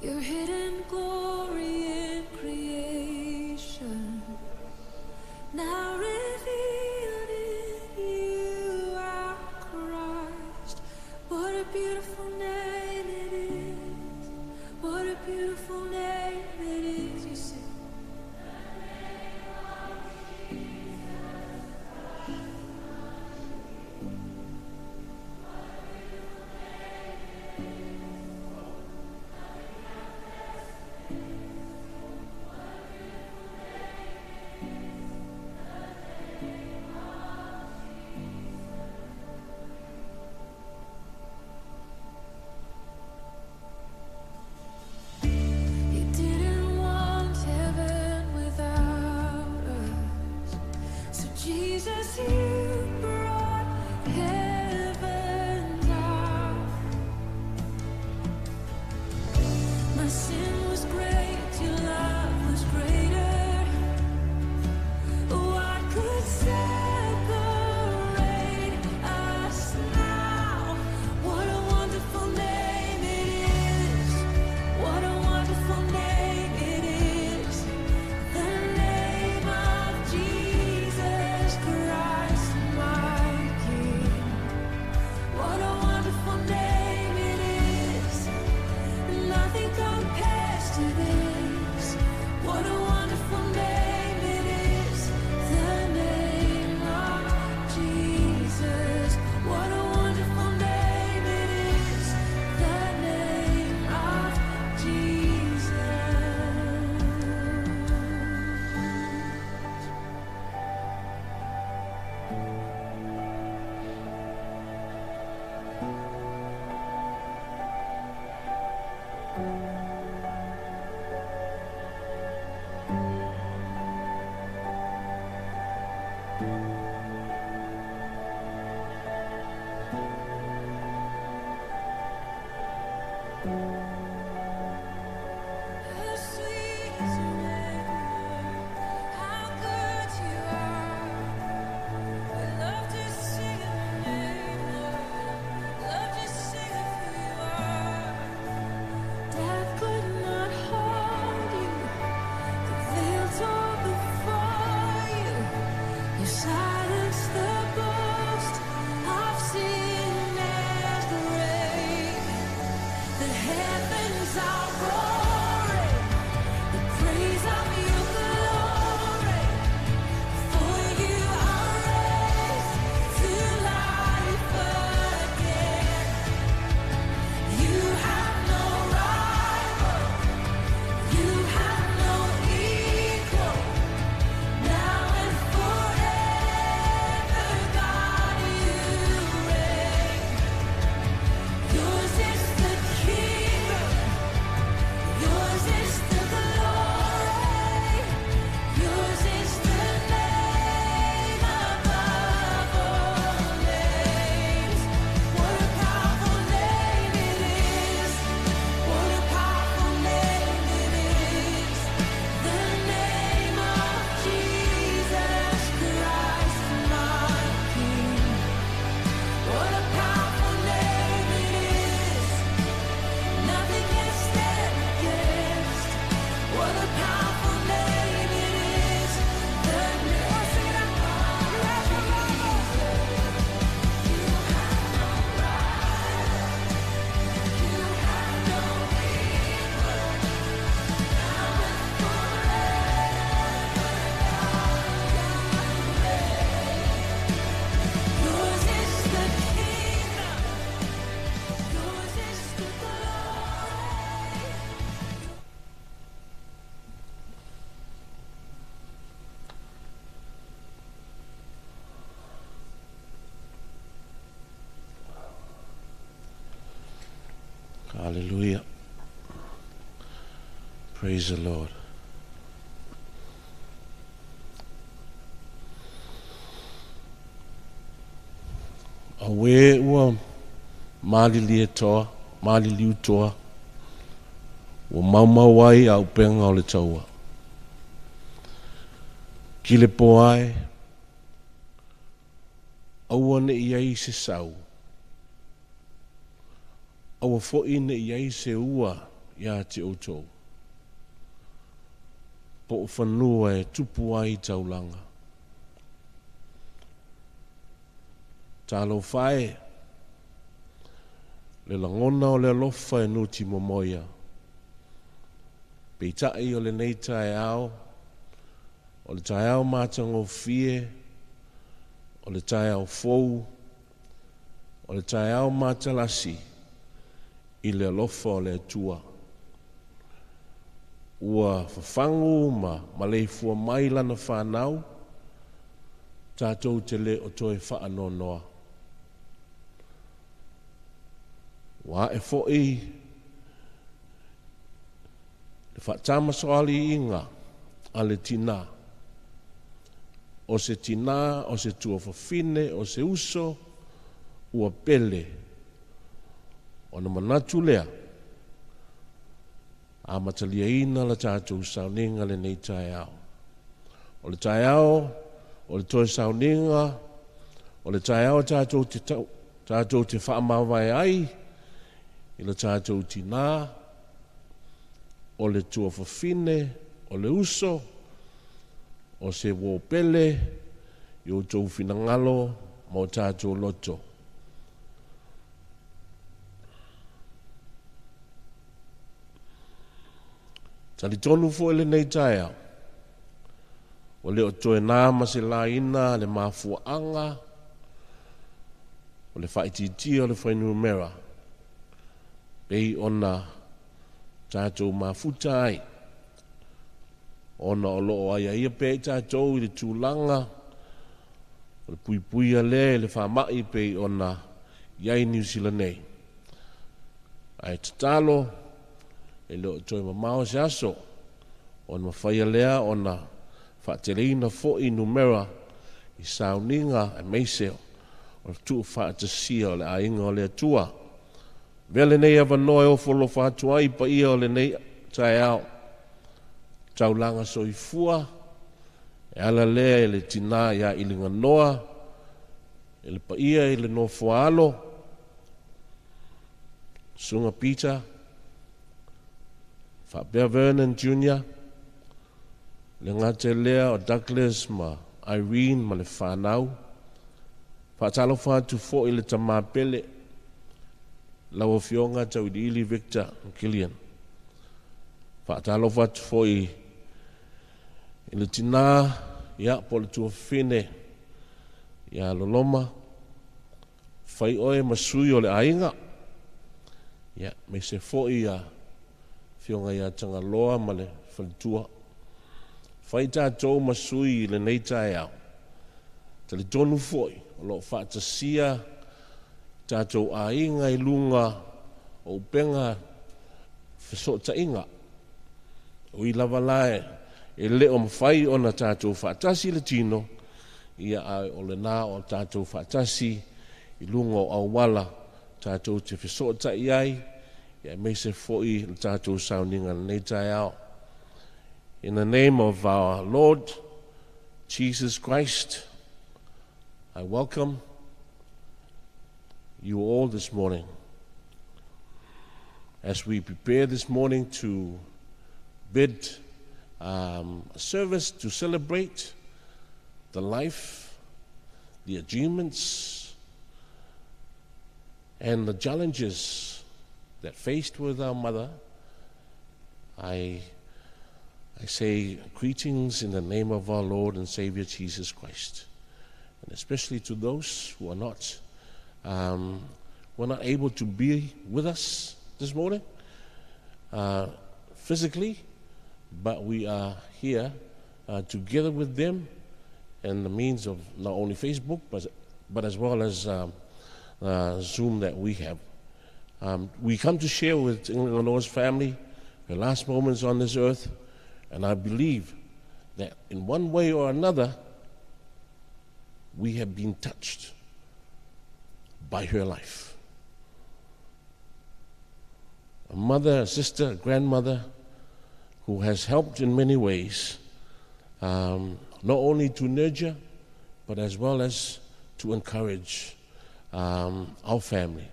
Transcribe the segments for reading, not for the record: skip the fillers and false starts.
Your hidden glory in creation, now revealed in you, our Christ. What a beautiful name it is. What a beautiful name it is. You sing. You didn't want heaven without us. So Jesus, you brought heaven down. My sin was great, your love was greater. What could separate us now? What a wonderful name it is. What a wonderful name it is. The name of Jesus Christ, my King. What a wonderful name it is. Nothing compares to this. What a wonderful name it is. The name of Jesus. What a wonderful name it is. The name of Jesus. How sweet is your name, how good you are. We love to sing of your name, Lord. Love to sing of who you are. Death could not hold you. The veil tore before you. You silenced the boast of sin and grave. The heavens are roaring, the praise of your glory. For you are raised to life again. You have no rival, you have no equal. Now and forever, God, you reign. Yours is the kingdom, yours is the glory, yours is the name above all names. What a powerful name it is. What a powerful name it is. The name of Jesus Christ, my King. What a powerful name it is. Nothing can stand against. What a powerful name it is. The name. Sing it out. You have no rival. You have no rival. You have no equal. Now and forever, yours is the kingdom. Yours is the glory. Hallelujah. Praise the Lord. Awe ua malili toa, malili toa. Ua maumau ai au penga o le taua. Ki le po ai, aua ne iai se sau. Aua fo'i ne iai se ua ia te outou. Po o whanua e tupu ai taulanga. Talo whae, le langona o le alofa e nuti momoia. Peitai o le nei tae ao, o le tae ao mātango fie, o le tae ao fou, o le tae ao mātalasi, i le alofa o le atua. Ua whafangu ma leifua mai lana whanau, tātou te le o toi whaanonoa. Wa e fo'i, le whaatamasoali inga a le tina. O se tina, o se tua whawhine, o se uso, ua pele. O na manatu lea, a matalia ina la tātou sauninga le nei tae ao. O le tae ao, o le toi sauninga, o le tae ao tātou te whaamawai ai, i le tātou tina, o le tua whawhine, o le uso, o se wōpele, i o tau whinangalo, mo tātou loto. Tali tonu fo ele nei tae au. O le o toe nāma se la ina, le mafuanga, o le whaititi o le whainu mera. Pei ona tātou mafuta ai. Ona o loo ai ia pei tātou i le tūlanga, o le puipuia le whamai pei ona iai New Zealand nei. Ai tatalo, e leo toi mamao se aso, ona mawhaia lea ona whaateleina fo i numera i sauninga e meiseo, o tu whaatasia o le ainga o le atua. Vele nei ava noe o folo whaatua i pa ia o le nei tae ao. Taulanga soifua, e ala lea e le tina ia ilinga noa, e le pa ia i le no fualo, Sunga Peter, Fabia Vernon Jr., le ngate lea o Douglas ma Irene ma le whanau, whaatalo whātu fo i le tamapele, lau o fionga tau i ili Victor Gillian. Whaatalo whātu fo i le tina, ia po le tua whine, ia loloma, whai oe masui o le ainga, ia me se fo i a fionga ia tanga loa ma le whalitua. Whai tātou masui le nei tae au. Te le tonu foi, o lo whaatasia tātou a inga i lunga o penga whesota inga. O i lava lae, e le o mwhai o na tātou whaatasi le tino, ia ai o le nā o tātou whaatasi i lunga o awala tātou te whesota iai, ia me se foi le tātou sauninga le nei tae au. In the name of our Lord Jesus Christ, I welcome you all this morning. As we prepare this morning to bid a service to celebrate the life, the achievements, and the challenges that faced with our mother, I say greetings in the name of our Lord and Savior Jesus Christ, and especially to those who are not able to be with us this morning physically, but we are here together with them in the means of not only Facebook, but as well as Zoom that we have. We come to share with Eleanor's family her last moments on this earth. And I believe that in one way or another, we have been touched by her life. A mother, a sister, a grandmother who has helped in many ways, not only to nurture, but as well as to encourage our family.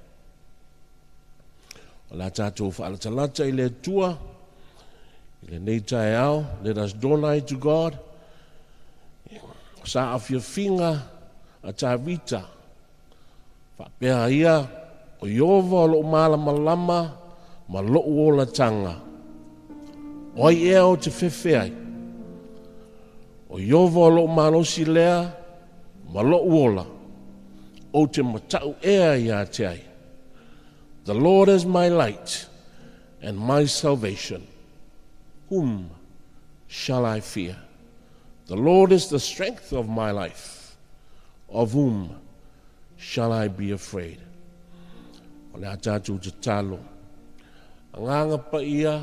O la tātou whaalata I le tua, I le nei tae ao, let us draw nigh to God. Sa awhia whinga a tā vita, whapea ia, o Iova o lo malama lama, ma lo o la tanga. Oi ea o te whewheai. O Iova o lo malosi lea, ma lo uola. O te matau ea ia te ai. The Lord is my light and my salvation. Whom shall I fear? The Lord is the strength of my life. Of whom shall I be afraid? O le atatu te talo. Anganga pa ia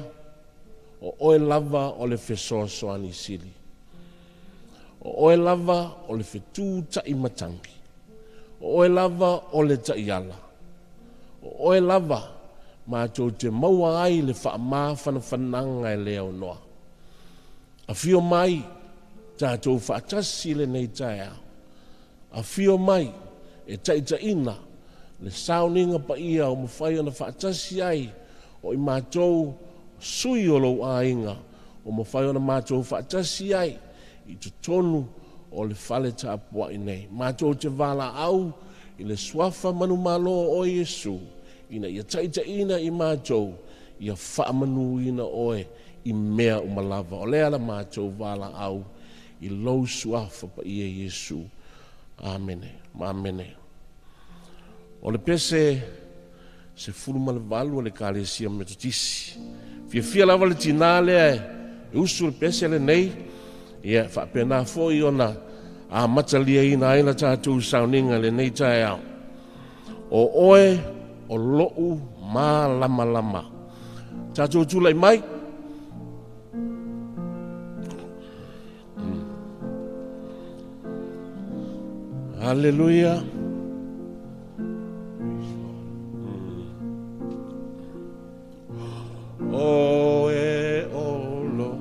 o oe lava o le whesoasoani sili. O oe lava o le whetū tai matangi. O oe lava o le tai ala. O oe lava mātou te maua ai le whaamā whanawhananga e leo noa. A whio mai tātou whaatasi le nei tae au. A whio mai e taita ina le sauninga pa ia o mawhai ana whaatasi ai o I mātou sui o lo ainga o mawhai ana mātou whaatasi ai I te tonu o le whale tāpua I nei. Mātou te wala au I le swafa manu malo o Yesu. Ina ia taita ina I mātou ia whaamanu ina oe I mea umalava. O lea la mātou wala au I lau swafa pa ia Yesu. Amene. Amene. O le pese se fulu ma le valu o le kalesia metotisi. Fia lava le tina lea e usu le pese le nei. Ia whapena fo I ona a matalia ina aina tātou sauninga le nei tae au. O oe o lo'u mā lama lama. Tātou tūlai mai. Hallelujah. O e o lo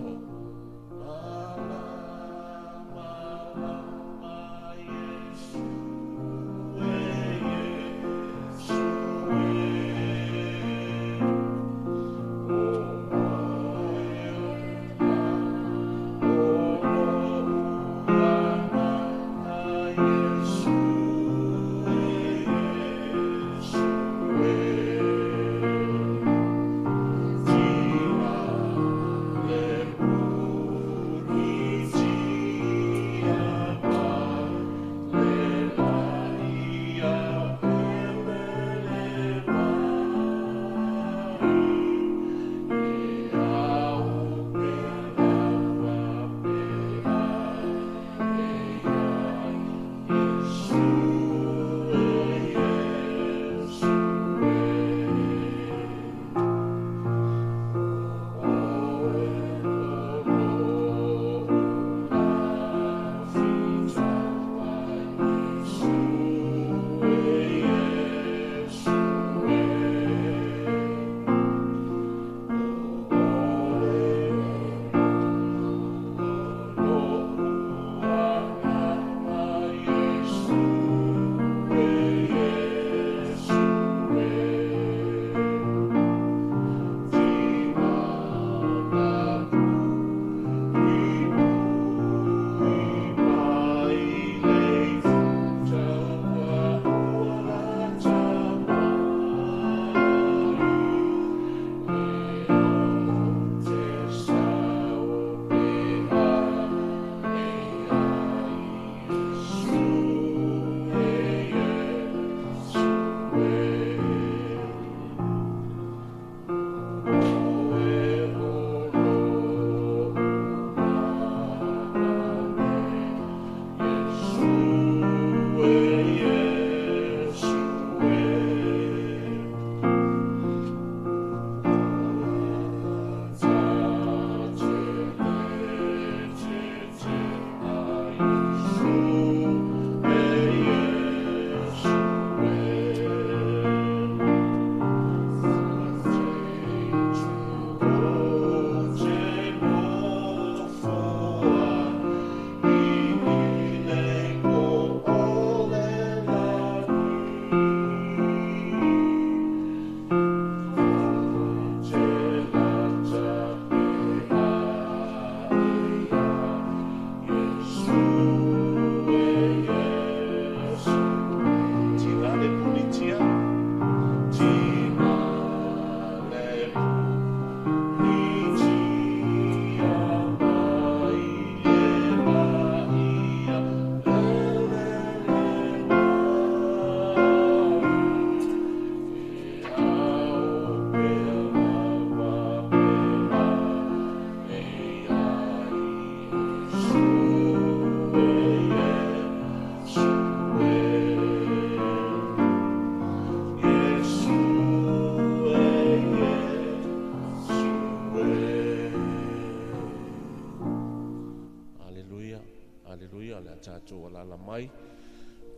tātou alala mai.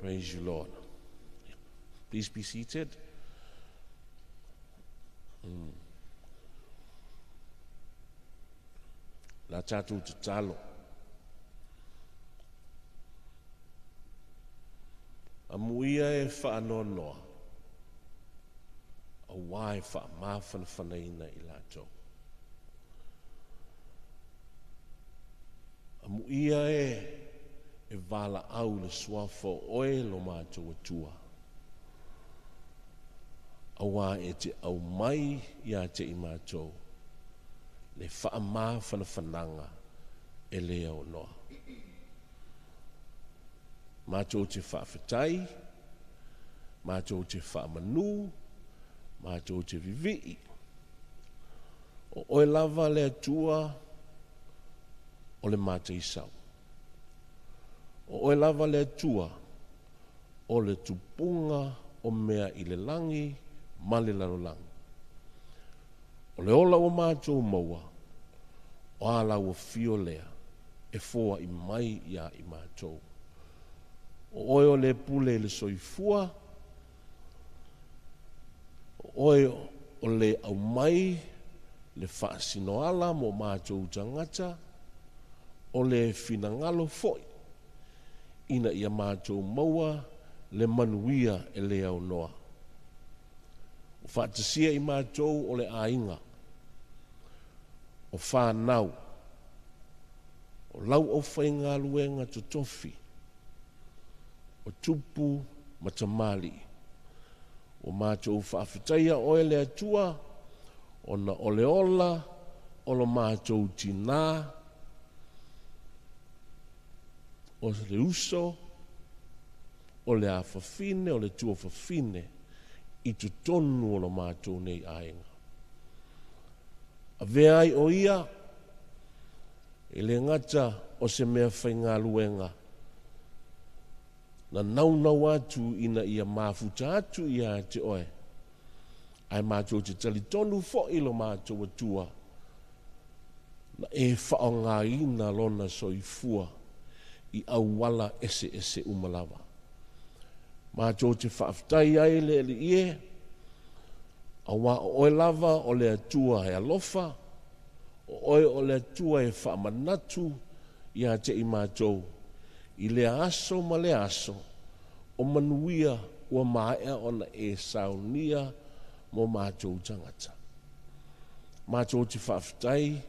Praise you, Lord. Please be seated. La tātou te talo. Amuia e whaanonoa. A wai whaamawhanawhanaina I lātou. Amuia e wala au le suafo oe lo mātou atua. Awa e te au mai ia te I mātou. Le whaamawhanawhananga e leo noa. Mātou te whaafetai, mātou te whaamanu, mātou te vivi'i. O oe lava le atua o le mātai sau. O oe lava le atua o le tupunga o mea I le langi ma le larolangi. O le ola o mātou maua, o ala o fio lea, e foa I mai ia I mātou. O oe o le pule le soifua, o oe o le au mai, le whaasinoala mo mātou tangata, o le finangalo foi, ina ia mātou maua le manuia e le au noa. O whaatasia I mātou o le ainga, o whanau, o lau o whainga luenga tutofi, o tupu matamali, o mātou whaafitaia oe le atua, o na oleola, o lo mātou tina, o le uso, o le awhawhine, o le tua whawhine, I tu tonu o lo mātou nei ainga. A veai o ia, e le ngata o se mea whainga luenga, na naunau atu ina ia mafuta atu ia te oe. Ai mātou te tali tonu fo ilo mātou atua, na e whaonga ina lona soifua I awala ese umalawa. Mātou te whaaftai ai le ie, awa o oe lava o le atua e alofa, o oe o le atua e whaamanatu ia te I mātou. I le aso ma le aso, o manuia ua maea ona e saunia mo mātou tangata. Mātou te whaaftai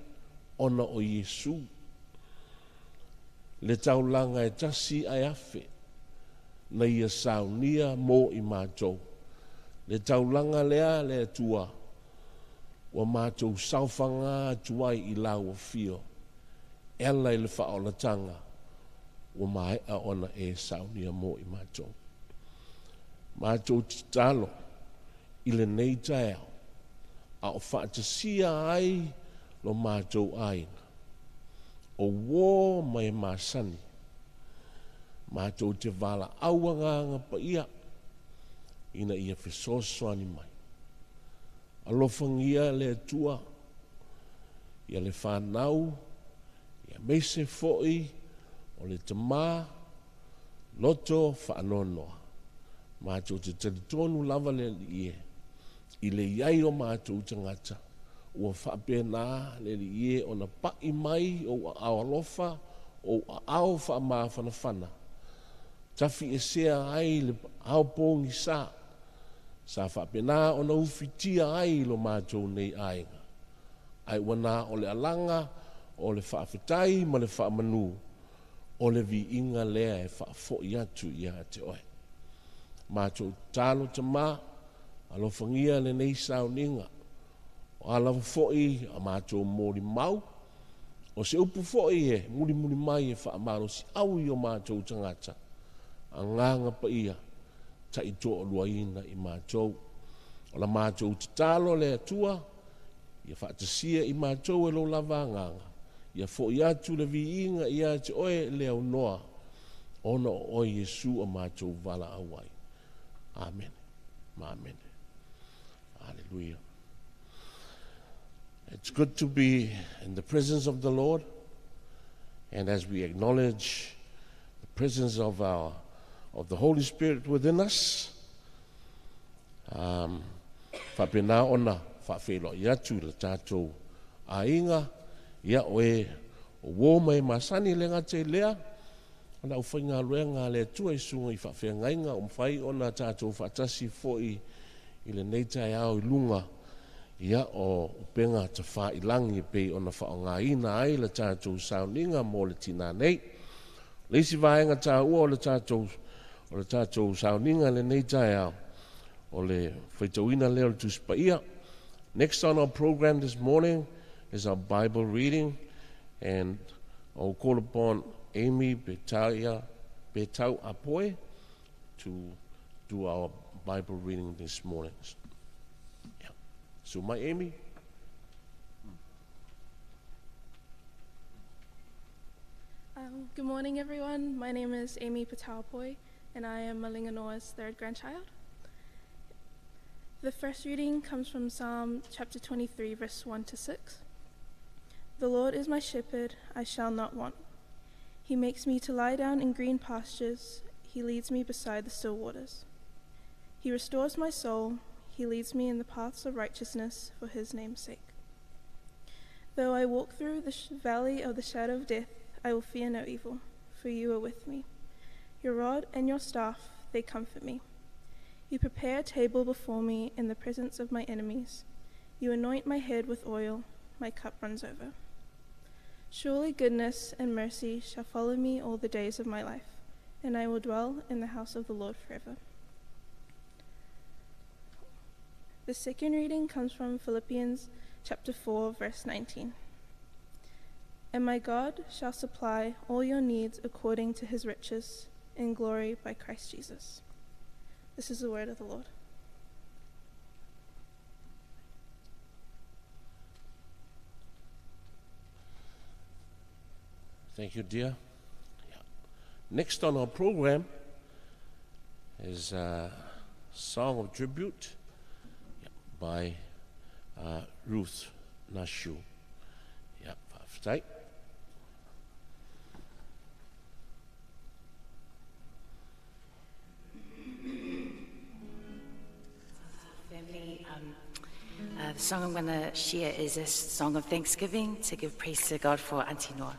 ona o Yesu. Le taulanga e tasi ai afe, na ia saunia mo I mātou. Le taulanga lea le atua, ua mātou saufanga tuai I lau o fio, ela I le whaolatanga, o mai a ona e saunia mo I mātou. Mātou te talo I le nei taeo, a o whaatasia ai lo mātou ainga. O wō mai māsani, mātou te wala auanganga pa ia, ina ia whesosoani mai. Alofangia le atua, ia le whanau, ia meise foi, o le tamā, loto whaanonoa. Mātou te talitonu lava le ie. I le iai o mātou tangata. Ua whaapena le ie o na pai mai o awalofa o ao whaamawhanawhana. Tafi e sea ai le aopongi sa. Sa whaapena o na uwhitia ai lo mātou nei ainga. Ai wana o le alanga, o le whaafetai ma le whaamanu. O le vi inga lea e whaafo I atu ia te oe. Mātou tālo ta mā, alofangia le nei sauninga. O alawa fo'i a mātou mōri mau. O se upu fo'i e, muri mai e whaamaro si au I o mātou tangata. A nganga pa ia, ta I tō luaina I mātou. O la mātou te tālo le atua, ia whaatasia I mātou e lo lava nganga. Ia fo'i atu le vi inga ia te oe leo noa. Ona o Yesu a mātou vala awai. Amen. Amen. Hallelujah. It's good to be in the presence of the Lord. And as we acknowledge the presence of the Holy Spirit within us. Whapena ona whawhelo i atu le tātou a inga ia oe o wō mai masani le ngā te lea ona u whainga luenga le tua i sunga i whawhengainga o mwhai ona tātou whatasi fo i le neitai au i lunga ia o penga te wha i langi pe ona wha o ngā ina ai le tātou sauninga mō le tina nei. Leisi vaenga tā ua o le tātou sauninga le neitai au o le whaitauina leo le tuspaia. Next on our program this morning is our Bible reading, and I'll call upon Amy Betau Apoe to do our Bible reading this morning. Yeah. So my Amy. Good morning, everyone. My name is Amy Patauapoi, and I am Malinga Noa's third grandchild. The first reading comes from Psalm chapter 23, verse 1 to 6. The Lord is my shepherd, I shall not want. He makes me to lie down in green pastures. He leads me beside the still waters. He restores my soul. He leads me in the paths of righteousness for his name's sake. Though I walk through the valley of the shadow of death, I will fear no evil, for you are with me. Your rod and your staff, they comfort me. You prepare a table before me in the presence of my enemies. You anoint my head with oil, my cup runs over. Surely goodness and mercy shall follow me all the days of my life, and I will dwell in the house of the Lord forever. The second reading comes from Philippians chapter 4, verse 19. And my God shall supply all your needs according to his riches in glory by Christ Jesus. This is the word of the Lord. Thank you, dear. Yeah. Next on our program is a song of tribute by Ruth Nashu. Yeah, five. The song I'm going to share is a song of thanksgiving to give praise to God for Auntie Noa.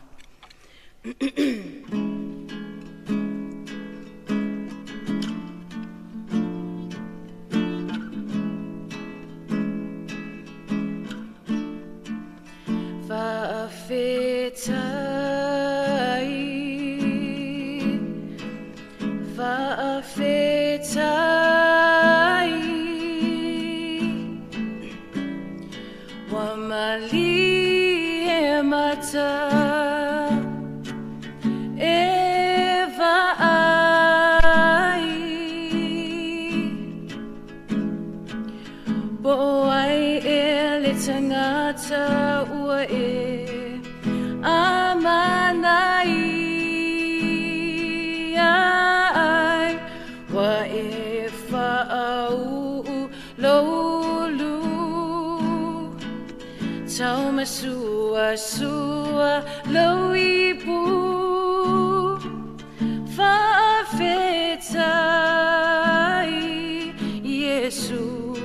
Sua loipu fa'afetai Yesu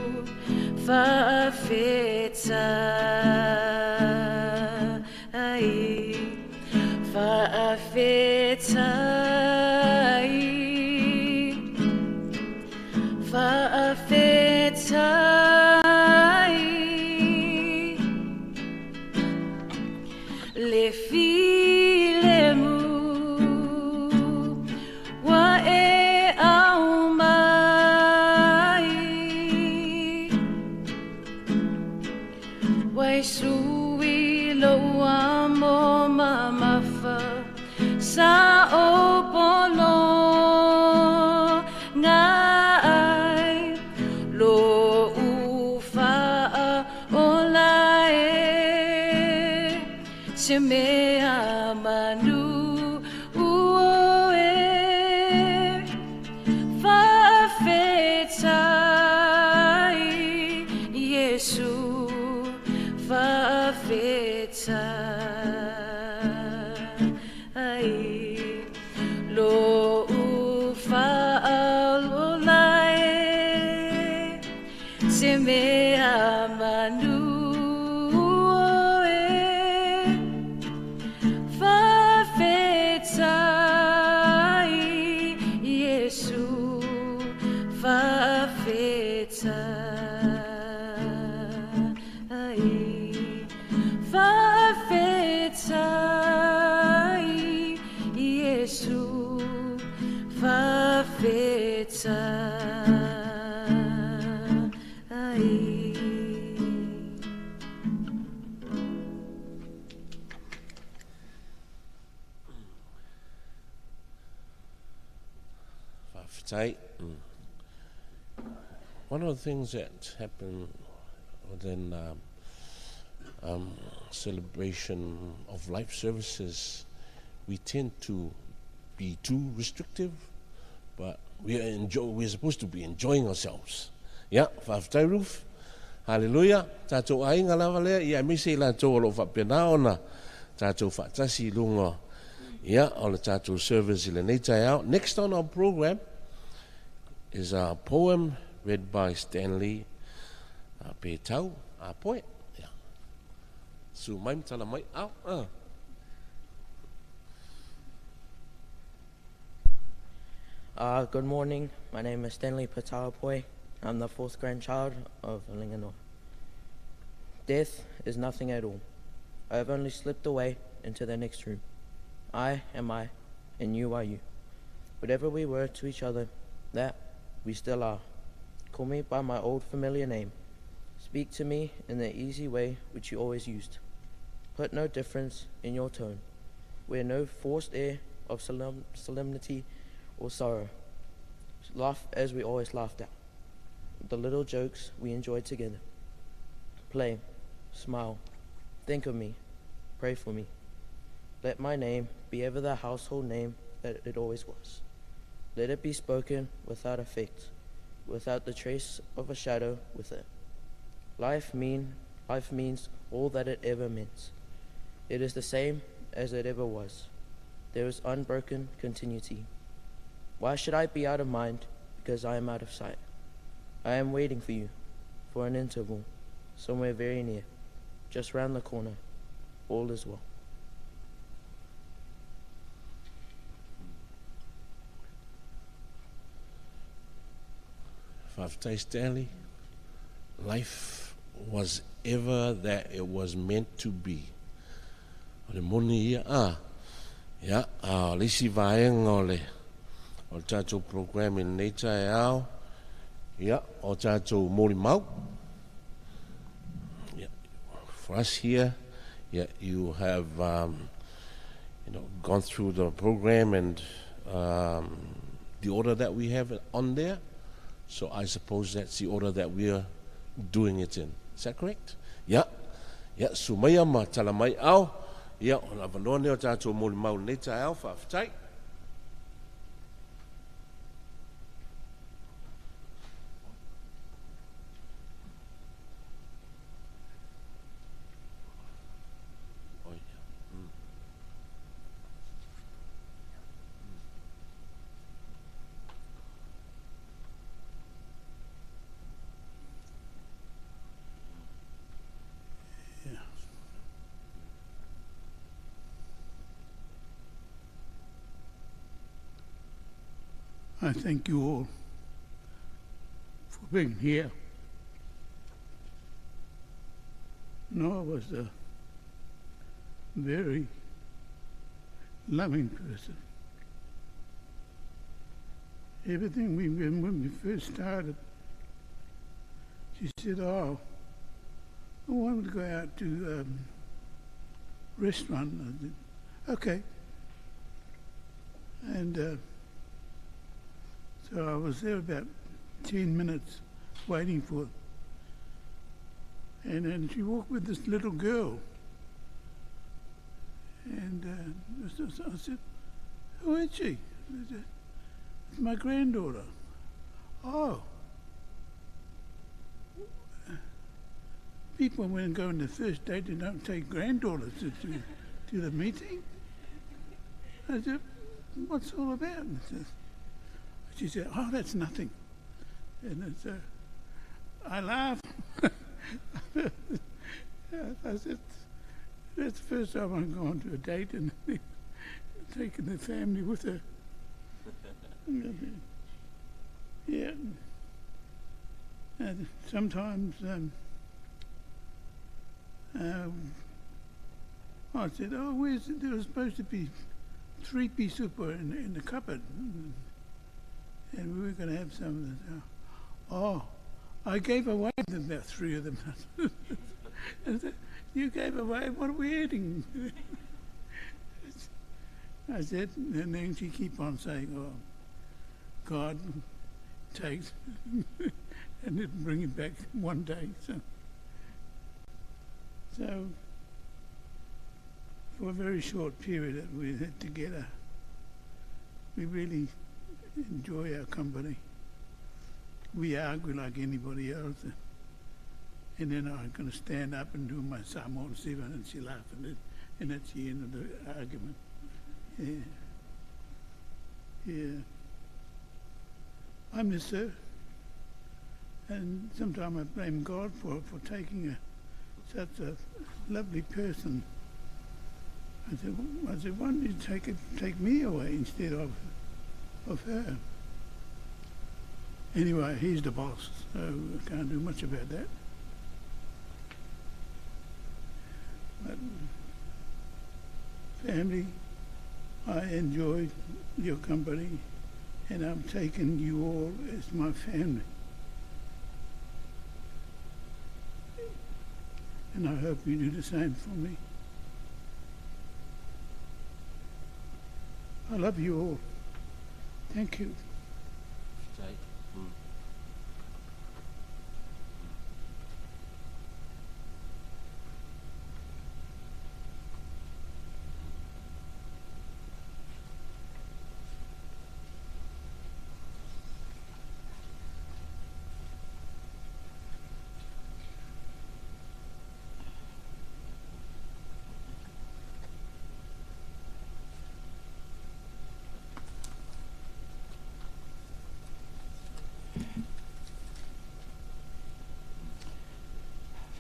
fa'afetai le filemu wa e au mai wai sui lo amo mamafa sa opono ngai lo ufa olae se me amanu uoe fa'afetai Yesu fa'afetai Lord se mea manu e whawhetai Iesu whawhetai whawhetai Iesu whawhetai Whawhetai. One of the things that happen within celebration of life services, we tend to be too restrictive, but we're supposed to be enjoying ourselves. Yeah, whawhetai roof. Hallelujah. Tātou ainga lava lea, ia misi la tō alo whapena ona. Tātou whaatasi lunga. Yeah, o le tātou service i le nei tai au. Next on our program is a poem read by Stanley Petau, a poet. Yeah. So maim tala mai au. Good morning. My name is Stanley Petauapoi. I'm the fourth grandchild of Linganoa. Death is nothing at all. I have only slipped away into the next room. I am I, and you are you. Whatever we were to each other, that we still are. Call me by my old familiar name. Speak to me in the easy way which you always used. Put no difference in your tone. Wear no forced air of solemnity or sorrow. Laugh as we always laughed at. The little jokes we enjoyed together. Play, smile, think of me, pray for me. Let my name be ever the household name that it always was. Let it be spoken without effect, without the trace of a shadow with it. Life means all that it ever meant. It is the same as it ever was. There is unbroken continuity. Why should I be out of mind because I am out of sight? I am waiting for you, for an interval, somewhere very near, just round the corner. All is well. Whawhetai Stanley, life was ever that it was meant to be. O le moni ia, lisi vaenga o le tātou program in nei tai au, o tātou mori mau. For us here, you have gone through the program and the order that we have on there. So I suppose that's the order that we are doing it in. Is that correct? Yeah. So mai ama tala mai au. Ona vanone o tātou mori mau nei tai au whawhetai. I thank you all for being here. Noah was a very loving person. Everything when we first started, she said, I wanted to go out to a restaurant. I said, okay. And so I was there about 10 minutes waiting for her. And then she walked with this little girl. And I said, who is she? I said, it's my granddaughter. Oh. People, when they go on the first date, they don't take granddaughters to the meeting. I said, what's it all about? She said, oh, that's nothing. And I laughed. I said, that's the first time I've gone to a date and taken the family with her. Yeah. And sometimes I said, oh, where's there was supposed to be 3-piece super in the cupboard, and we were going to have some of this. Oh, I gave away about 3 of them. I said, you gave away, what are we eating? I said, and then she keep on saying, oh, God takes and it'll bring it back one day. So for a very short period that we had together, we really enjoy our company. We argue like anybody else. And then I'm going to stand up and do my Psalm 107 and she laughed at it. And that's the end of the argument. Yeah. Yeah. I miss her. And sometimes I blame God for taking such a lovely person. I said, why don't you take me away instead of her? Anyway, he's the boss, so I can't do much about that. But family, I enjoyed your company, and I'm taking you all as my family. And I hope you do the same for me. I love you all. Thank you.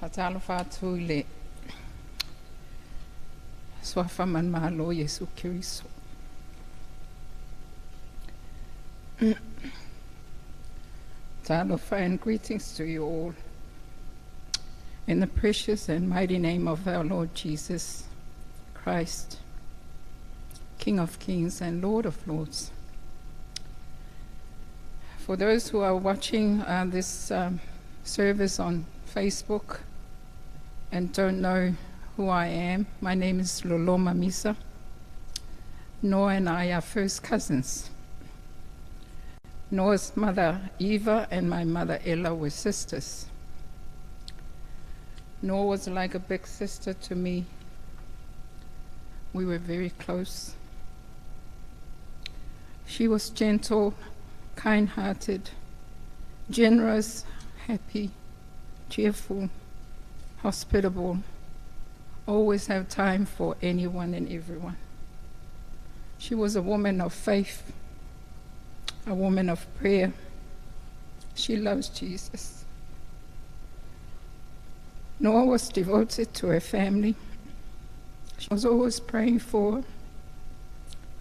Fatalo fatu le swafa man malo Yesu Kiriso. Talofa and greetings to you all. In the precious and mighty name of our Lord Jesus Christ, King of Kings and Lord of Lords. For those who are watching this service on Facebook and don't know who I am, my name is Loloma Misa. Noah and I are first cousins. Noah's mother Eva and my mother Ella were sisters. Noah was like a big sister to me. We were very close. She was gentle, kind-hearted, generous, happy, cheerful, hospitable, always have time for anyone and everyone. She was a woman of faith, a woman of prayer. She loves Jesus. Noah was devoted to her family. She was always praying for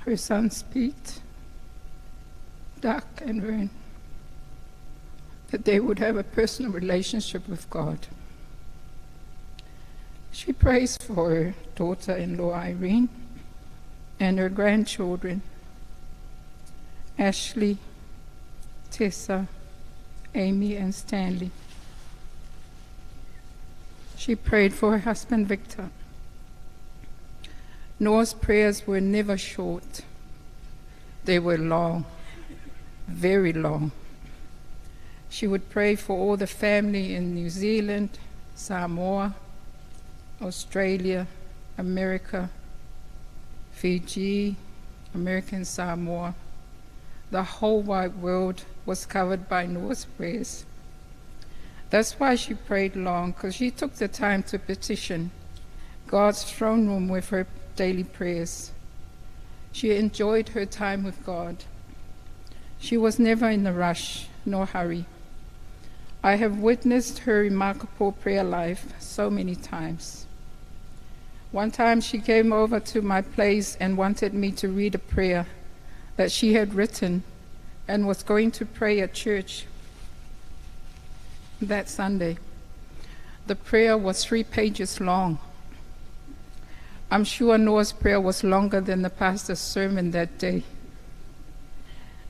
her sons Pete, Doug, and Vern, that they would have a personal relationship with God. She prays for her daughter-in-law Irene and her grandchildren, Ashley, Tessa, Amy, and Stanley. She prayed for her husband Victor. Noah's prayers were never short. They were long, very long. She would pray for all the family in New Zealand, Samoa, Australia, America, Fiji, American Samoa. The whole wide world was covered by Noah's prayers. That's why she prayed long, because she took the time to petition God's throne room with her daily prayers. She enjoyed her time with God. She was never in a rush nor hurry. I have witnessed her remarkable prayer life so many times. One time she came over to my place and wanted me to read a prayer that she had written and was going to pray at church that Sunday. The prayer was 3 pages long. I'm sure Noah's prayer was longer than the pastor's sermon that day.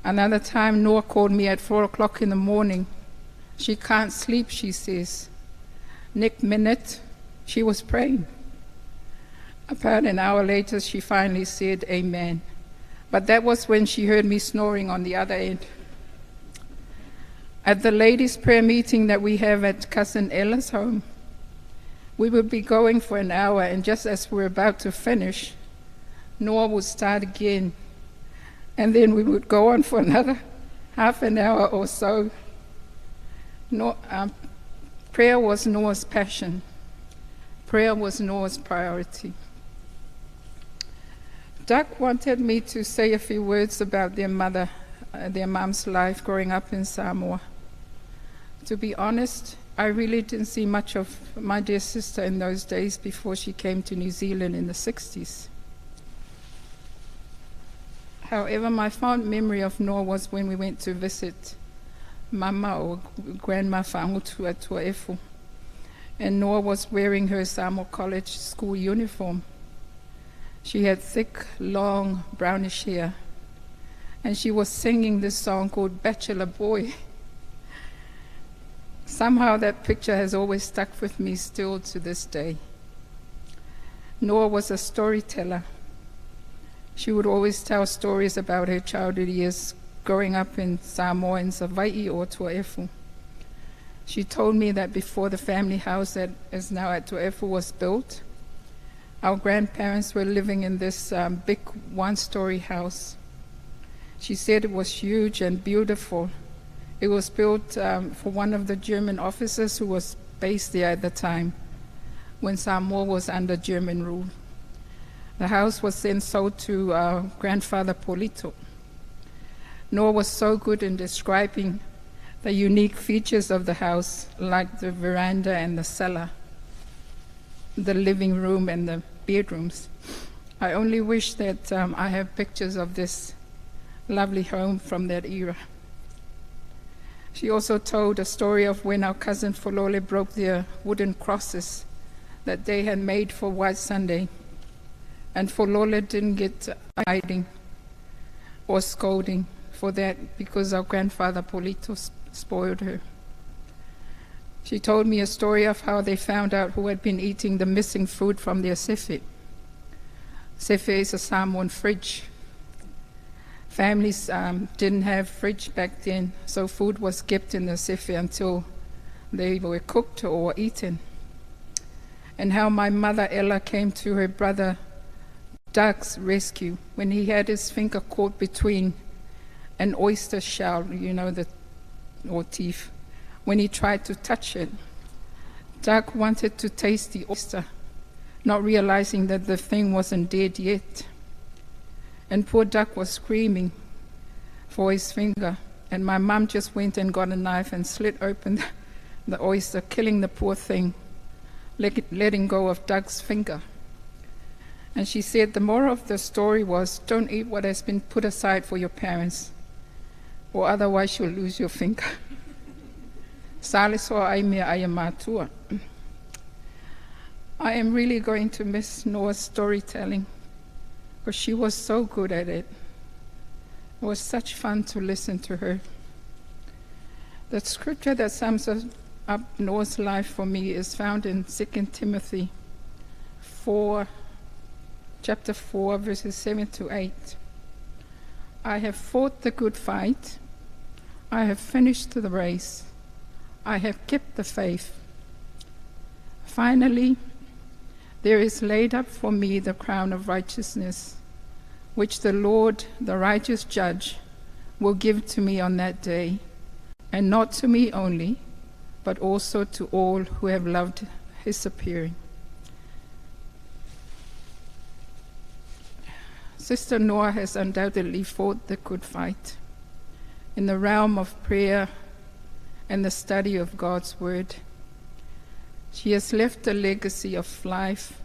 Another time, Noah called me at 4 o'clock in the morning. She can't sleep, she says. Next minute, she was praying. About an hour later, she finally said, "Amen." But that was when she heard me snoring on the other end. At the ladies' prayer meeting that we have at Cousin Ella's home, we would be going for an hour, and just as we're about to finish, Noah would start again, and then we would go on for another half an hour or so. Prayer was Noah's passion. Prayer was Noah's priority. Doug wanted me to say a few words about their mom's life growing up in Samoa. To be honest, I really didn't see much of my dear sister in those days before she came to New Zealand in the 60s. However, my fond memory of Noah was when we went to visit Mama or Grandma Whangutu at Tuaefu, and Noah was wearing her Samoa College school uniform. She had thick, long, brownish hair, and she was singing this song called Bachelor Boy. Somehow that picture has always stuck with me still to this day. Noah was a storyteller. She would always tell stories about her childhood years growing up in Samoa, in Savaii or Tuaefu. She told me that before the family house that is now at Tuaefu was built, our grandparents were living in this big one-story house. She said it was huge and beautiful. It was built for one of the German officers who was based there at the time when Samoa was under German rule. The house was then sold to grandfather Polito. Noah was so good in describing the unique features of the house, like the veranda and the cellar, the living room and the bedrooms. I only wish that I have pictures of this lovely home from that era. She also told a story of when our cousin Folole broke their wooden crosses that they had made for White Sunday, and Folole didn't get hiding or scolding for that because our grandfather Polito spoiled her. She told me a story of how they found out who had been eating the missing food from their sefe. Sefe is a Samoan fridge. Families didn't have fridge back then, so food was kept in the sefe until they were cooked or eaten. And how my mother Ella came to her brother Doug's rescue when he had his finger caught between an oyster shell, or teeth. When he tried to touch it, Doug wanted to taste the oyster, not realizing that the thing wasn't dead yet. And poor Doug was screaming for his finger, and my mum just went and got a knife and slit open the oyster, killing the poor thing, letting go of Doug's finger. And she said the moral of the story was, don't eat what has been put aside for your parents, or otherwise you'll lose your finger. I am really going to miss Noah's storytelling, because she was so good at it. It was such fun to listen to her. The scripture that sums up Noah's life for me is found in 2 Timothy 4, chapter 4, verses 7 to 8. I have fought the good fight. I have finished the race. I have kept the faith. Finally, there is laid up for me the crown of righteousness, which the Lord, the righteous judge, will give to me on that day, and not to me only, but also to all who have loved his appearing. Sister Noah has undoubtedly fought the good fight in the realm of prayer and the study of God's Word. She has left a legacy of life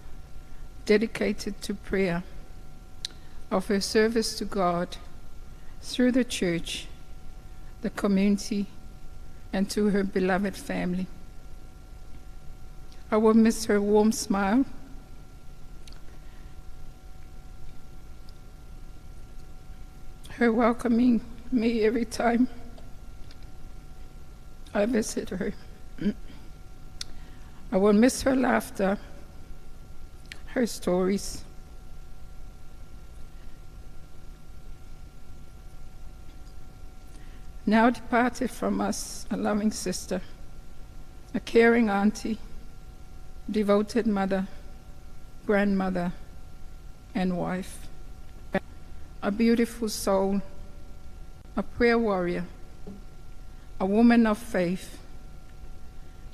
dedicated to prayer, of her service to God through the church, the community, and to her beloved family. I will miss her warm smile, her welcoming me every time I visit her. I will miss her laughter, her stories. Now departed from us, a loving sister, a caring auntie, devoted mother, grandmother, and wife, a beautiful soul, a prayer warrior, a woman of faith,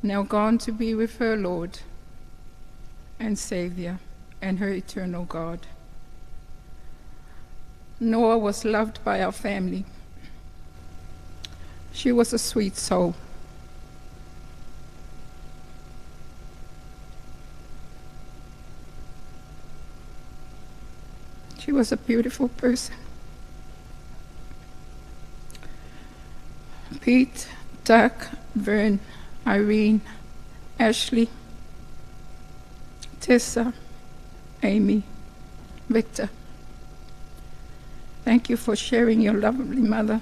now gone to be with her Lord and Savior and her eternal God. Noah was loved by our family. She was a sweet soul. She was a beautiful person. Pete, Doug, Vern, Irene, Ashley, Tessa, Amy, Victor. Thank you for sharing your lovely mother,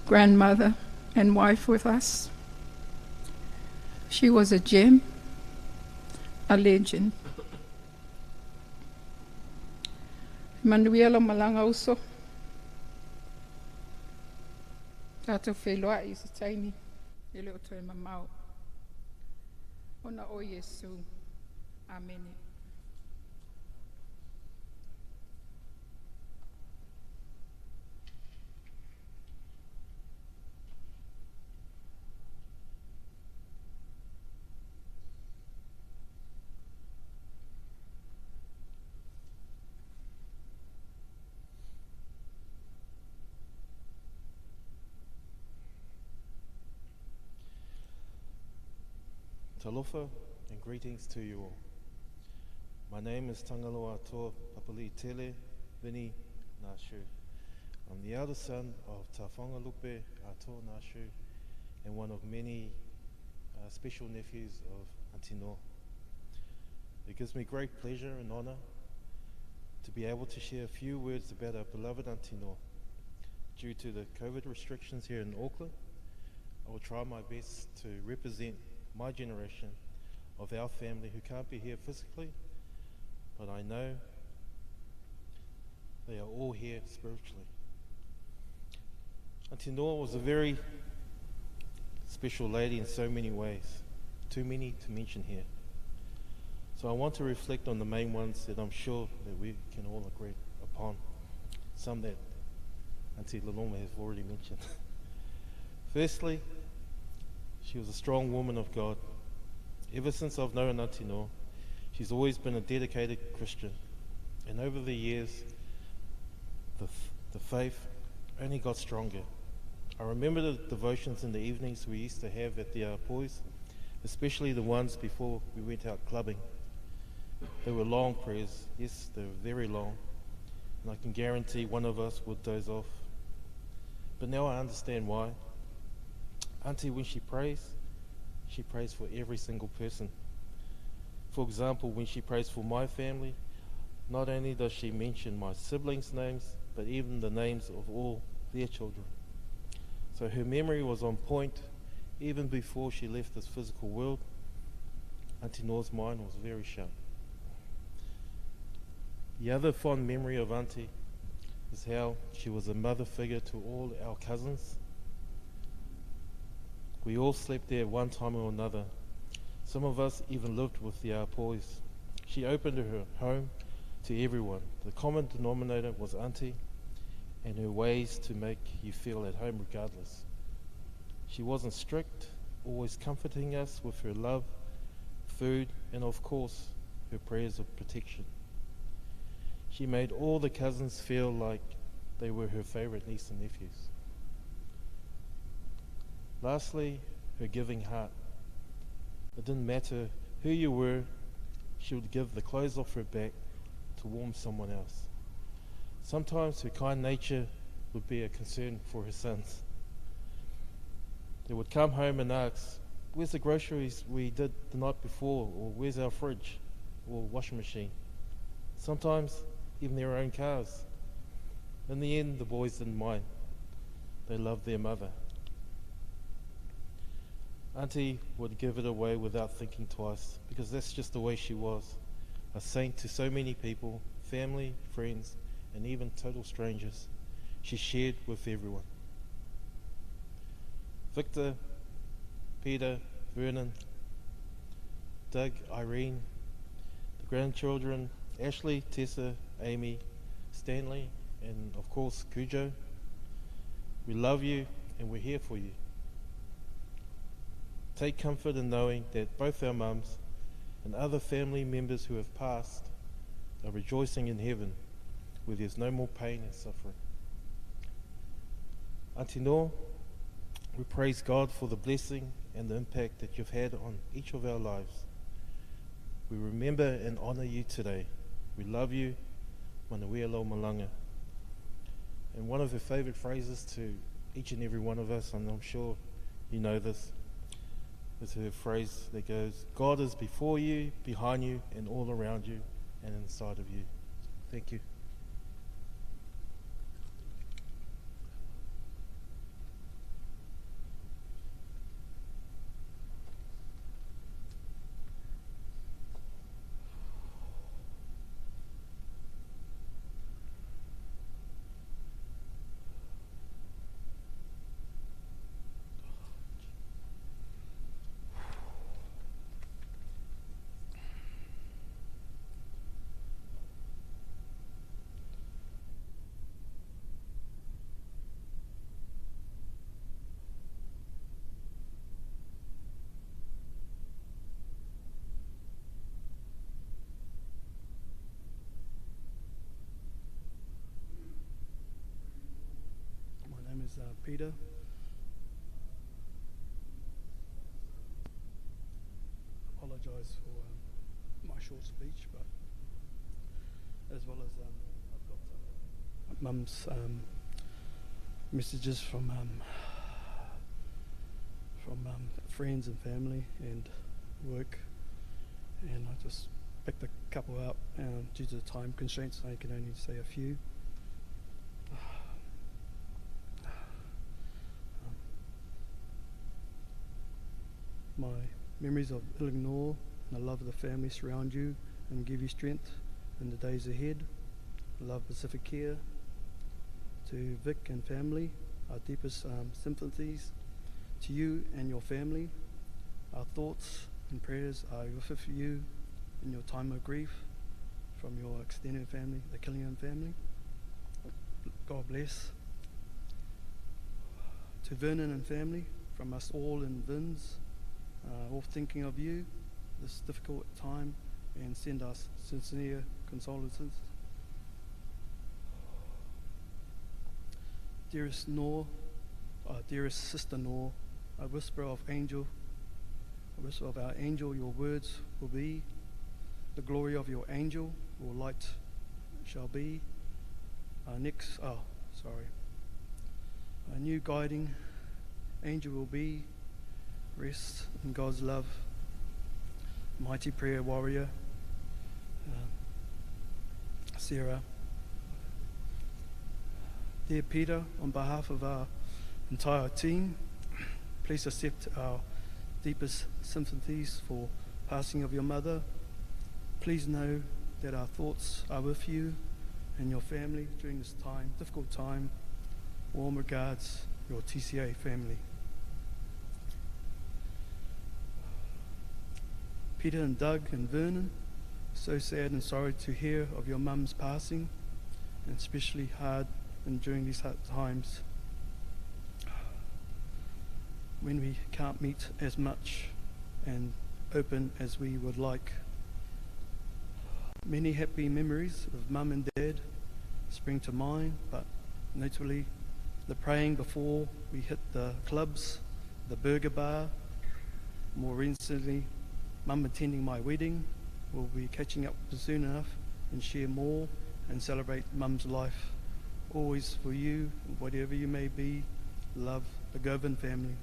grandmother, and wife with us. She was a gem, a legend. Manuela Malanga uso. Tātou wheloa I se taimi, e leo toi mamau. Ona o Yesu. Amen. Talofa and greetings to you all. My name is Tangaloa Atoa Papali Tele Vini Nashu. I'm the eldest son of Tafonga Lupe Atoa Nashu and one of many special nephews of Auntie Noa. It gives me great pleasure and honor to be able to share a few words about our beloved Auntie Noa. Due to the COVID restrictions here in Auckland, I will try my best to represent my generation of our family who can't be here physically, but I know they are all here spiritually. Auntie Noa was a very special lady in so many ways, too many to mention here. So I want to reflect on the main ones that I'm sure that we can all agree upon, some that Auntie Laloma has already mentioned. Firstly, she was a strong woman of God. Ever since I've known Auntie Noa, she's always been a dedicated Christian. And over the years, the faith only got stronger. I remember the devotions in the evenings we used to have at the boys, especially the ones before we went out clubbing. They were long prayers. Yes, they were very long. And I can guarantee one of us would doze off. But now I understand why. Auntie, when she prays for every single person. For example, when she prays for my family, not only does she mention my siblings' names, but even the names of all their children. So her memory was on point even before she left this physical world. Auntie Noa's mind was very sharp. The other fond memory of Auntie is how she was a mother figure to all our cousins. We all slept there one time or another. Some of us even lived with the Apois. She opened her home to everyone. The common denominator was Auntie and her ways to make you feel at home regardless. She wasn't strict, always comforting us with her love, food, and of course, her prayers of protection. She made all the cousins feel like they were her favorite niece and nephews. Lastly, her giving heart. It didn't matter who you were, she would give the clothes off her back to warm someone else. Sometimes her kind nature would be a concern for her sons. They would come home and ask, "Where's the groceries we did the night before?" or "Where's our fridge?" or washing machine. Sometimes even their own cars. In the end, the boys didn't mind. They loved their mother. Auntie would give it away without thinking twice, because that's just the way she was. A saint to so many people, family, friends, and even total strangers. She shared with everyone. Victor, Peter, Vernon, Doug, Irene, the grandchildren, Ashley, Tessa, Amy, Stanley, and of course Cujo. We love you and we're here for you. Take comfort in knowing that both our mums and other family members who have passed are rejoicing in heaven, where there's no more pain and suffering. Auntie Noor, we praise God for the blessing and the impact that you've had on each of our lives. We remember and honour you today. We love you, Manawea Lo Malanga. And one of her favourite phrases to each and every one of us, and I'm sure you know this, is her phrase that goes, "God is before you, behind you, and all around you, and inside of you." Thank you. My name is Peter. Apologise for my short speech, but as well as I've got mum's messages from friends and family and work, and I just picked a couple out due to the time constraints. I can only say a few. My memories of Illinois and the love of the family surround you and give you strength in the days ahead. Love Pacific Care. To Vic and family, our deepest sympathies to you and your family. Our thoughts and prayers are with you in your time of grief from your extended family, the Killingham family. God bless. To Vernon and family, from us all in Vins, all thinking of you this difficult time, and send us sincere condolences. Dearest Noor, dearest sister Noor, a whisper of our angel, your words will be. The glory of your angel, your light shall be. A new guiding angel will be. Rest in God's love. Mighty prayer warrior, Sarah. Dear Peter, on behalf of our entire team, please accept our deepest sympathies for passing of your mother. Please know that our thoughts are with you and your family during this time, difficult time. Warm regards, your TCA family. Peter and Doug and Vernon, so sad and sorry to hear of your mum's passing, and especially hard and during these hard times when we can't meet as much and open as we would like. Many happy memories of mum and dad spring to mind, but notably the praying before we hit the clubs the burger bar. More recently, Mum attending my wedding. We'll be catching up soon enough and share more and celebrate Mum's life. Always for you, whatever you may be, love, the Govan family.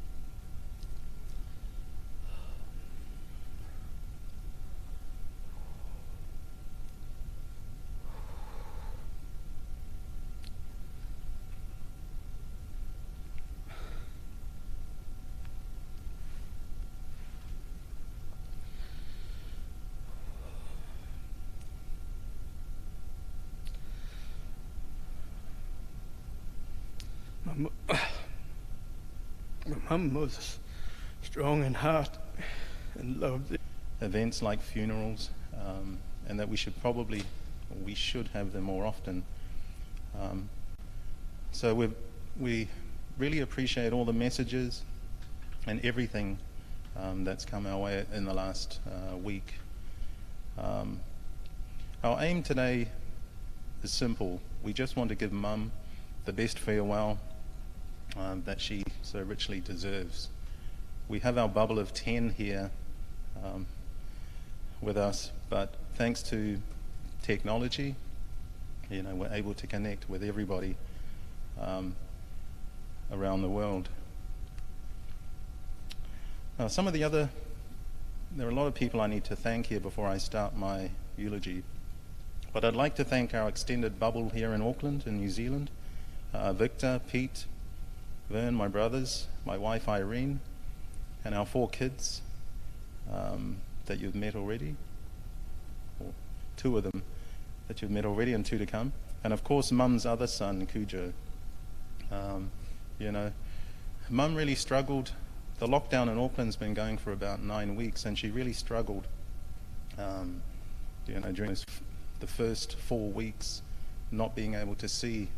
My mum was strong in heart and loved events like funerals, and that we should have them more often. So we really appreciate all the messages and everything that's come our way in the last week. Our aim today is simple. We just want to give Mum the best farewell that she so richly deserves. We have our bubble of 10 here with us, but thanks to technology, we're able to connect with everybody around the world. Now, there are a lot of people I need to thank here before I start my eulogy, but I'd like to thank our extended bubble here in Auckland, in New Zealand, Victor, Pete, Vern, my brothers, my wife Irene, and our 4 kids that you've met already, or 2 of them that you've met already and 2 to come, and of course Mum's other son, Cujo. Mum really struggled. The lockdown in Auckland's been going for about 9 weeks, and she really struggled during the first 4 weeks, not being able to see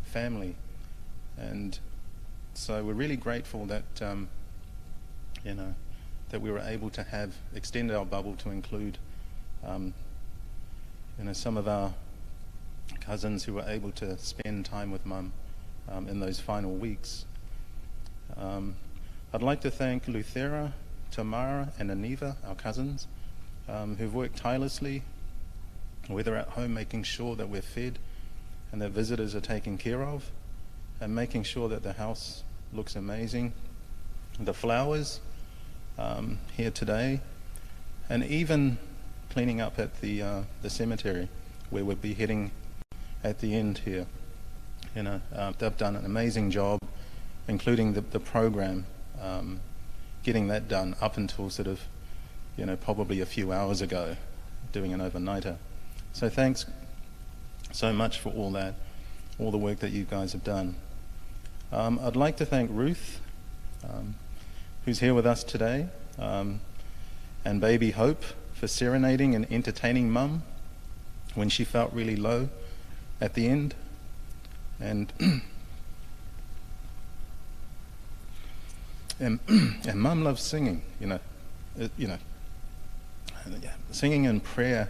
family. And so we're really grateful that that we were able to have extended our bubble to include some of our cousins who were able to spend time with Mum in those final weeks. I'd like to thank Luthera, Tamara and Aniva, our cousins, who've worked tirelessly, whether at home making sure that we're fed and that visitors are taken care of, and making sure that the house looks amazing. The flowers here today, and even cleaning up at the cemetery where we'll be heading at the end here. They've done an amazing job, including the program, getting that done up until probably a few hours ago, doing an overnighter. So thanks so much for all that, all the work that you guys have done. I'd like to thank Ruth, who's here with us today, and baby Hope for serenading and entertaining Mum when she felt really low at the end. And and Mum loves singing. Singing and prayer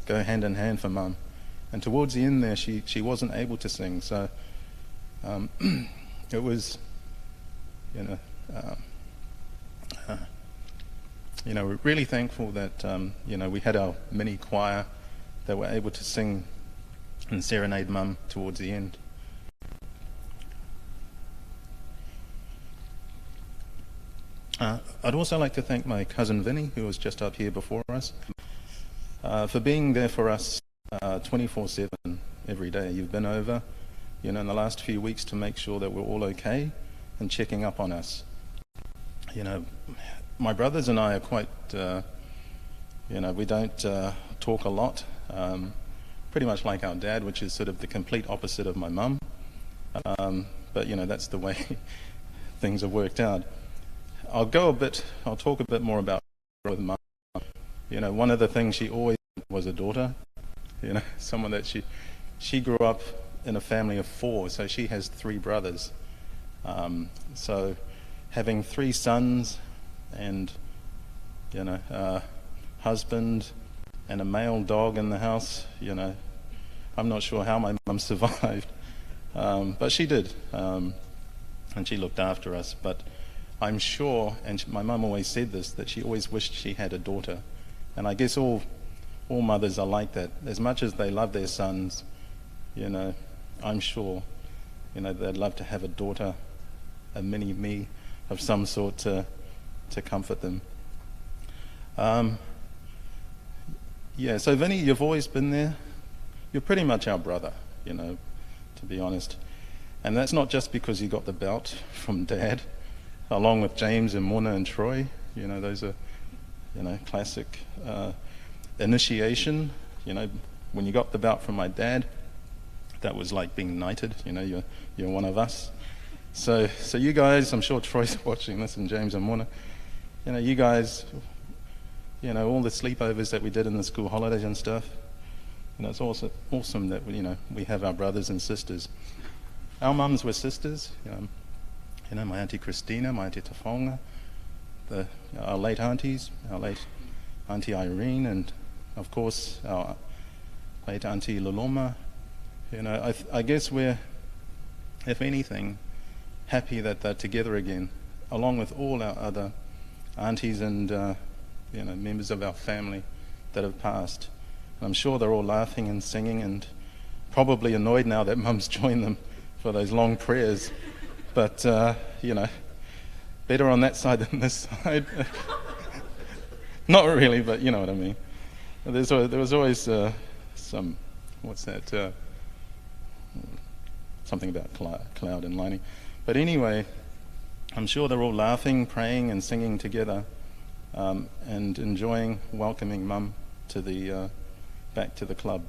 go hand in hand for Mum. And towards the end there, she wasn't able to sing, so it was, we're really thankful that we had our mini choir that were able to sing and serenade Mum towards the end. I'd also like to thank my cousin Vinny, who was just up here before us, for being there for us 24/7 every day. You've been over, in the last few weeks to make sure that we're all okay and checking up on us. My brothers and I are quite, we don't talk a lot, pretty much like our dad, which is sort of the complete opposite of my mum. But that's the way things have worked out. I'll talk a bit more about with Mum. One of the things she always was a daughter, someone that she grew up in a family of 4, so she has 3 brothers. So having 3 sons and, husband and a male dog in the house, I'm not sure how my mum survived, but she did. and she looked after us. But I'm sure, and my mum always said this, that she always wished she had a daughter. And I guess all mothers are like that. As much as they love their sons, you know, I'm sure, you know, they'd love to have a daughter, a mini me of some sort to comfort them. Yeah, so Vinny, you've always been there. You're pretty much our brother, you know, to be honest. And that's not just because you got the belt from Dad, along with James and Mona and Troy. You know, those are, you know, classic initiation. You know, when you got the belt from my dad, that was like being knighted. You know, you're one of us. So you guys, I'm sure Troy's watching this, and James and Mona. You know, you guys, you know, all the sleepovers that we did in the school holidays and stuff. You know, it's also awesome that, you know, we have our brothers and sisters. Our mums were sisters. You know, my Auntie Christina, my Auntie Tafonga, our late aunties, our late Auntie Irene, and of course our late Auntie Loloma. You know, I guess we're, if anything, happy that they're together again, along with all our other aunties and you know, members of our family that have passed. And I'm sure they're all laughing and singing and probably annoyed now that Mum's joined them for those long prayers. But you know, better on that side than this side. Not really, but you know what I mean. There was always some, what's that? Something about cloud and lightning. But anyway, I'm sure they're all laughing, praying, and singing together, and enjoying welcoming Mum to the back to the club.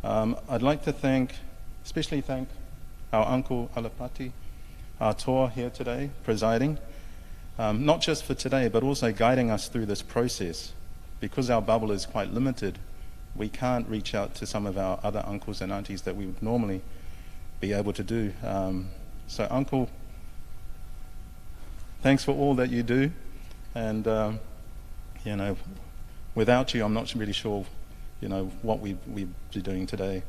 I'd like to especially thank our uncle Alapati, our tour here today, presiding, not just for today, but also guiding us through this process. Because our bubble is quite limited, we can't reach out to some of our other uncles and aunties that we would normally be able to do. So Uncle, thanks for all that you do, and you know, without you, I'm not really sure, you know, what we'd be doing today.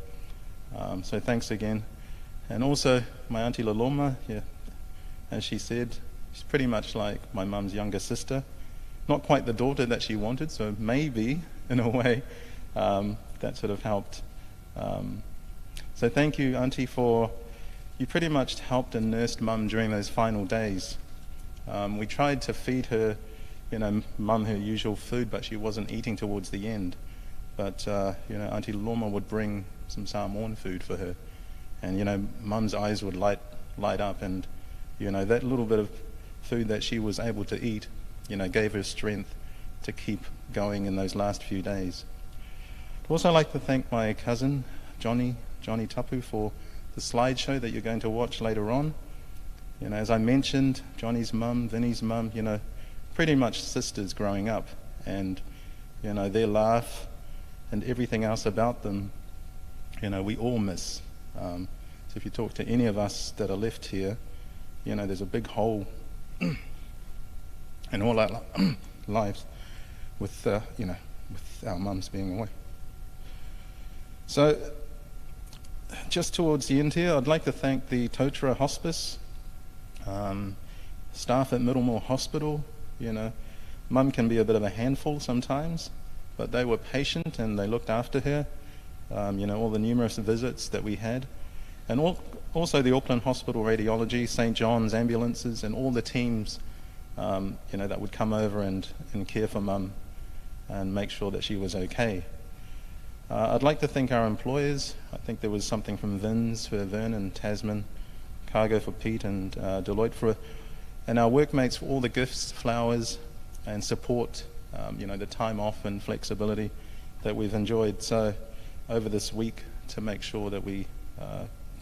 So thanks again. And also my Auntie Loloma, yeah, as she said, she's pretty much like my mum's younger sister. Not quite the daughter that she wanted, so maybe, in a way, that sort of helped. So thank you, Auntie, you pretty much helped and nursed Mum during those final days. We tried to feed her, you know, Mum her usual food, but she wasn't eating towards the end. But, you know, Auntie Loma would bring some Samoan food for her. And, you know, Mum's eyes would light up, and, you know, that little bit of food that she was able to eat, you know, gave her strength to keep going in those last few days. I'd also like to thank my cousin, Johnny Tapu, for the slideshow that you're going to watch later on. You know, as I mentioned, Johnny's mum, Vinny's mum, you know, pretty much sisters growing up, and, you know, their laugh and everything else about them, you know, we all miss. So if you talk to any of us that are left here, you know, there's a big hole in all our lives with, you know, with our mums being away. So, just towards the end here, I'd like to thank the Totara Hospice, staff at Middlemore Hospital. You know, Mum can be a bit of a handful sometimes, but they were patient and they looked after her. You know, all the numerous visits that we had. And also the Auckland Hospital Radiology, St. John's ambulances, and all the teams, you know, that would come over and care for Mum and make sure that she was okay. I'd like to thank our employers. I think there was something from Vins for Vernon, Tasman, Cargo for Pete, and Deloitte and our workmates for all the gifts, flowers, and support, you know, the time off and flexibility that we've enjoyed so over this week to make sure that we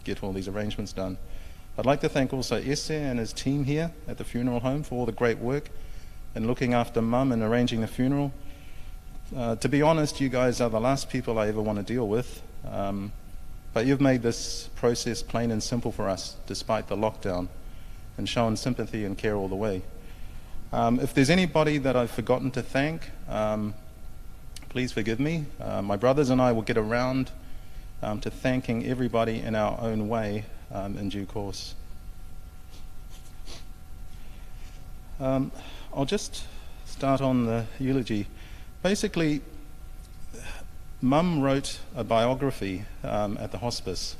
get all these arrangements done. I'd like to thank also Esse and his team here at the funeral home for all the great work and looking after Mum and arranging the funeral. To be honest, you guys are the last people I ever want to deal with, but you've made this process plain and simple for us despite the lockdown and shown sympathy and care all the way. If there's anybody that I've forgotten to thank, please forgive me. My brothers and I will get around to thanking everybody in our own way in due course. I'll just start on the eulogy. Basically, Mum wrote a biography at the hospice,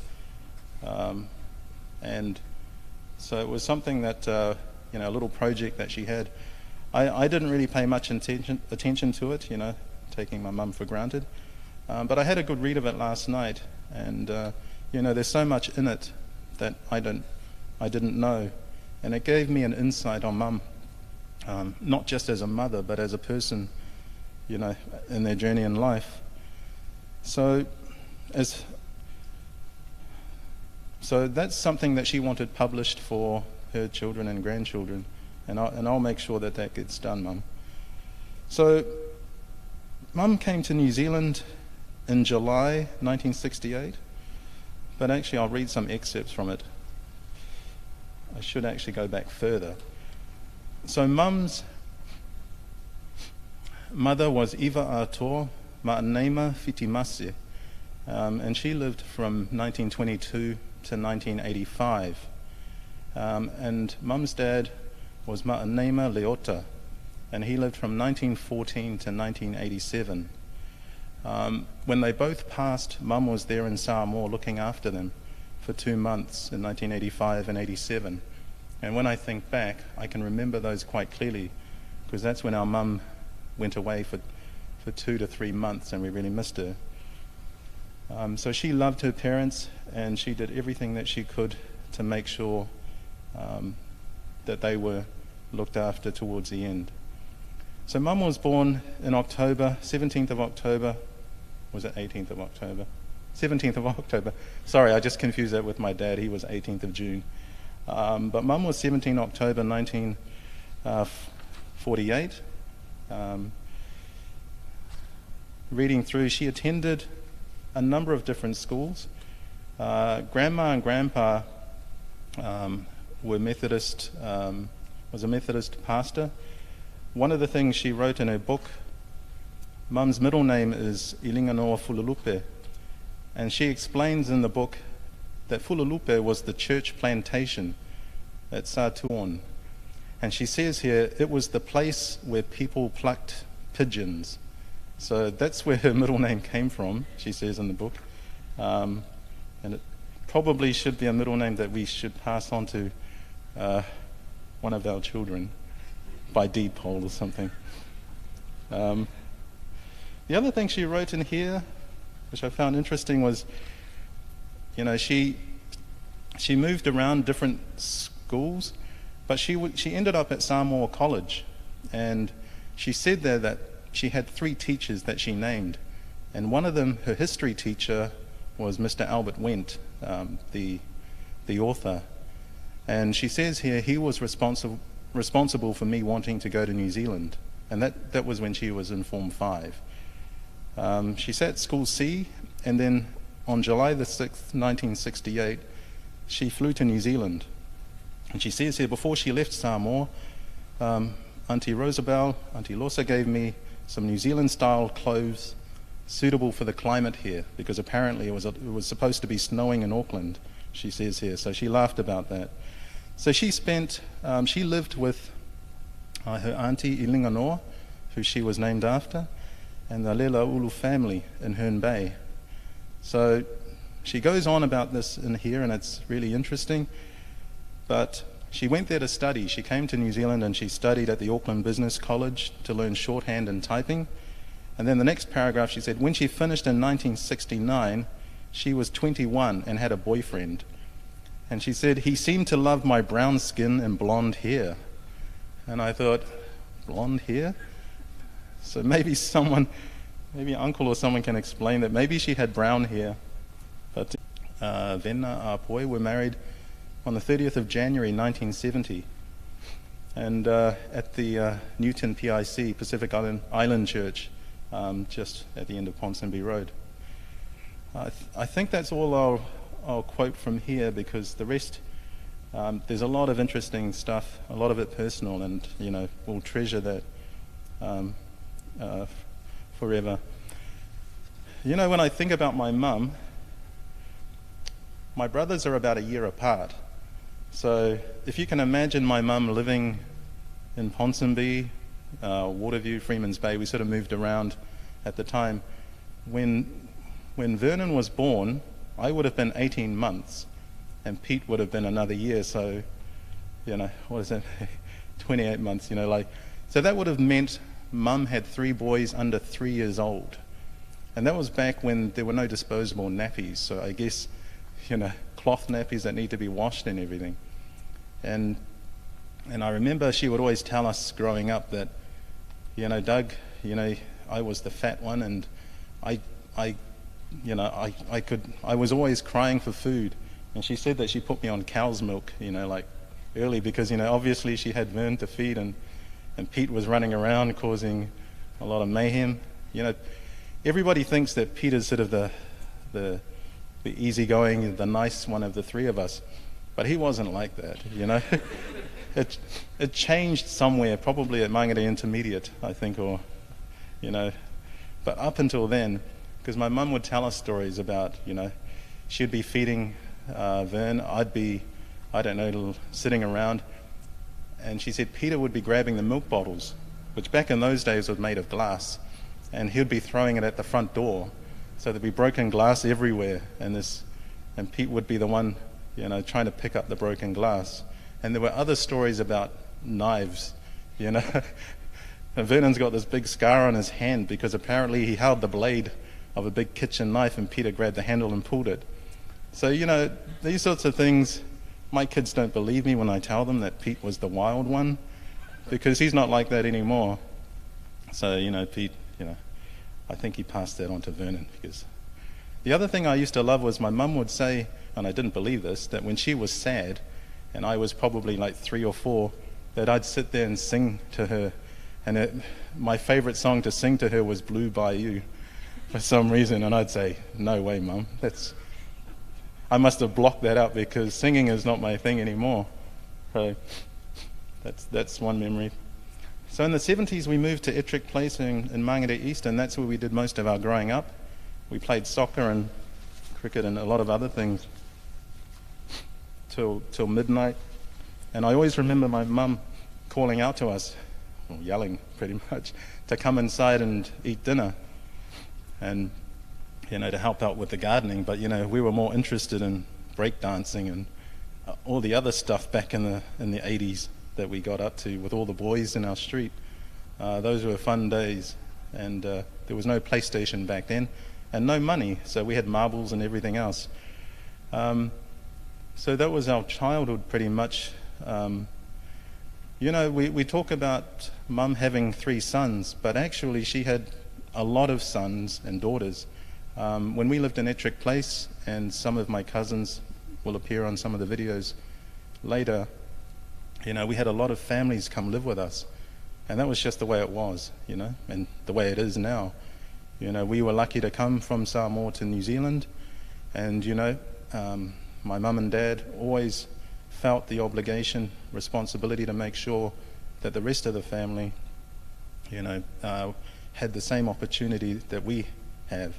and so it was something that, a little project that she had. I didn't really pay much attention to it, taking my mum for granted, but I had a good read of it last night, and there's so much in it that I didn't know, and it gave me an insight on Mum, not just as a mother, but as a person, in their journey in life. So that's something that she wanted published for her children and grandchildren, and I'll make sure that gets done, Mum. So Mum came to New Zealand in July 1968, but actually I'll read some excerpts from it. I should actually go back further. So Mum's mother was Eva Ator Ma'anema Fitimase, and she lived from 1922 to 1985. And Mum's dad was Ma'anema Leota, and he lived from 1914 to 1987. When they both passed, Mum was there in Samoa looking after them for 2 months in 1985 and 87. And when I think back, I can remember those quite clearly, because that's when our mum went away for 2 to 3 months, and we really missed her. So she loved her parents, and she did everything that she could to make sure that they were looked after towards the end. So Mum was born in October, 17th of October. Was it 18th of October? 17th of October. Sorry, I just confused that with my dad. He was 18th of June. But Mum was 17 October 1948. Reading through, she attended a number of different schools. Grandma and Grandpa were Methodist, was a Methodist pastor. One of the things she wrote in her book, Mum's middle name is Ilinganoa Fululupe, and she explains in the book that Fululupe was the church plantation at Satuon. And she says here, it was the place where people plucked pigeons. So that's where her middle name came from, she says in the book. And it probably should be a middle name that we should pass on to one of our children by deed poll or something. The other thing she wrote in here, which I found interesting, was, she moved around different schools, but she ended up at Samoa College, and she said there that she had 3 teachers that she named, and one of them, her history teacher, was Mr. Albert Wendt, the author, and she says here he was responsible for me wanting to go to New Zealand, and that was when she was in Form 5. She sat School C, and then on July the 6th, 1968, she flew to New Zealand. And she says here, before she left Samoa, Auntie Rosabelle, Auntie Losa gave me some New Zealand-style clothes suitable for the climate here, because apparently it was supposed to be snowing in Auckland, she says here. So she laughed about that. So she lived with her auntie Ilinganoa, who she was named after, and the Lela Ulu family in Herne Bay. So she goes on about this in here, and it's really interesting. But she went there to study. She came to New Zealand and she studied at the Auckland Business College to learn shorthand and typing. And then the next paragraph, she said, when she finished in 1969, she was 21 and had a boyfriend. And she said, he seemed to love my brown skin and blonde hair. And I thought, blonde hair? So maybe uncle or someone can explain that. Maybe she had brown hair. But Vena Apoi were married on the 30th of January 1970, and at the Newton PIC, Pacific Island Church, just at the end of Ponsonby Road. I think that's all I'll quote from here, because the rest, there's a lot of interesting stuff, a lot of it personal, and we'll treasure that forever. When I think about my mum, my brothers are about a year apart. So if you can imagine my mum living in Ponsonby, Waterview, Freeman's Bay. We sort of moved around at the time. When Vernon was born, I would have been 18 months, and Pete would have been another year. So, what is that? 28 months. So that would have meant Mum had 3 boys under 3 years old, and that was back when there were no disposable nappies. So I guess, cloth nappies that need to be washed and everything. And I remember she would always tell us growing up that, Doug, I was the fat one, and I was always crying for food. And she said that she put me on cow's milk, early, because, obviously she had Vern to feed, and Pete was running around causing a lot of mayhem. Everybody thinks that Pete is sort of the easygoing, the nice one of the 3 of us, but he wasn't like that. It changed somewhere, probably at Mangere Intermediate, I think, but up until then, because my mum would tell us stories about, she'd be feeding Vern, I'd be, sitting around, and she said Peter would be grabbing the milk bottles, which back in those days was made of glass, and he'd be throwing it at the front door. So there'd be broken glass everywhere, and Pete would be the one, trying to pick up the broken glass. And there were other stories about knives, And Vernon's got this big scar on his hand because apparently he held the blade of a big kitchen knife and Peter grabbed the handle and pulled it. So, these sorts of things, my kids don't believe me when I tell them that Pete was the wild one, because he's not like that anymore. So, Pete, I think he passed that on to Vernon. Because the other thing I used to love was my mum would say, and I didn't believe this, that when she was sad, and I was probably like 3 or 4, that I'd sit there and sing to her. And my favorite song to sing to her was Blue Bayou for some reason. And I'd say, no way, Mum. I must have blocked that out because singing is not my thing anymore. So that's one memory. So in the 70s, we moved to Ettrick Place in Mangere East, and that's where we did most of our growing up. We played soccer and cricket and a lot of other things till midnight. And I always remember my mum calling out to us, or yelling pretty much, to come inside and eat dinner and, to help out with the gardening. But, we were more interested in breakdancing and all the other stuff back in the 80s that we got up to with all the boys in our street. Those were fun days. And there was no PlayStation back then and no money, so we had marbles and everything else. So that was our childhood pretty much. We talk about Mum having 3 sons, but actually she had a lot of sons and daughters. When we lived in Ettrick Place, and some of my cousins will appear on some of the videos later, we had a lot of families come live with us, and that was just the way it was, and the way it is now. We were lucky to come from Samoa to New Zealand, and my mum and dad always felt the obligation, responsibility to make sure that the rest of the family, had the same opportunity that we have,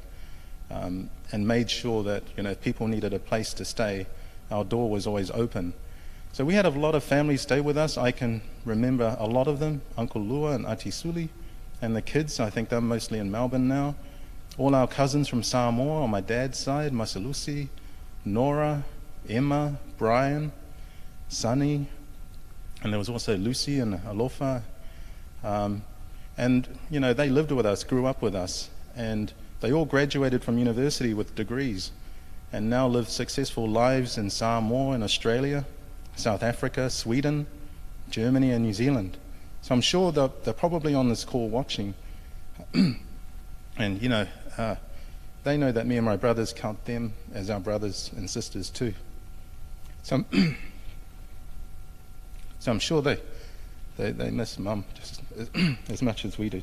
and made sure that, if people needed a place to stay, our door was always open. So we had a lot of families stay with us. I can remember a lot of them, Uncle Lua and Ati Suli, and the kids. I think they're mostly in Melbourne now. All our cousins from Samoa on my dad's side, Masalusi, Nora, Emma, Brian, Sunny, and there was also Lucy and Alofa. And, they lived with us, grew up with us, and they all graduated from university with degrees and now live successful lives in Samoa and Australia, South Africa, Sweden, Germany, and New Zealand. So I'm sure they're probably on this call watching. And, they know that me and my brothers count them as our brothers and sisters too. So I'm sure they miss Mum just as much as we do.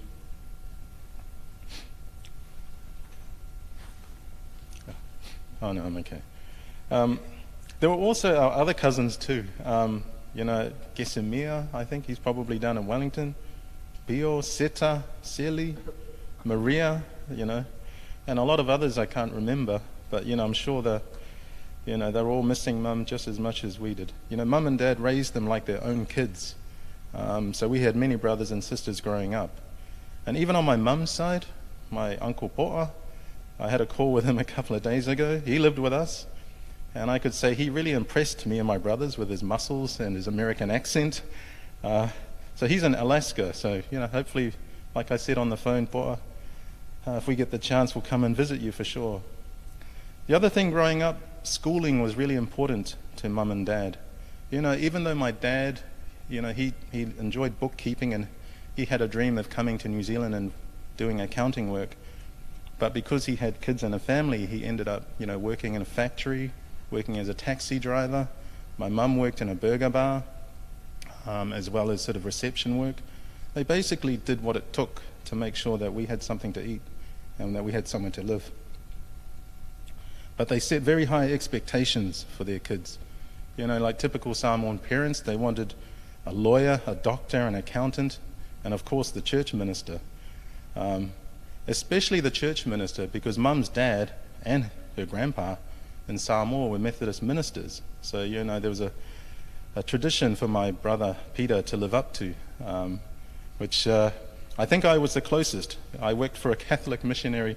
Oh no, I'm okay. There were also our other cousins too. Gesimia, I think he's probably down in Wellington. Bio, Seta, Seli, Maria, and a lot of others I can't remember. But I'm sure they're all missing Mum just as much as we did. Mum and Dad raised them like their own kids, So we had many brothers and sisters growing up. And even on my mum's side, my uncle Po'a, I had a call with him a couple of days ago. He lived with us. And I could say he really impressed me and my brothers with his muscles and his American accent. So he's in Alaska. So, hopefully, like I said on the phone, Po'a, if we get the chance, we'll come and visit you for sure. The other thing growing up, schooling was really important to mum and dad. Even though my dad, he enjoyed bookkeeping and he had a dream of coming to New Zealand and doing accounting work. But because he had kids and a family, he ended up, working in a factory, working as a taxi driver. My mum worked in a burger bar, as well as sort of reception work. They basically did what it took to make sure that we had something to eat and that we had somewhere to live. But they set very high expectations for their kids. Like typical Samoan parents, they wanted a lawyer, a doctor, an accountant, and of course the church minister. Especially the church minister, because mum's dad and her grandpa in Samoa were Methodist ministers. So, there was a tradition for my brother Peter to live up to, which I think I was the closest. I worked for a Catholic missionary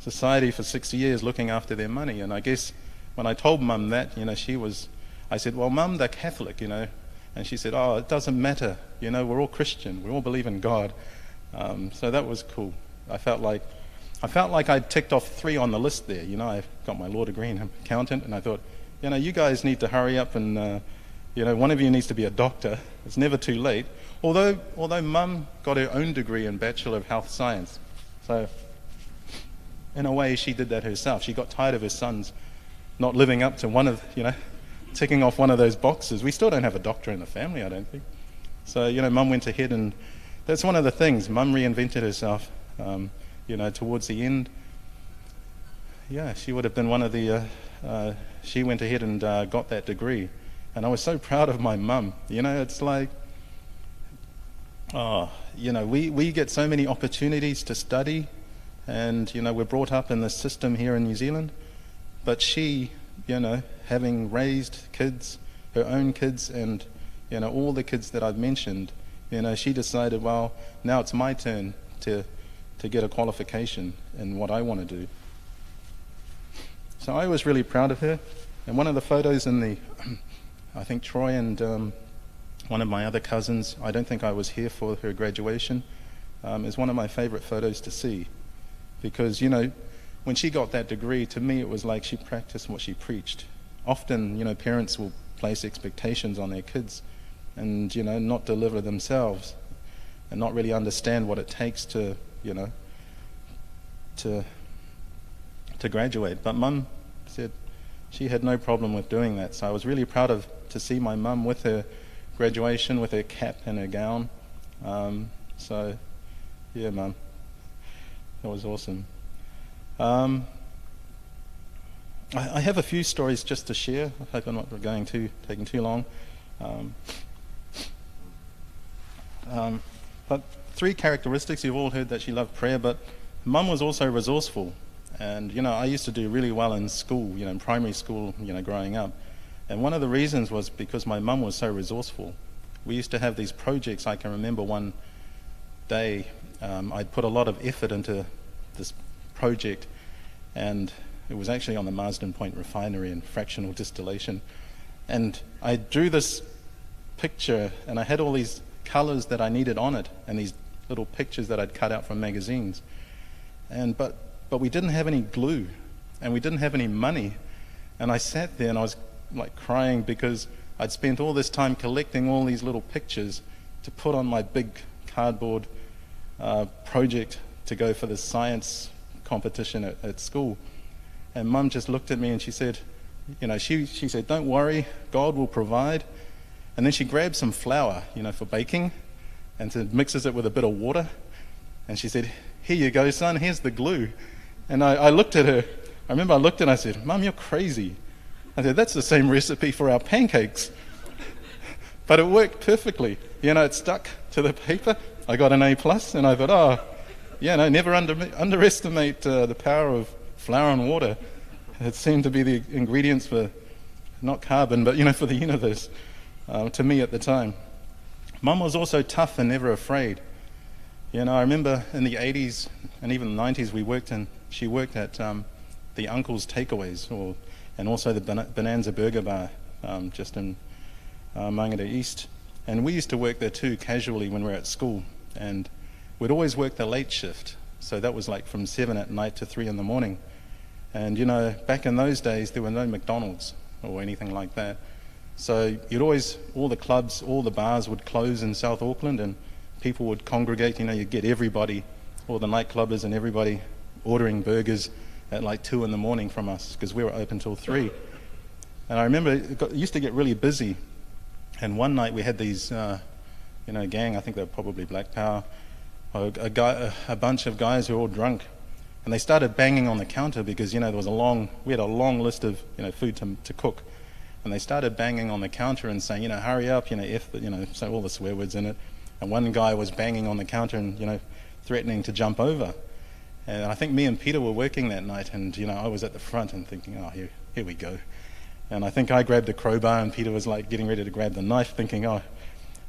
society for 6 years looking after their money, and I guess when I told mum that, I said, well, mum, they're Catholic, and she said, oh, it doesn't matter, we're all Christian, we all believe in God. So that was cool. I felt like I'd ticked off 3 on the list there. I got my law degree in accountant, and I thought, you guys need to hurry up and, one of you needs to be a doctor. It's never too late. Although mum got her own degree in Bachelor of Health Science. So in a way, she did that herself. She got tired of her sons not living up to one of, ticking off one of those boxes. We still don't have a doctor in the family, I don't think. So, mum went ahead, and that's one of the things. Mum reinvented herself, towards the end. Yeah, she would have been one of the, she went ahead and got that degree. And I was so proud of my mum. It's like, we get so many opportunities to study, and, we're brought up in this system here in New Zealand. But she, having raised kids, her own kids, and, all the kids that I've mentioned, she decided, well, now it's my turn to get a qualification in what I want to do. So I was really proud of her. And one of the photos in the, I think Troy and one of my other cousins, I don't think I was here for her graduation, is one of my favorite photos to see. Because, when she got that degree, to me it was like she practiced what she preached. Often, parents will place expectations on their kids and, not deliver themselves and not really understand what it takes to, to graduate. But mum said she had no problem with doing that. So I was really proud to see my mum with her graduation, with her cap and her gown. So, yeah, mum, that was awesome. I have a few stories just to share. I hope I'm not taking too long. But 3 characteristics. You've all heard that she loved prayer, but mum was also resourceful. And, I used to do really well in school, in primary school, growing up. And one of the reasons was because my mum was so resourceful. We used to have these projects. I can remember one day I'd put a lot of effort into this project, and it was actually on the Marsden Point refinery and fractional distillation. And I drew this picture, and I had all these colors that I needed on it, and these little pictures that I'd cut out from magazines. And but we didn't have any glue, and we didn't have any money. And I sat there and I was like crying because I'd spent all this time collecting all these little pictures to put on my big cardboard project to go for the science competition at school. And mum just looked at me and she said, she said, don't worry, God will provide. And then she grabbed some flour, for baking, and mixes it with a bit of water. And she said, here you go, son, here's the glue. And I looked at her. I remember I looked at her and I said, Mum, you're crazy. I said, that's the same recipe for our pancakes. But it worked perfectly. It stuck to the paper. I got an A+, and I thought, never underestimate the power of flour and water. It seemed to be the ingredients for, not carbon, but, for the universe, to me at the time. Mum was also tough and never afraid. You know, I remember in the 80s and even the 90s she worked at the Uncle's Takeaways, and also the Bonanza Burger Bar just in Mangere East. And we used to work there too casually when we were at school, and we'd always work the late shift. So that was like from 7 at night to 3 in the morning. And you know, back in those days there were no McDonald's or anything like that. So all the clubs, all the bars would close in South Auckland, and people would congregate. You know, you'd get everybody, all the nightclubbers and everybody ordering burgers at like 2 in the morning from us, because we were open till 3. And I remember it used to get really busy. And one night we had these, gang, I think they were probably Black Power, a bunch of guys who were all drunk. And they started banging on the counter because, you know, we had a long list of, you know, food to cook. And they started banging on the counter and saying, you know, hurry up, you know, so all the swear words in it. And one guy was banging on the counter and, you know, threatening to jump over. And I think me and Peter were working that night, and, you know, I was at the front and thinking, oh, here we go. And I think I grabbed a crowbar and Peter was like getting ready to grab the knife, thinking, oh.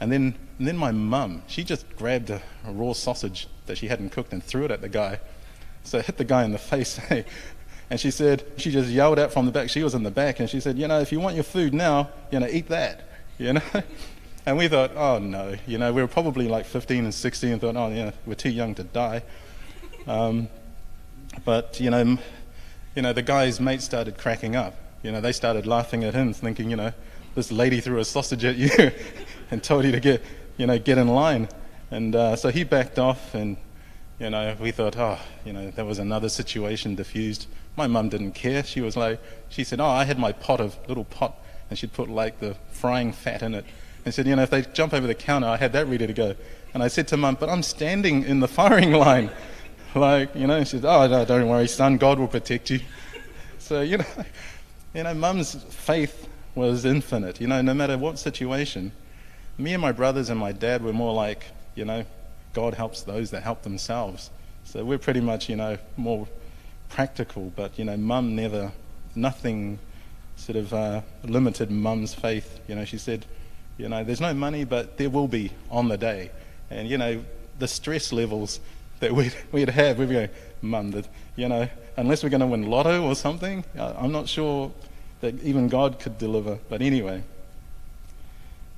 And then my mum, she just grabbed a raw sausage that she hadn't cooked and threw it at the guy. So it hit the guy in the face, hey. And she just yelled out from the back. She was in the back, and she said, you know, if you want your food now, you know, eat that, you know. And we thought, oh no, you know, we were probably like 15 and 16 and thought, oh yeah, we're too young to die. But you know, the guy's mates started cracking up. You know, they started laughing at him, thinking, you know, this lady threw a sausage at you and told you to get in line. And so he backed off, and you know, we thought, oh, you know, that was another situation diffused. My mum didn't care. She said, oh, I had my little pot, and she'd put like the frying fat in it. And said, you know, if they jump over the counter, I had that ready to go. And I said to Mum, but I'm standing in the firing line. Like, you know, she said, oh, no, don't worry, son, God will protect you. So, you know, Mum's faith was infinite. You know, no matter what situation, me and my brothers and my dad were more like, you know, God helps those that help themselves. So we're pretty much, you know, more practical. But, you know, Mum nothing sort of limited Mum's faith. You know, she said, you know, there's no money, but there will be on the day. And, you know, the stress levels that we'd have, we'd go, Mum, you know, unless we're going to win lotto or something, I'm not sure that even God could deliver. But anyway,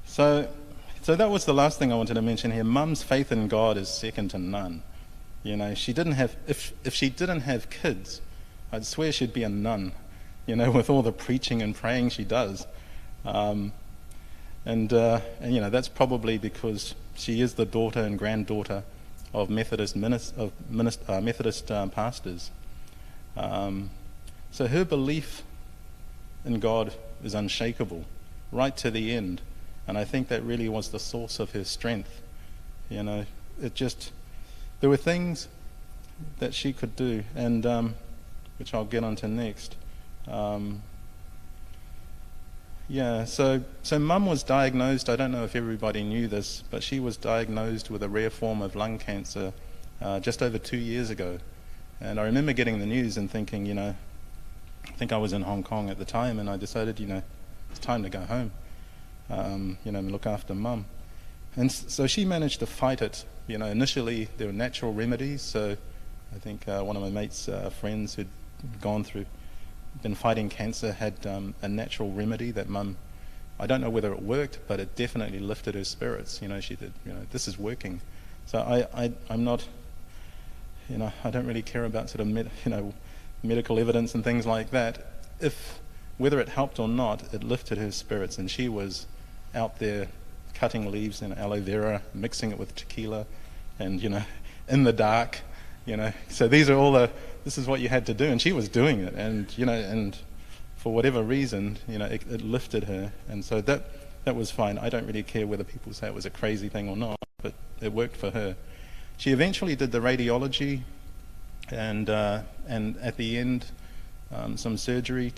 so that was the last thing I wanted to mention here. Mum's faith in God is second to none. You know, she didn't have, if she didn't have kids, I'd swear she'd be a nun, you know, with all the preaching and praying she does. And you know, that's probably because she is the daughter and granddaughter of Methodist pastors. So her belief in God is unshakable right to the end. And I think that really was the source of her strength. You know, there were things that she could do, and which I'll get onto next. So Mum was diagnosed, I don't know if everybody knew this, but she was diagnosed with a rare form of lung cancer just over 2 years ago. And I remember getting the news and thinking, you know, I think I was in Hong Kong at the time, and I decided, you know, it's time to go home, you know, and look after Mum. And so she managed to fight it. You know, initially there were natural remedies, so I think one of my mates' friends who'd been fighting cancer had a natural remedy that Mum, I don't know whether it worked, but it definitely lifted her spirits. You know, she did, you know, this is working. So I'm not, you know, I don't really care about sort of medical evidence and things like that. Whether it helped or not, it lifted her spirits, and she was out there cutting leaves and aloe vera, mixing it with tequila, and, you know, in the dark, you know. So this is what you had to do, and she was doing it, and, you know, and for whatever reason, you know, it lifted her, and so that was fine. I don't really care whether people say it was a crazy thing or not, but it worked for her. She eventually did the radiology, and at the end, some surgery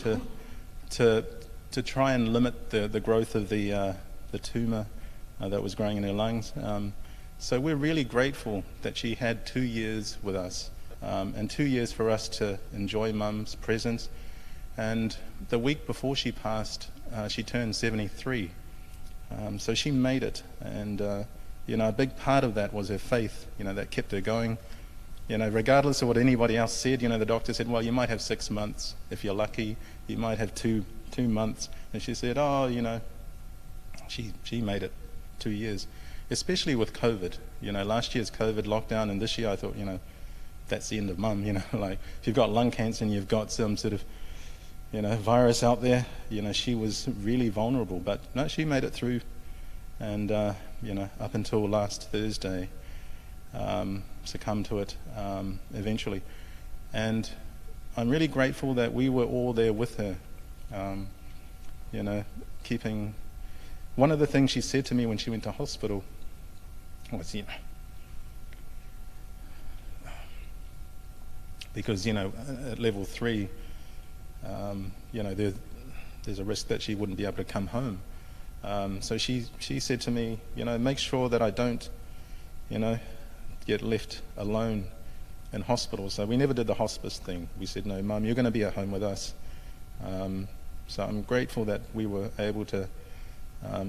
to try and limit the growth of the tumor that was growing in her lungs. So we're really grateful that she had 2 years with us, and 2 years for us to enjoy Mum's presence. And the week before she passed, she turned 73. So she made it, and a big part of that was her faith, that kept her going. Regardless of what anybody else said, the doctor said, well, you might have 6 months if you're lucky, you might have two months, and she said, she made it 2 years, especially with COVID. Last year's COVID lockdown, and this year I thought, that's the end of mum. Like if you've got lung cancer and you've got some sort of virus out there, she was really vulnerable, but no, she made it through, and up until last Thursday, succumbed to it eventually. And I'm really grateful that we were all there with her, keeping. One of the things she said to me when she went to hospital was, because at level 3, there's a risk that she wouldn't be able to come home. So she said to me, make sure that I don't, get left alone in hospital. So we never did the hospice thing. We said, no, Mum, you're going to be at home with us. So I'm grateful that we were able to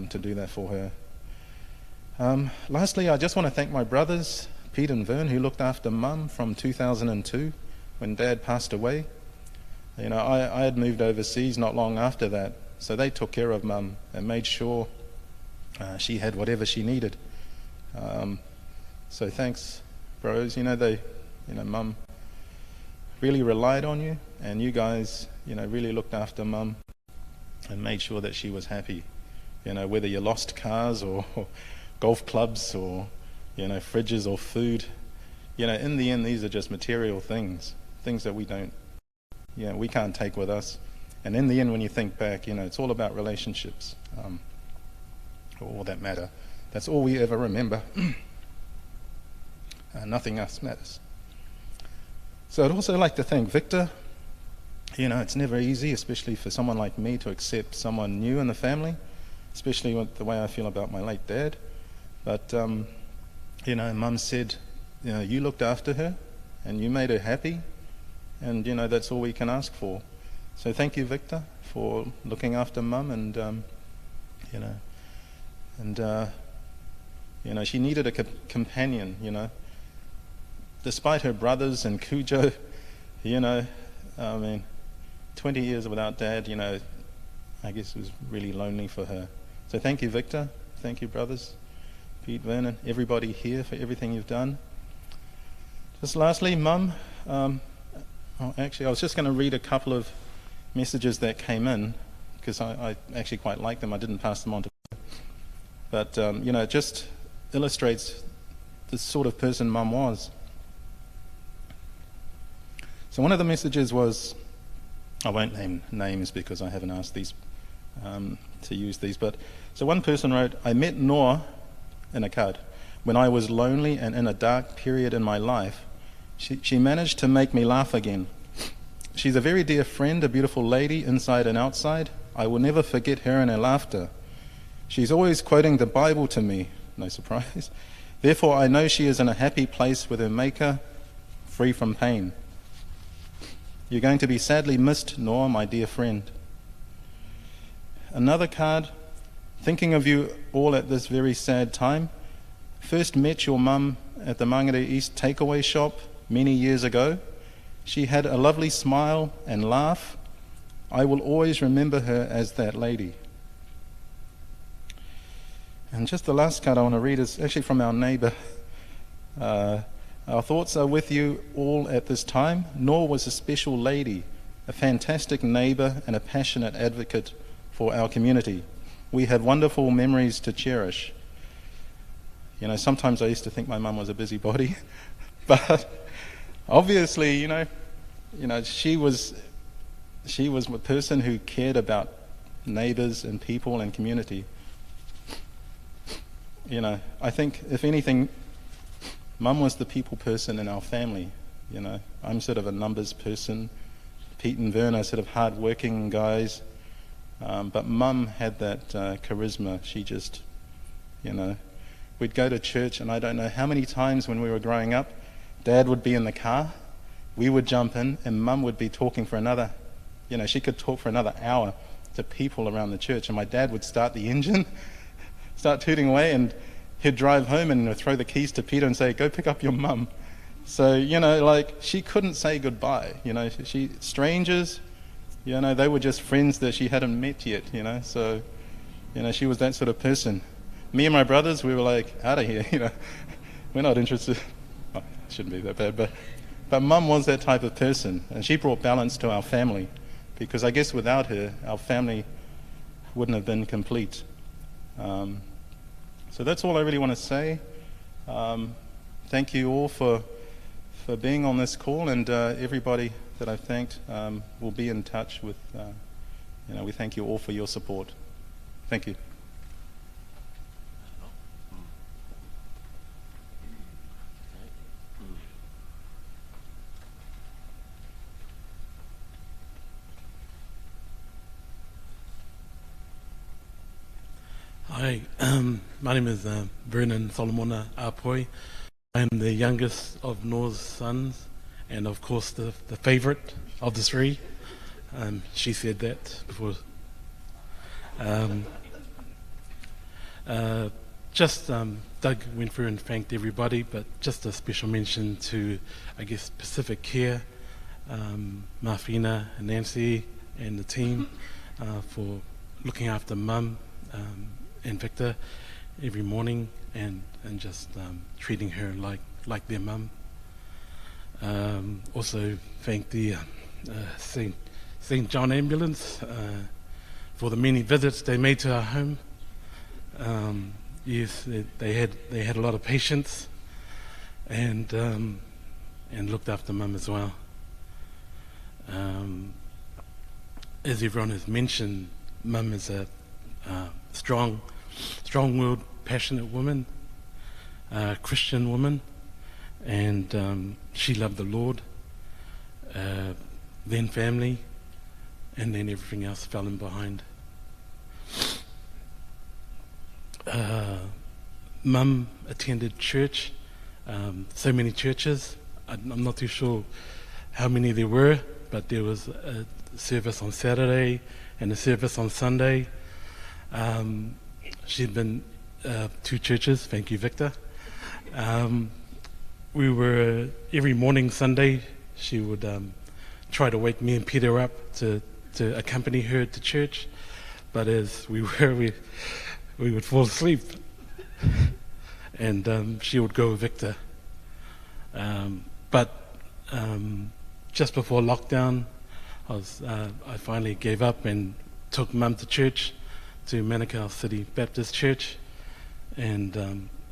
do that for her. Lastly, I just want to thank my brothers, Pete and Vern, who looked after Mum from 2002 when Dad passed away. I had moved overseas not long after that, so they took care of Mum and made sure she had whatever she needed. So thanks, bros. Mum really relied on you, and you guys, really looked after Mum and made sure that she was happy. Whether you lost cars or golf clubs or, fridges or food, in the end, these are just material things that we don't, we can't take with us. And in the end, when you think back, it's all about relationships, all that matter. That's all we ever remember. Nothing else matters. So I'd also like to thank Victor. It's never easy, especially for someone like me, to accept someone new in the family, especially with the way I feel about my late dad. But, Mum said, you looked after her and you made her happy, and, that's all we can ask for. So thank you, Victor, for looking after Mum, and, she needed a companion, despite her brothers and Cujo, 20 years without Dad, I guess it was really lonely for her. So thank you, Victor. Thank you, brothers, Pete, Vernon, everybody here, for everything you've done. Just lastly, Mum, actually, I was just going to read a couple of messages that came in, because I actually quite like them. I didn't pass them on to her. But, it just illustrates the sort of person Mum was. So one of the messages was, I won't name names because I haven't asked these to use these, but so one person wrote, I met Noor in a card when I was lonely and in a dark period in my life. She managed to make me laugh again. She's a very dear friend, a beautiful lady inside and outside. I will never forget her and her laughter. She's always quoting the Bible to me, no surprise. Therefore, I know she is in a happy place with her Maker, free from pain. You're going to be sadly missed, Noor, my dear friend. Another card, thinking of you all at this very sad time. First met your mum at the Mangere East takeaway shop many years ago. She had a lovely smile and laugh. I will always remember her as that lady. And just the last card I want to read is actually from our neighbour. Our thoughts are with you all at this time. Noor was a special lady, a fantastic neighbour and a passionate advocate for our community. We have wonderful memories to cherish. Sometimes I used to think my mum was a busybody, but obviously, she was a person who cared about neighbours and people and community. I think, if anything, Mum was the people person in our family. I'm sort of a numbers person. Pete and Vern are sort of hard-working guys. But Mum had that charisma. She just, we'd go to church, and I don't know how many times when we were growing up, Dad would be in the car, we would jump in, and Mum would be talking for another, she could talk for another hour to people around the church, and my dad would start the engine, start tooting away, and he'd drive home and throw the keys to Peter and say, "Go pick up your mum." So, like, she couldn't say goodbye. Strangers, they were just friends that she hadn't met yet, So, she was that sort of person. Me and my brothers, we were like, out of here, we're not interested. Oh, it shouldn't be that bad, but Mum was that type of person, and she brought balance to our family, because I guess without her, our family wouldn't have been complete. So that's all I really want to say. Thank you all for being on this call, and everybody that I've thanked will be in touch with, we thank you all for your support. Thank you. Hi, my name is Vernon Solomona Apoi. I am the youngest of Noah's sons, and of course the favourite of the three. She said that before. Doug went through and thanked everybody, but just a special mention to, I guess, Pacific Care, Marfina and Nancy and the team for looking after Mum and Victor every morning, and just treating her like their mum. Also thank the St. John Ambulance for the many visits they made to our home. Yes, they had a lot of patience, and looked after Mum as well. As everyone has mentioned, Mum is a strong-willed, passionate woman, Christian woman, and she loved the Lord, then family, and then everything else fell in behind. Mum attended church, so many churches. I'm not too sure how many there were, but there was a service on Saturday and a service on Sunday. She'd been two churches. Thank you, Victor. We were every morning Sunday. She would try to wake me and Peter up to accompany her to church, but as we would fall asleep, and she would go with Victor. But just before lockdown, I finally gave up and took Mum to church, to Manukau City Baptist Church, and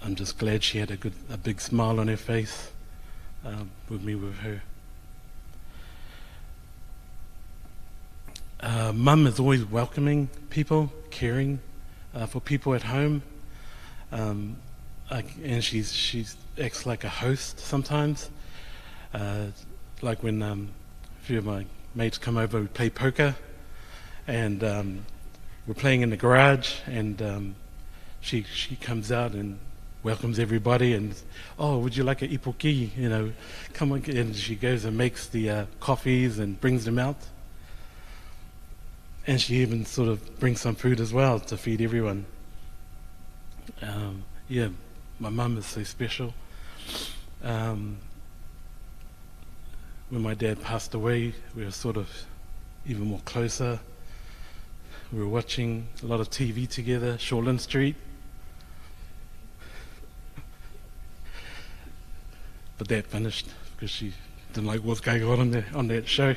I'm just glad she had a big smile on her face with me with her. Mum is always welcoming people, caring for people at home, and she acts like a host sometimes. Like when a few of my mates come over, we play poker, and we're playing in the garage, and she comes out and welcomes everybody, and would you like a ipoki? Come on, and she goes and makes the coffees and brings them out, and she even sort of brings some food as well to feed everyone. My mum is so special. When my dad passed away, we were sort of even more closer. We were watching a lot of TV together, Shoreland Street. But that finished because she didn't like what was going on that show.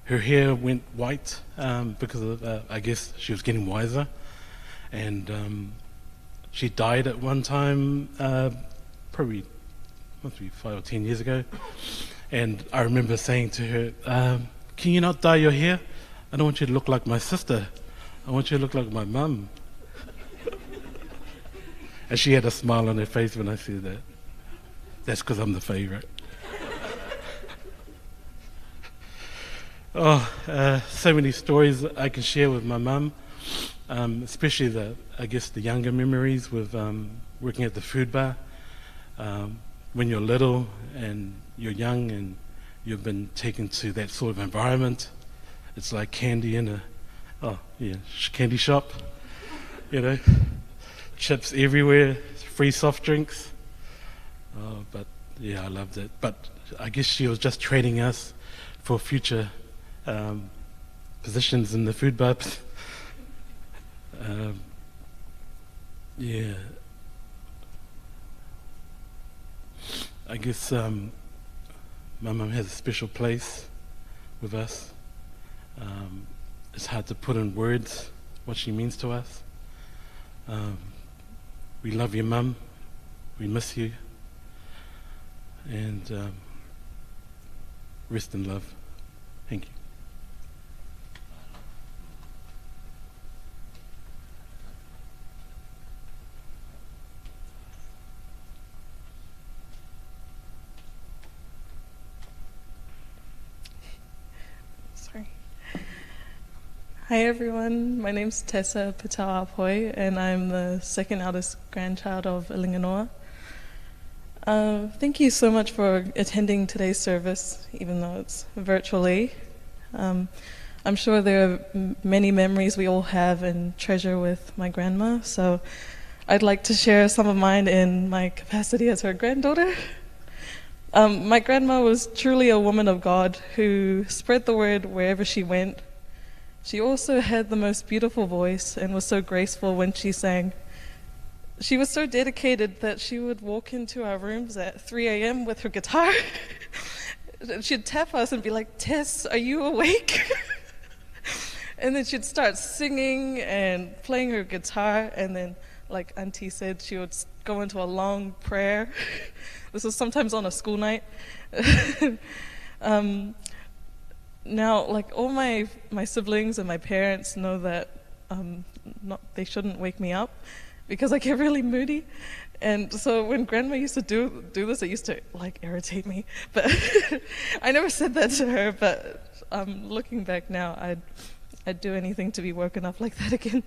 Her hair went white because of, I guess she was getting wiser, and she died at one time, probably must be 5 or 10 years ago. And I remember saying to her, can you not dye your hair? I don't want you to look like my sister. I want you to look like my mum. And she had a smile on her face when I said that. That's because I'm the favourite. So many stories I can share with my mum, especially the younger memories with working at the food bar. When you're little and you're young and you've been taken to that sort of environment, it's like candy in candy shop, you know, chips everywhere, free soft drinks. But yeah, I loved it. But I guess she was just training us for future positions in the food bubs. Yeah. I guess my mum has a special place with us. It's hard to put in words what she means to us. We love you, Mum. We miss you. And rest in love. Thank you. Sorry. Hi everyone, my name's Tessa Patel-Apoi and I'm the second eldest grandchild of Ilinganoa. Thank you so much for attending today's service, even though it's virtually. I'm sure there are many memories we all have and treasure with my grandma, so I'd like to share some of mine in my capacity as her granddaughter. My grandma was truly a woman of God who spread the word wherever she went. She also had the most beautiful voice and was so graceful when she sang. She was so dedicated that she would walk into our rooms at 3 a.m. with her guitar. She'd tap us and be like, "Tess, are you awake?" And then she'd start singing and playing her guitar, and then, like Auntie said, she would go into a long prayer. This was sometimes on a school night. Now, like all my siblings and my parents know that they shouldn't wake me up because I get really moody. And so when Grandma used to do this, it used to like irritate me. But I never said that to her, but looking back now, I'd do anything to be woken up like that again.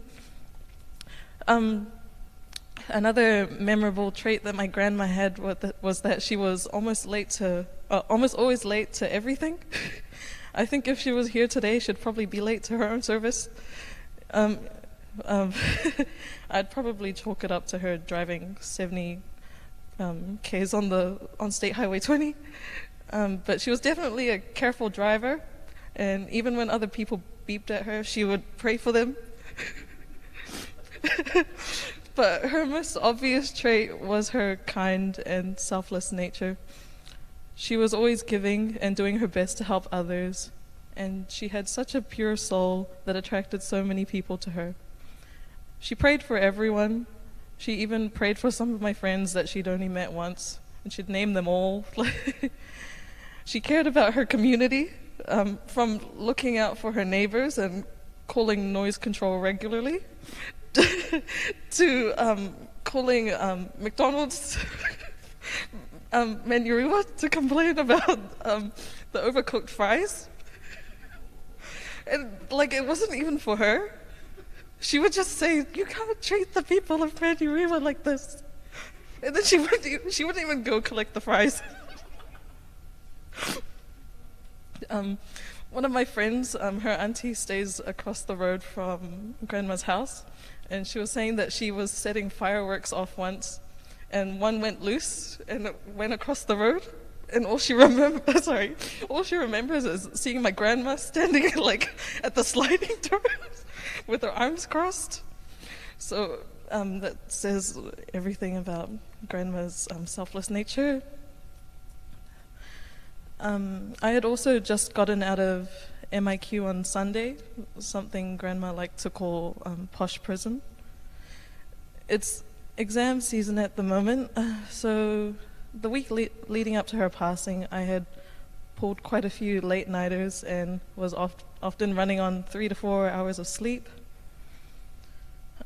Another memorable trait that my grandma had was that she was almost always late to everything. I think if she was here today, she'd probably be late to her own service. I'd probably chalk it up to her driving 70 Ks on State Highway 20. But she was definitely a careful driver, and even when other people beeped at her, she would pray for them. But her most obvious trait was her kind and selfless nature. She was always giving and doing her best to help others, and she had such a pure soul that attracted so many people to her. She prayed for everyone. She even prayed for some of my friends that she'd only met once, and she'd name them all. She cared about her community, from looking out for her neighbors and calling noise control regularly, to calling McDonald's Manurewa to complain about the overcooked fries. And like, it wasn't even for her. She would just say, "You can't treat the people of Manurewa like this." And then she wouldn't even go collect the fries. One of my friends, her auntie stays across the road from Grandma's house, and she was saying that she was setting fireworks off once, and one went loose and it went across the road, and all she remembers is seeing my grandma standing like at the sliding doors with her arms crossed. So that says everything about Grandma's selfless nature. I had also just gotten out of MIQ on Sunday, something Grandma liked to call posh prison. It's exam season at the moment, so the week leading up to her passing, I had pulled quite a few late-nighters and was often running on 3 to 4 hours of sleep.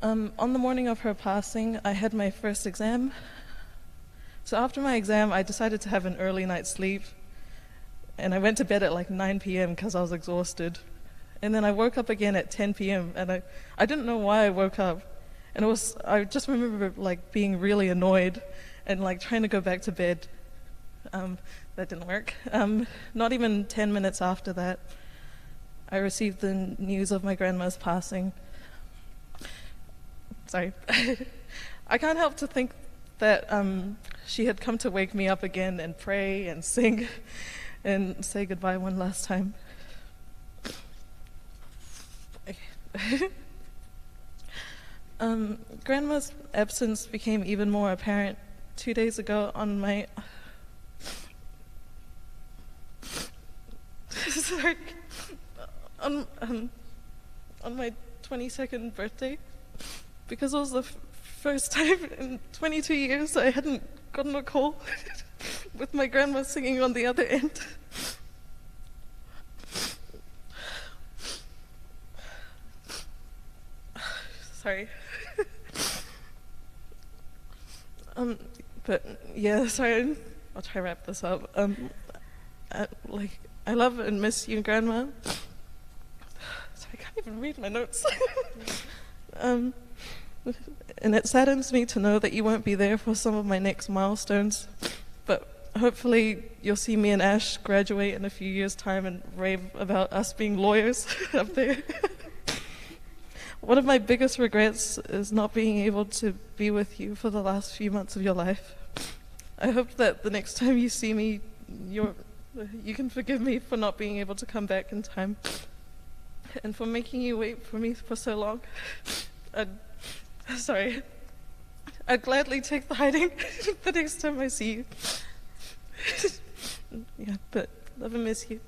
On the morning of her passing, I had my first exam. So after my exam, I decided to have an early night's sleep, and I went to bed at like 9 p.m. because I was exhausted. And then I woke up again at 10 p.m. and I didn't know why I woke up. And I just remember like being really annoyed and like trying to go back to bed. That didn't work. Not even 10 minutes after that, I received the news of my grandma's passing. Sorry. I can't help to think that she had come to wake me up again and pray and sing and say goodbye one last time. Grandma's absence became even more apparent 2 days ago on my sorry, on my 22nd birthday, because it was the first time in 22 years I hadn't gotten a call with my grandma singing on the other end. Sorry. But yeah, sorry, I'll try to wrap this up. I love and miss you, Grandma. Sorry, I can't even read my notes. And it saddens me to know that you won't be there for some of my next milestones, but hopefully you'll see me and Ash graduate in a few years' time and rave about us being lawyers up there. One of my biggest regrets is not being able to be with you for the last few months of your life. I hope that the next time you see me, you can forgive me for not being able to come back in time and for making you wait for me for so long. Sorry. I'd gladly take the hiding the next time I see you. Yeah, but love and miss you.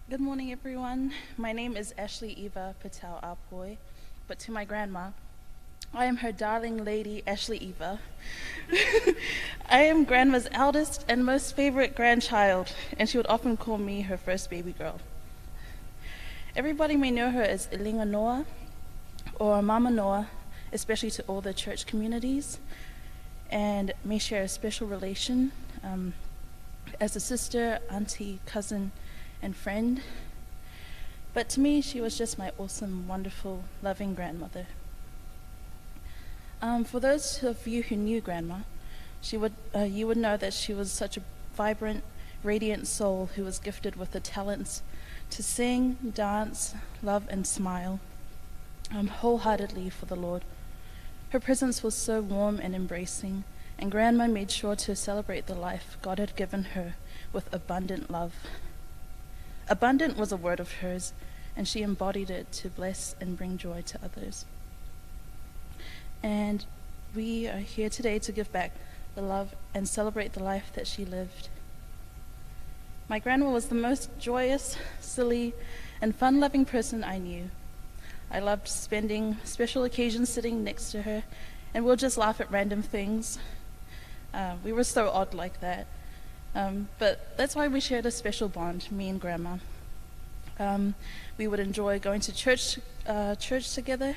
Good morning, everyone. My name is Ashley Eva Patel Apoy, but to my grandma, I am her darling lady, Ashley Eva. I am Grandma's eldest and most favorite grandchild, and she would often call me her first baby girl. Everybody may know her as Ilinga Noa or Mama Noa, especially to all the church communities, and may share a special relation as a sister, auntie, cousin, and friend. But to me, she was just my awesome, wonderful, loving grandmother. For those of you who knew Grandma, you would know that she was such a vibrant, radiant soul who was gifted with the talents to sing, dance, love, and smile wholeheartedly for the Lord. Her presence was so warm and embracing, and Grandma made sure to celebrate the life God had given her with abundant love. Abundant was a word of hers, and she embodied it to bless and bring joy to others. And we are here today to give back the love and celebrate the life that she lived. My grandma was the most joyous, silly, and fun-loving person I knew. I loved spending special occasions sitting next to her, and we'll just laugh at random things. We were so odd like that. But that's why we shared a special bond, me and Grandma. We would enjoy going to church together.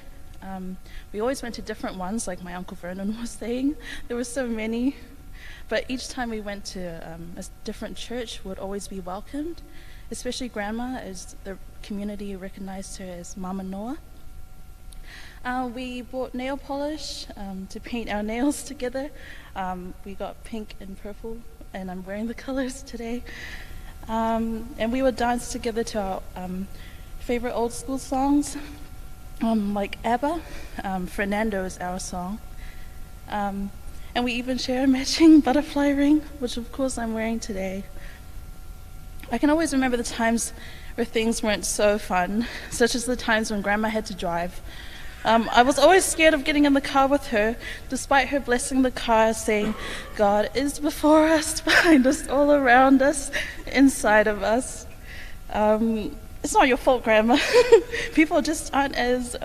We always went to different ones, like my Uncle Vernon was saying. There were so many. But each time we went to a different church, we would always be welcomed, especially Grandma, as the community recognized her as Mama Noa. We bought nail polish to paint our nails together. We got pink and purple, and I'm wearing the colors today. And we would dance together to our favorite old school songs, like ABBA. Fernando is our song. And we even share a matching butterfly ring, which of course I'm wearing today. I can always remember the times where things weren't so fun, such as the times when Grandma had to drive. I was always scared of getting in the car with her, despite her blessing the car, saying, God is before us, behind us, all around us, inside of us. It's not your fault, Grandma. People just aren't as,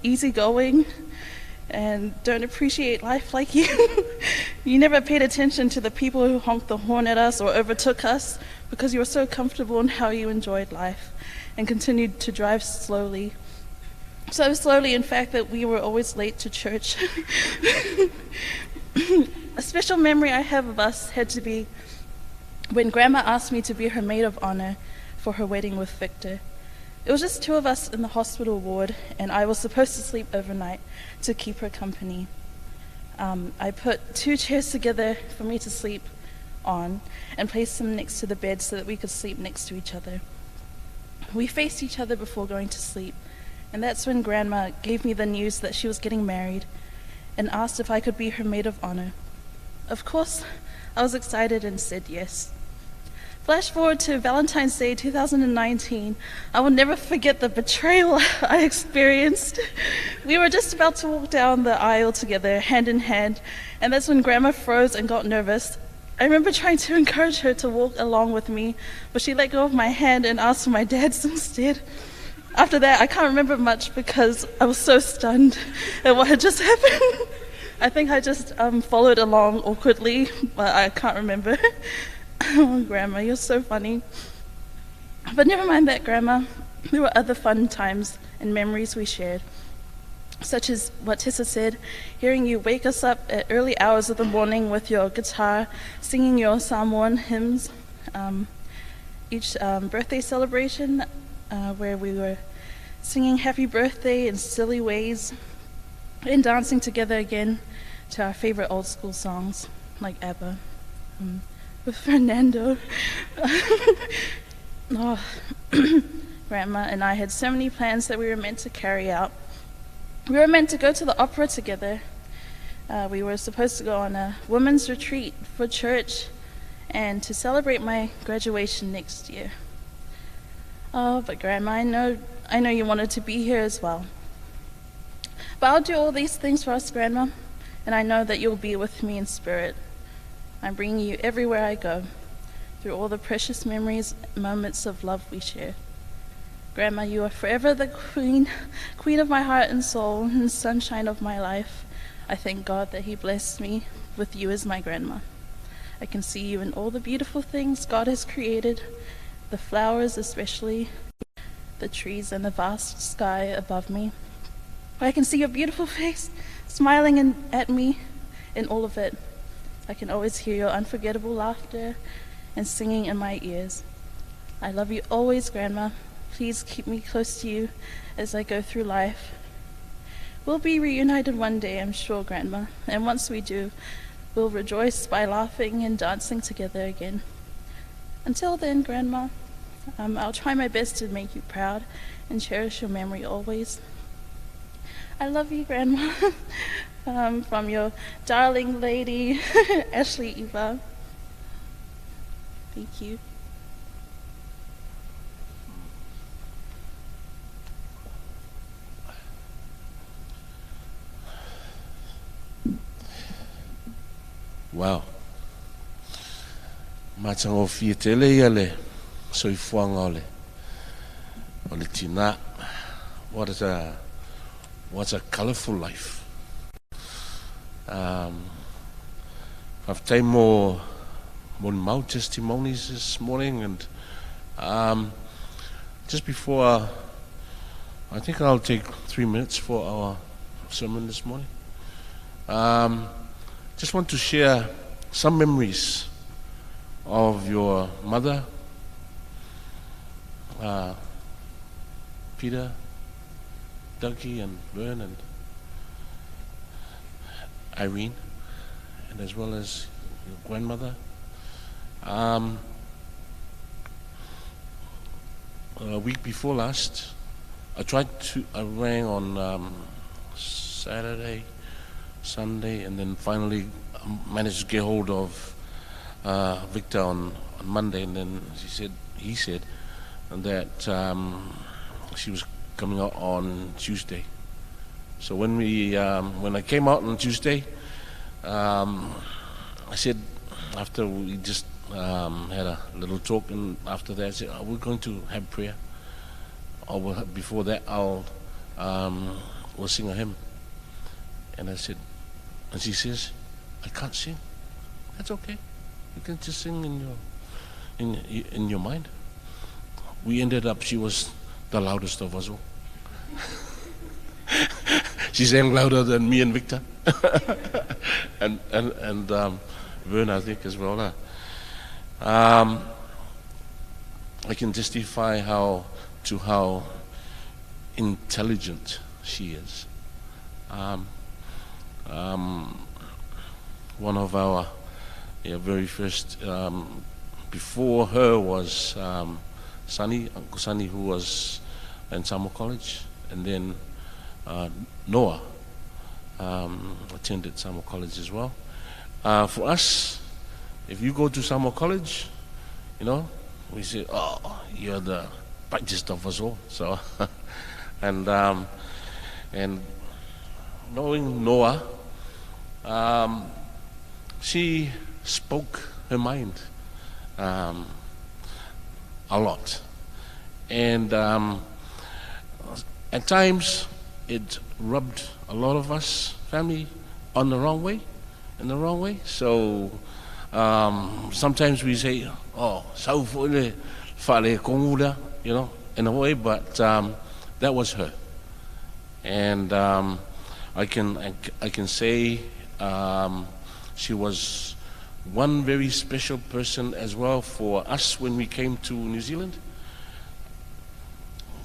easygoing and don't appreciate life like you. You never paid attention to the people who honked the horn at us or overtook us because you were so comfortable in how you enjoyed life and continued to drive slowly. So slowly, in fact, that we were always late to church. A special memory I have of us had to be when Grandma asked me to be her maid of honor for her wedding with Victor. It was just two of us in the hospital ward, and I was supposed to sleep overnight to keep her company. I put 2 chairs together for me to sleep on and placed them next to the bed so that we could sleep next to each other. We faced each other before going to sleep, and that's when Grandma gave me the news that she was getting married and asked if I could be her maid of honor. Of course, I was excited and said yes. Flash forward to Valentine's Day 2019. I will never forget the betrayal I experienced. We were just about to walk down the aisle together, hand in hand, and that's when Grandma froze and got nervous. I remember trying to encourage her to walk along with me, but she let go of my hand and asked for my dad's instead. After that, I can't remember much because I was so stunned at what had just happened. I think I just followed along awkwardly, but I can't remember. Oh, Grandma, you're so funny. But never mind that, Grandma. There were other fun times and memories we shared, such as what Tessa said, hearing you wake us up at early hours of the morning with your guitar, singing your Samoan hymns. Each birthday celebration where we were singing happy birthday in silly ways and dancing together again to our favorite old school songs like ABBA. With Fernando. Oh, Grandma and I had so many plans that we were meant to carry out. We were meant to go to the opera together. We were supposed to go on a women's retreat for church and to celebrate my graduation next year. Oh, but Grandma, I know you wanted to be here as well. But I'll do all these things for us, Grandma, and I know that you'll be with me in spirit. I'm bringing you everywhere I go, through all the precious memories, moments of love we share. Grandma, you are forever the queen of my heart and soul, and sunshine of my life. I thank God that He blessed me with you as my grandma. I can see you in all the beautiful things God has created, the flowers especially, the trees and the vast sky above me. I can see your beautiful face smiling at me in all of it. I can always hear your unforgettable laughter and singing in my ears. I love you always, Grandma. Please keep me close to you as I go through life. We'll be reunited one day, I'm sure, Grandma, and once we do, we'll rejoice by laughing and dancing together again. Until then, Grandma, I'll try my best to make you proud and cherish your memory always. I love you, Grandma. From your darling lady, Ashley Eva. Thank you. Wow. Matango fietele ia le soifuanga o le tina. What a colorful life. I've taken more mouth testimonies this morning, and just before, I think I'll take 3 minutes for our sermon this morning. Just want to share some memories of your mother, Peter, Dougie, and Vern, and Irene, and as well as your grandmother. A week before last, I rang on Saturday, Sunday, and then finally managed to get hold of Victor on Monday, and then he said that she was coming out on Tuesday. So when I came out on Tuesday, I said, after we just had a little talk, and after that I said, we're going to have prayer. Or before that, we'll sing a hymn. And I said, and she says, I can't sing. That's okay. You can just sing in your mind. We ended up, she was the loudest of us all. She sang louder than me and Victor, and Vern, I think, as well. I can testify how one of our very first, before her was Sunny, Uncle Sunny, who was in Samoa College, and then Noah attended Samoa College as well. For us, if you go to Samoa College, we say, oh, you're the brightest of us all. So, and knowing Noah, she spoke her mind a lot, and at times it rubbed a lot of us family on the wrong way, So sometimes we say, oh, sau fole fale kongula, in a way, but that was her, and I can say she was one very special person as well for us when we came to New Zealand.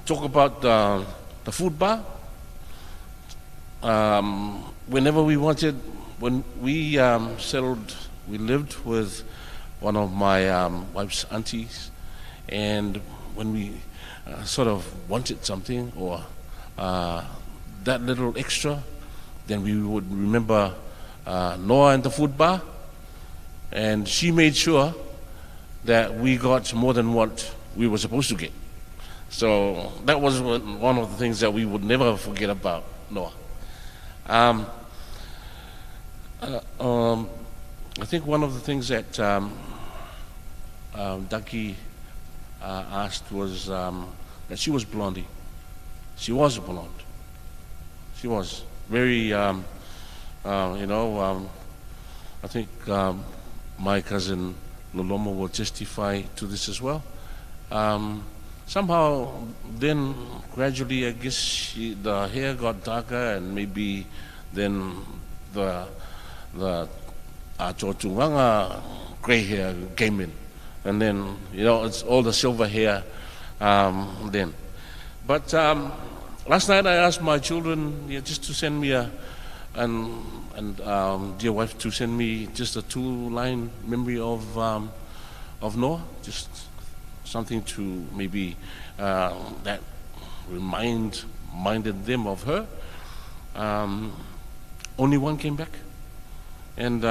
Talk about the food bar. Whenever we wanted, when we settled, we lived with one of my wife's aunties, and when we sort of wanted something or that little extra, then we would remember Noah and the food bar, and she made sure that we got more than what we were supposed to get. So that was one of the things that we would never forget about Noah. I think one of the things that Ducky asked was that she was blondie. She was a blonde. She was very, I think my cousin Lolomo will testify to this as well. Somehow, then gradually, I guess the hair got darker, and maybe then the Atotunganga gray hair came in, and then it's all the silver hair then. But last night I asked my children just to send me and dear wife to send me just a 2-line memory of Noah, just something to maybe that reminded them of her. Only one came back, and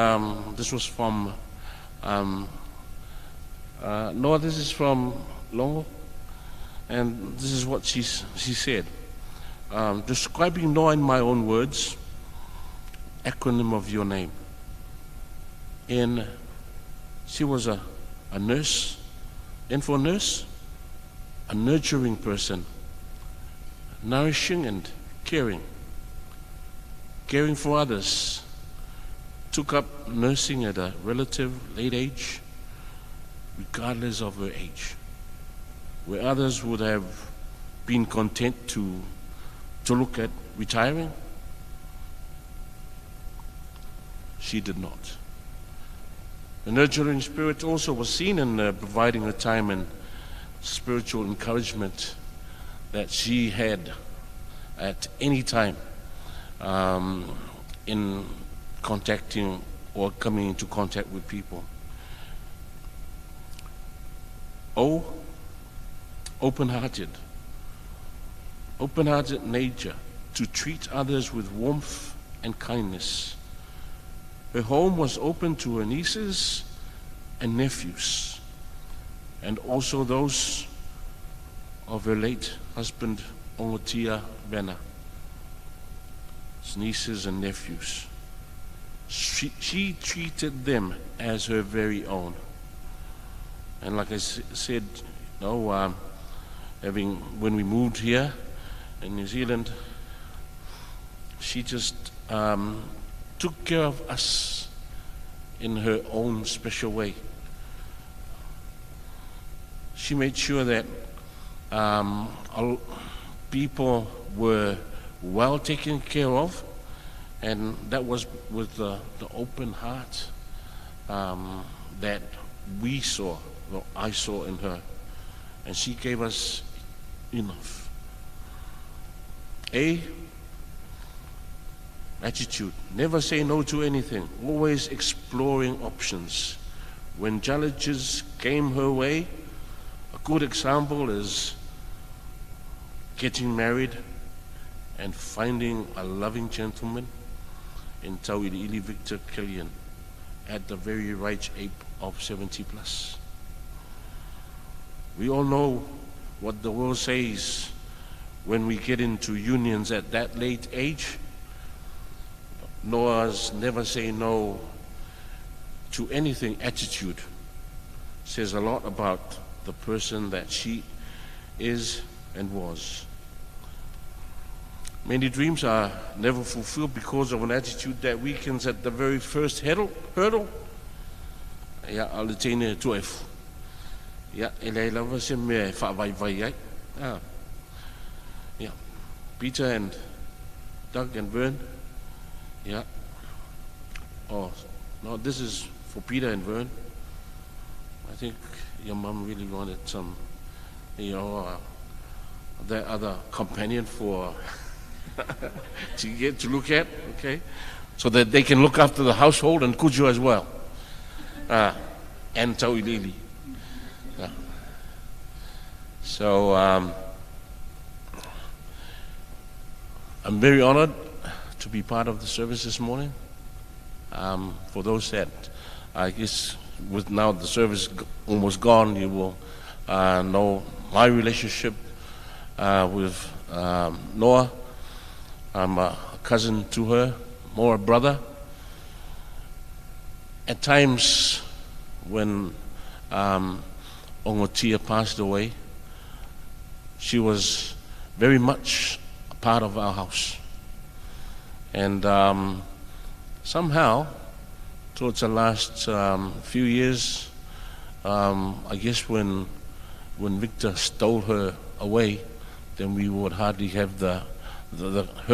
this was from Noah. This is from Longo, and this is what she said. Describing Noah in my own words, acronym of your name. And she was a nurse. And for a nurse, a nurturing person, nourishing and caring for others, took up nursing at a relative late age, regardless of her age, where others would have been content to look at retiring. She did not. The nurturing spirit also was seen in providing her time and spiritual encouragement that she had at any time in contacting or coming into contact with people. Open-hearted nature to treat others with warmth and kindness. Her home was open to her nieces and nephews, and also those of her late husband, Ongotia Bena, his nieces and nephews. She treated them as her very own. And like I said, when we moved here in New Zealand, she just took care of us in her own special way. She made sure that people were well taken care of, and that was with the open heart that we saw, well, I saw in her, and she gave us enough. attitude. Never say no to anything. Always exploring options. When challenges came her way, a good example is getting married and finding a loving gentleman in Tauiriili Victor Killian at the very right age of 70 plus. We all know what the world says when we get into unions at that late age. Noah's never say no to anything attitude says a lot about the person that she is and was. Many dreams are never fulfilled because of an attitude that weakens at the very first hurdle. Ja, al tene tuef. Ja, elei lava se me fa vai vai. Yeah. Peter and Doug and Vern. Yeah. Oh, no, this is for Peter and Vern. I think your mom really wanted some, that other companion for to get to look at, okay? So that they can look after the household and Kuju as well. And Tauilili. Yeah. So I'm very honored to be part of the service this morning. For those that, I guess, with now the service almost gone, you will know my relationship with Noah. I'm a cousin to her, more a brother. At times when Ongotia passed away, she was very much a part of our house. And somehow, towards the last few years, I guess when Victor stole her away, then we would hardly have her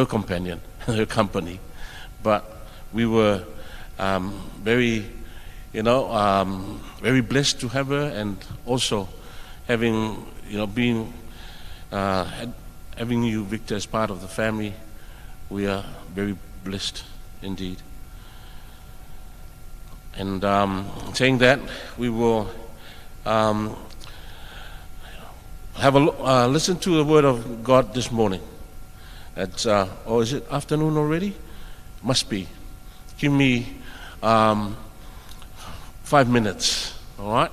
companion, her company. But we were very blessed to have her, and also having you, Victor, as part of the family. We are very blessed indeed. And saying that, we will have a listen to the Word of God this morning. It's is it afternoon already? Must be. Give me 5 minutes. All right.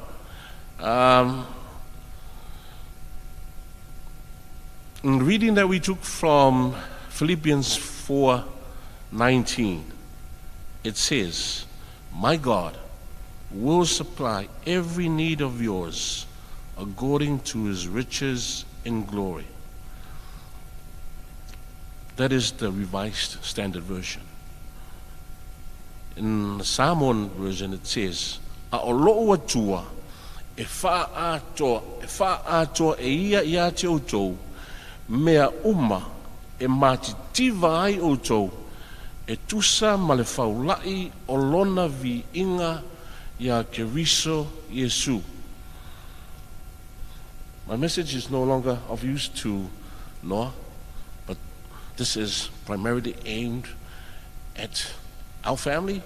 In the reading that we took from Philippians 4:19, it says, "My God will supply every need of yours according to his riches in glory." That is the Revised Standard Version. In the Samoan version it says, "A o lo'o atua e whaaatoa e ia te outou, mea uma e matitiva ai outou, e tusa ma le whaulai o lona vi inga ia Keriso Yesu." My message is no longer of use to Noah, but this is primarily aimed at our family,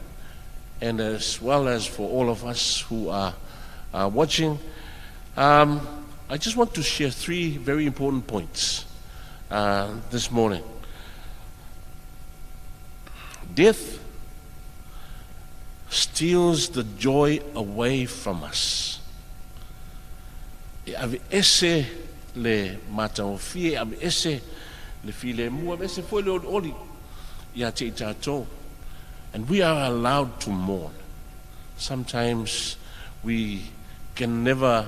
and as well as for all of us who are watching. I just want to share 3 very important points this morning. Death steals the joy away from us. E ave ese le matawofie, ave ese le file mua, ave ese foi le oli ia te tatou. And we are allowed to mourn. Sometimes we can never.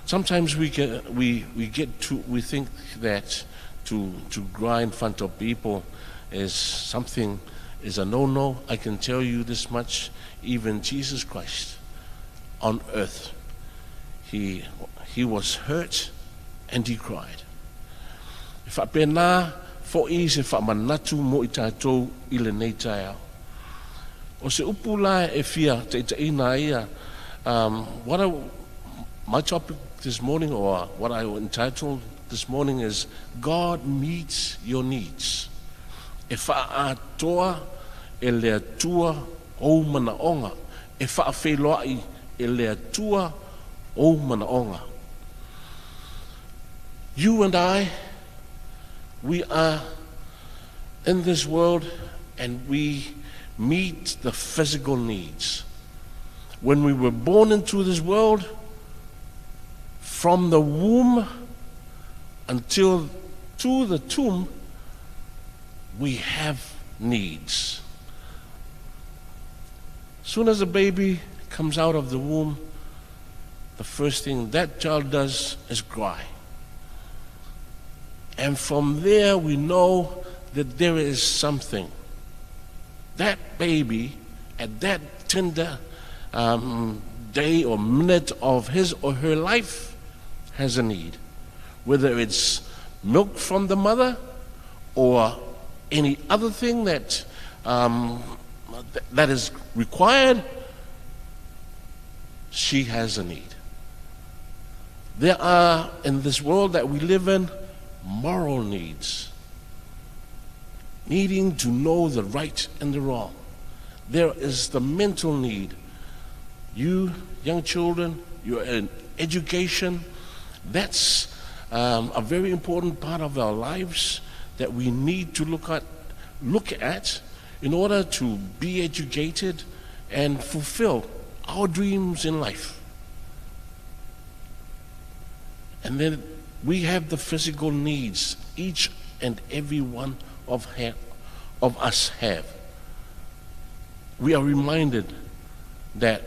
Sometimes we think that to cry in front of people is a no-no. I can tell you this much: even Jesus Christ on earth, he was hurt and he cried. If I pena for se fa manatu mo I tatou I le nei tae. O se upula e fia te ina ia. My topic this morning, or what I entitled this morning, is God meets your needs. e whaatoa e lea tua o mana onga, e whaawheloai e lea tua o mana onga. You and I, we are in this world and we meet the physical needs. When we were born into this world, from the womb until to the tomb, we have needs. Soon as a baby comes out of the womb, the first thing that child does is cry. And from there we know that there is something. That baby, at that tender day or minute of his or her life, has a need. Whether it's milk from the mother or any other thing that that is required, she has a need. There are, in this world that we live in, moral needs. Needing to know the right and the wrong. There is the mental need. You, young children, you're in education. That's a very important part of our lives that we need to look at in order to be educated and fulfill our dreams in life. And then we have the physical needs each and every one of us have. We are reminded that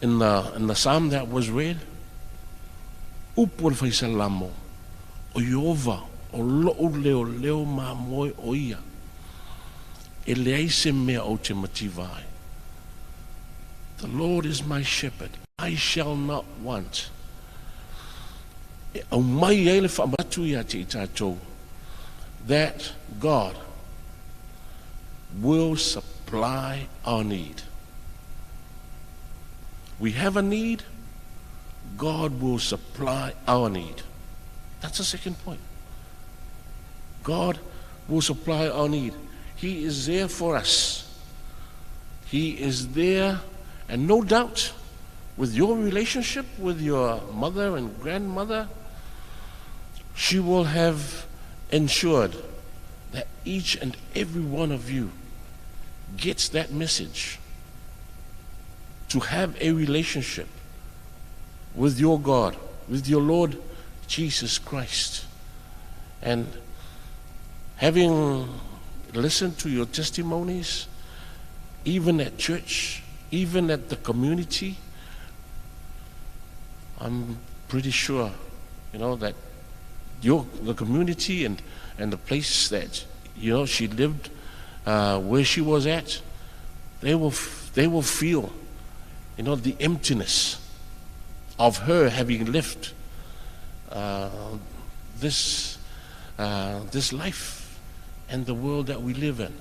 in the psalm that was read, upor faisalamo o Yehova o loo leo ma moe o ia e leai se mea o te mativai. The Lord is my shepherd, I shall not want. Au mai ele whaamatu ia te tātou, that God will supply our need. We have a need, God will supply our need. That's the second point. God will supply our need. He is there for us. He is there, and no doubt, with your relationship with your mother and grandmother, she will have ensured that each and every one of you gets that message to have a relationship with your God, with your Lord Jesus Christ. And having listened to your testimonies, even at church, even at the community, I'm pretty sure, that the community and the place that, she lived, where she was at, they will feel, the emptiness of her having lived this life and the world that we live in.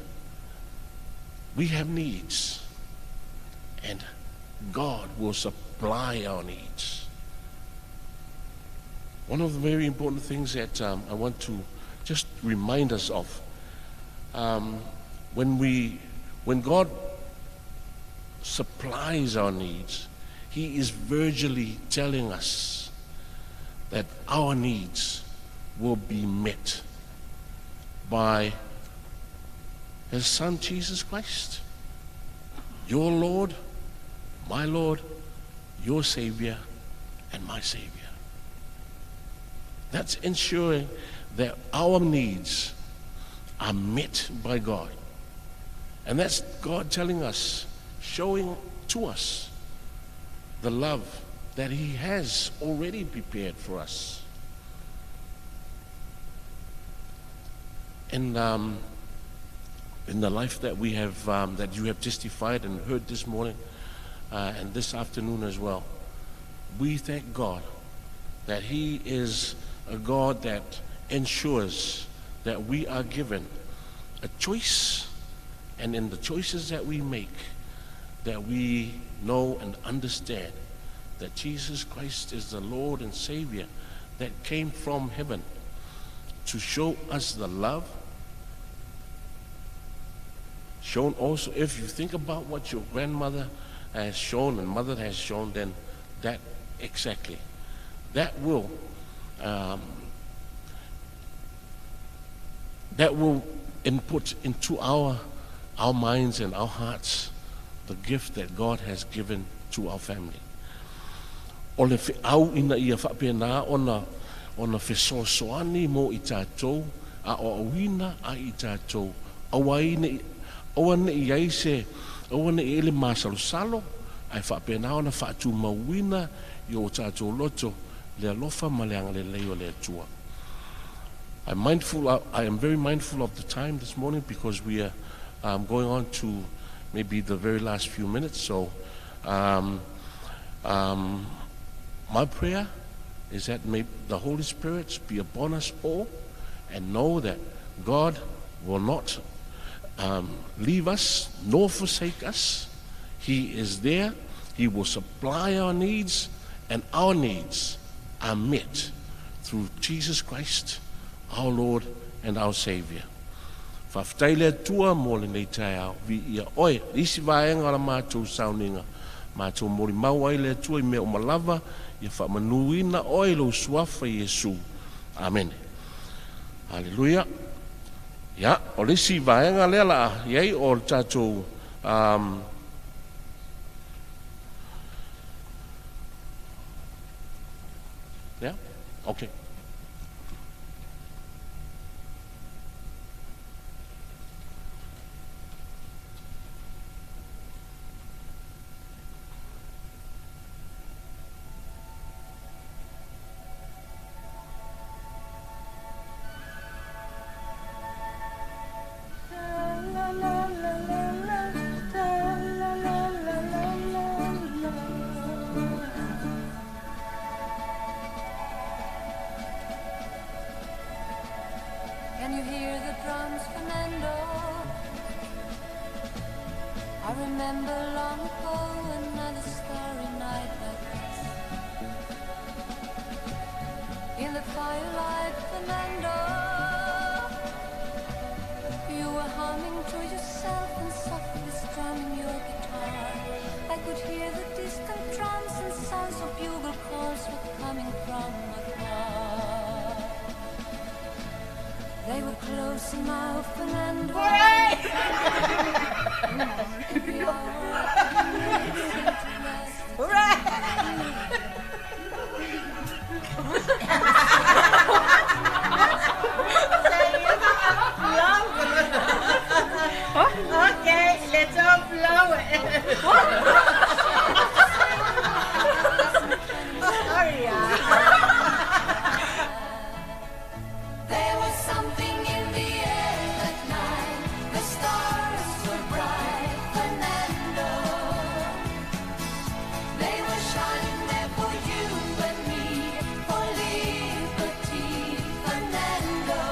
We have needs, and God will supply our needs. One of the very important things that I want to just remind us of, when God supplies our needs, He is virtually telling us that our needs will be met by His Son, Jesus Christ, your Lord, my Lord, your Savior, and my Savior. That's ensuring that our needs are met by God. And that's God telling us, showing to us the love that He has already prepared for us. In the life that we have, that you have testified and heard this morning and this afternoon as well, we thank God that He is a God that ensures that we are given a choice, and in the choices that we make, that we know and understand that Jesus Christ is the Lord and Savior that came from heaven to show us the love shown also, if you think about what your grandmother has shown and mother has shown, then that exactly, that will input into our minds and our hearts the gift that God has given to our family. O le au ina ia whapena ona whesoasoani mo i tātou, a o awina a i tātou, awa ne i aise, awa ne i ele masalosalo, ai whapena ona whaatu mawina i o tātou loto, le alofa ma le anga le leo le atua. I am very mindful of the time this morning because we are going on to maybe the very last few minutes. So my prayer is that may the Holy Spirit be upon us all and know that God will not leave us nor forsake us. He is there. He will supply our needs, and our needs are met through Jesus Christ, our Lord and our Savior. Whaftaile tua mo le nei tai au vi ia oi isi vaenga la mātou sauninga mātou mori mau ai le tua I mea o malava ia whamanuina oi lo suafa Yesu. Amen. Hallelujah. Ya, o lisi vaenga lea la iei o tātou yeah? Okay. Can you hear the drums, Fernando? I remember long ago another starry night like this. In the firelight, Fernando, you were humming to yourself and softly strumming your guitar. I could hear the distant drums and sounds of bugle calls were coming from afar. They were close now, Fernando. Every hour Okay, let's all blow it. Sorry, There was something in the air that night. The stars were bright, Fernando. They were shining there for you and me, for liberty, Fernando.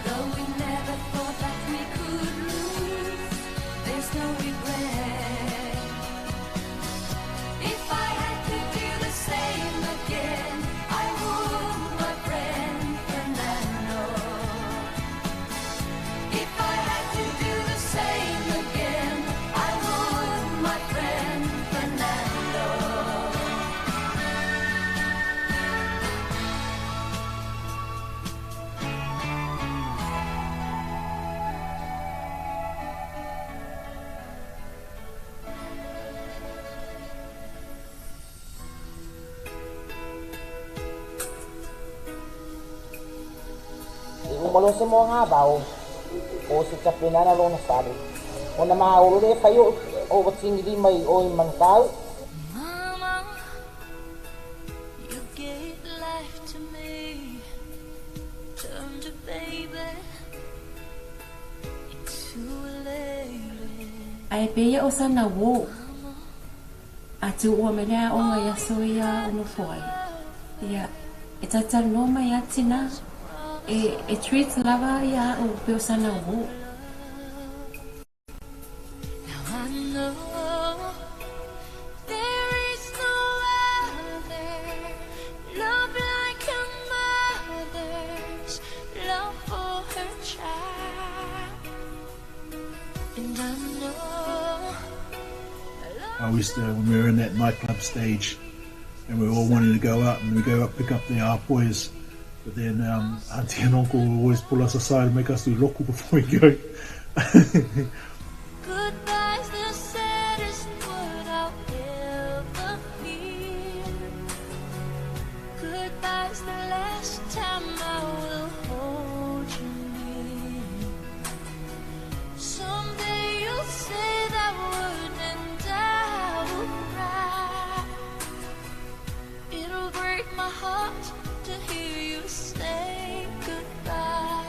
Though we never thought that we could lose, there's no regret. If I had to do the same again, I would, my friend Fernando. If I had to do the same again, I would, my friend Fernando. Umalo sa mga baw. O sa kapina na lo na sabi. O na mauro de kayo o batsingili may o mangkal. Mama, you gave life to me, turned a baby into a lady. Ai peia o sana wo. Atu o melea o nga yaso ia o no foi. Ia, e tata no mai atina. E treat lava ia o pe o sana wo. Now I know there is no other love like a mother's love for her child. And I was when we were in that nightclub stage, and we were all wanting to go out, and we go up, pick up the boys. But then Auntie and Uncle will always pull us aside and make us do loku before we go. Goodbye's the saddest word I'll ever hear. Goodbye's the last time I will hold you near. Someday you'll say that word and I will cry. It'll break my heart to hear you say goodbye.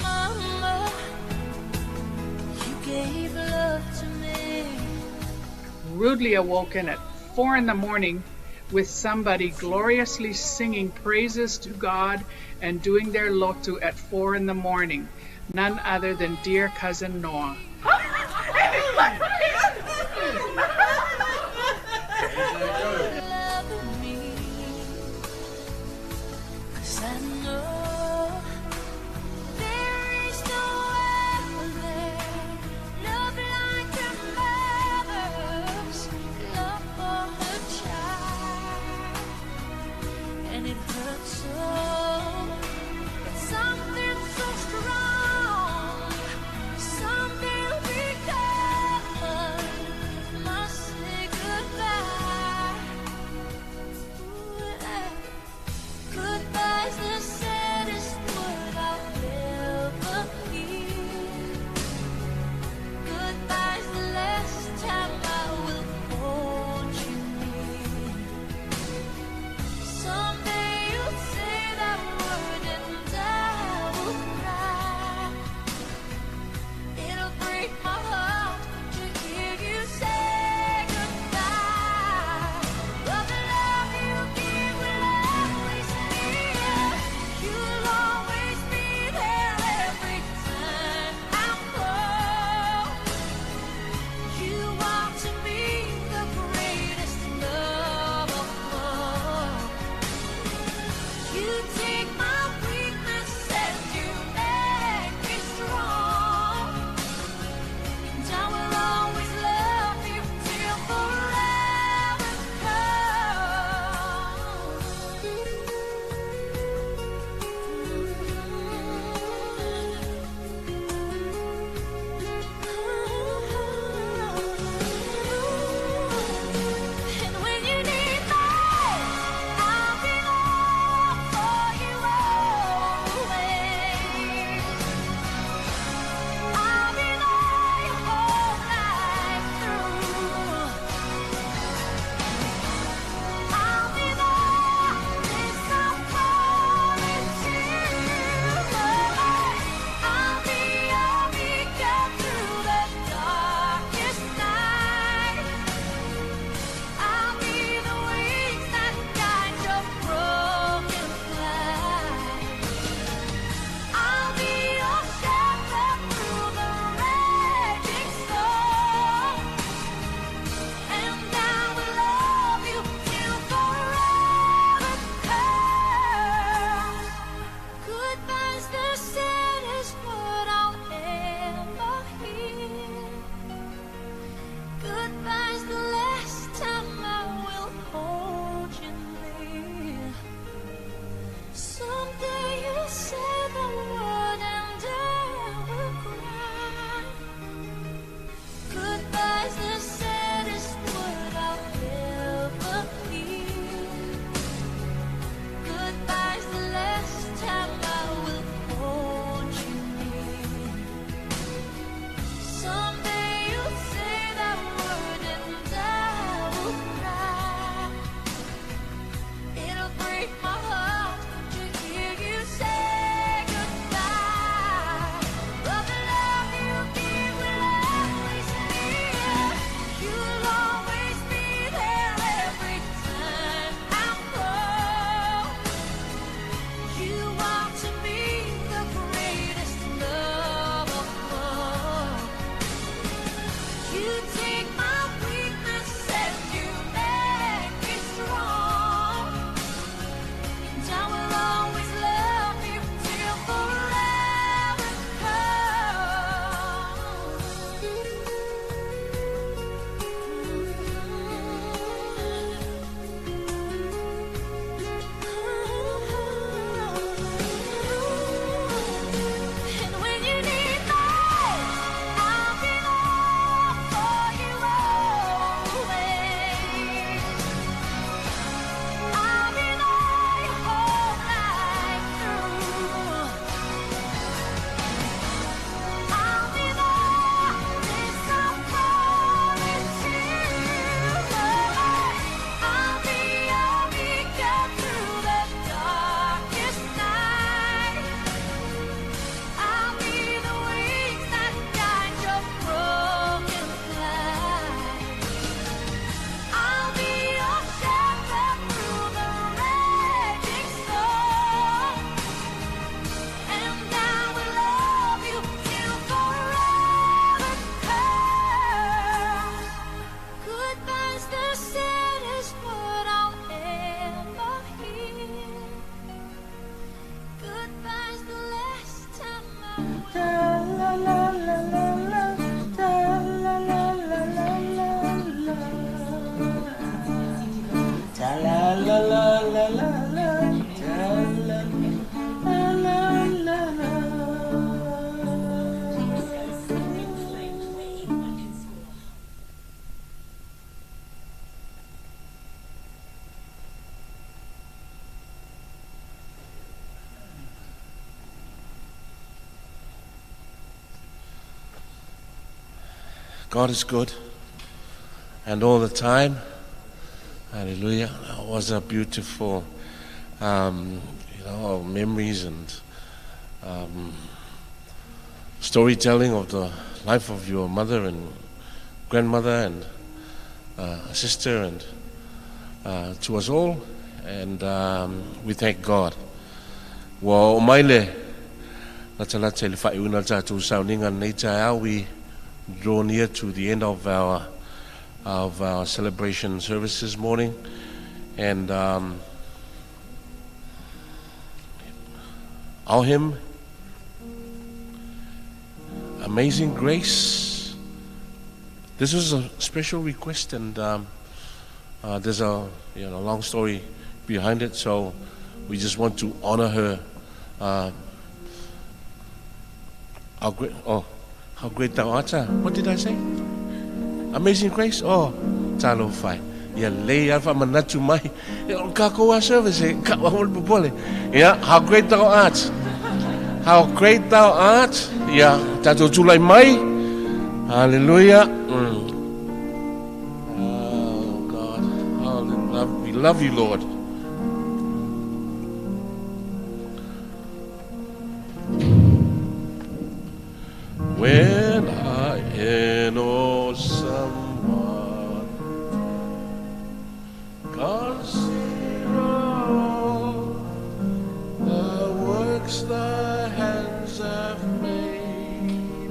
Mama, you gave love to me. Rudely awoken at 4 a.m. with somebody gloriously singing praises to God and doing their lotu at 4 a.m. None other than dear cousin Noah. Someday you'll say that God is good, and all the time. Hallelujah. That was a beautiful, memories and storytelling of the life of your mother and grandmother and sister and to us all. And we thank God. Wa maile lata le fai una tatu sauninga nei tai we draw near to the end of our celebration service this morning, and our hymn, Amazing Grace. This was a special request, and there's a long story behind it, so we just want to honor her. How great thou art. What did I say? Amazing Grace? Oh, talo fai. Ya lei alfa manatu mai. Kakoa service. Yeah, how great thou art. How great thou art. Yeah, tato tulai mai. Hallelujah. Oh God. We love you, Lord. When I know someone, consider all the works thy hands have made.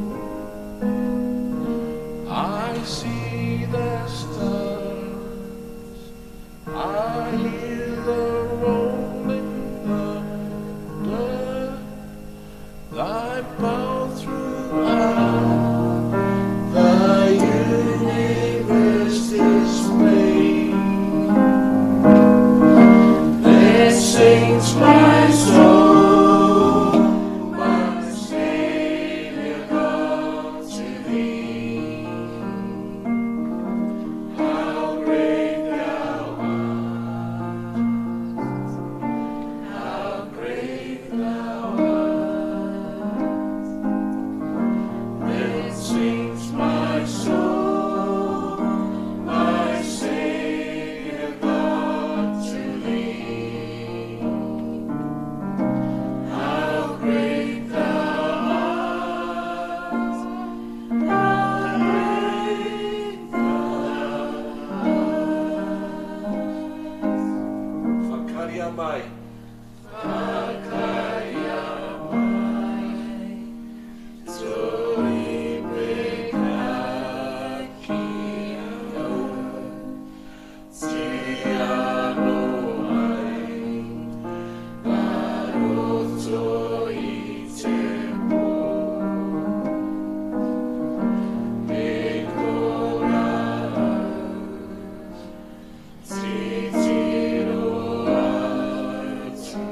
I see the stars, I hear the rolling thunder, thy power throughout the universe displayed. There sings my soul, my Savior God, to thee. How great thou art, how great thou art. Then sings my soul, my Savior God, to thee. How great thou art, how great thou art. Fakaria mai. Fakaria mai. Tori pekakia, tiano ai, baroto I tempo, pekora, titiro atu,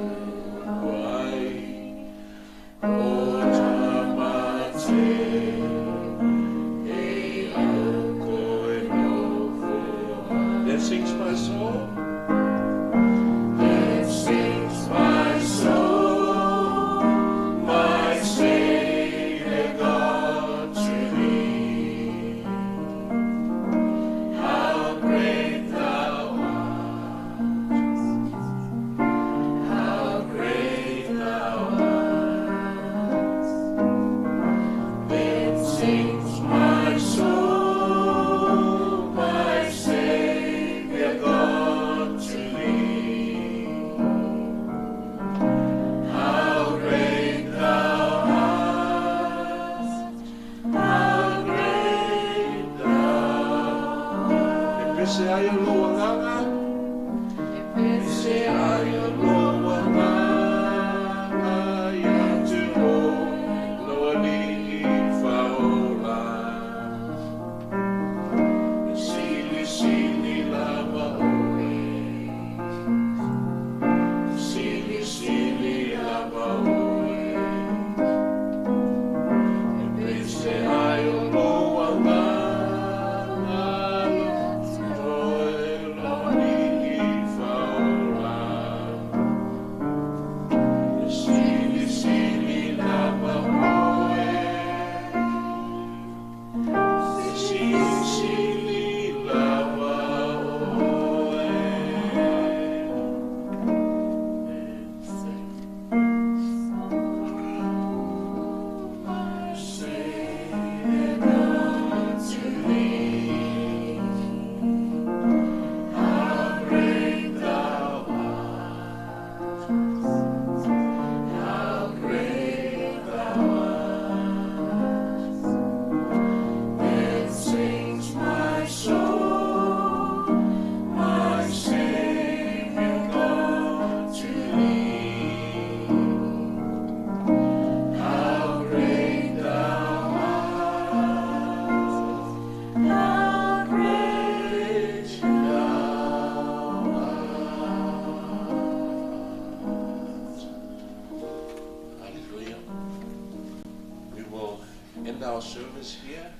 Our service here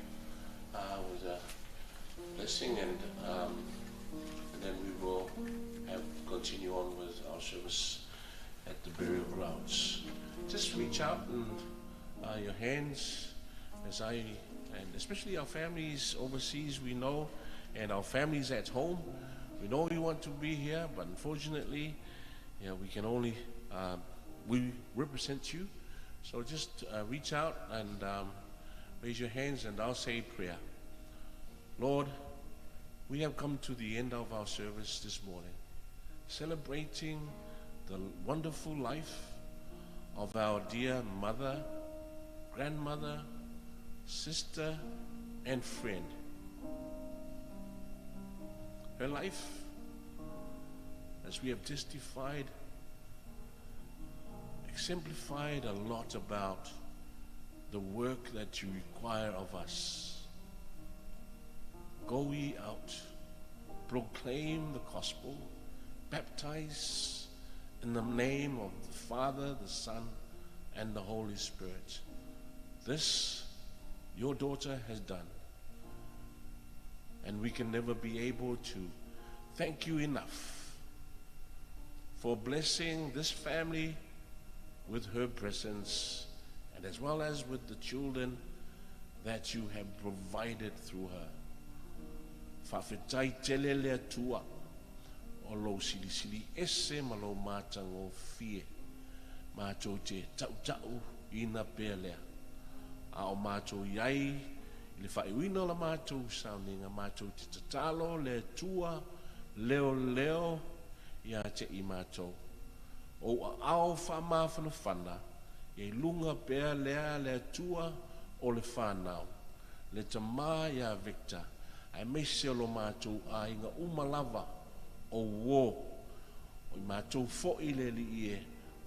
with a blessing, and then we will continue on with our service at the burial grounds. Just reach out and your hands, as and especially our families overseas, we know, and our families at home. We know you want to be here, but unfortunately, we can only we represent you. So just reach out and raise your hands, and I'll say prayer. Lord, we have come to the end of our service this morning, celebrating the wonderful life of our dear mother, grandmother, sister, and friend. Her life, as we have testified, exemplified a lot about the work that you require of us. Go ye out, proclaim the gospel, baptize in the name of the Father, the Son, and the Holy Spirit. This your daughter has done, and we can never be able to thank you enough for blessing this family with her presence, and as well as with the children that you have provided through her. Whawhetai tele lea tua, o lo sili sili ese ma lo mātango fie, mātou te tau ina pēr lea. A o mātou iai, i le whaiwina la mātou sauninga, mātou te tatalo lea tua, leo leo, ia te i mātou. O ao whamawhana whana, e lunga pēr lea tua o le whanau. Le tamā ia Victor, ai meise lo mātou a inga umalawa o wō. O i mātou fo i le li ie,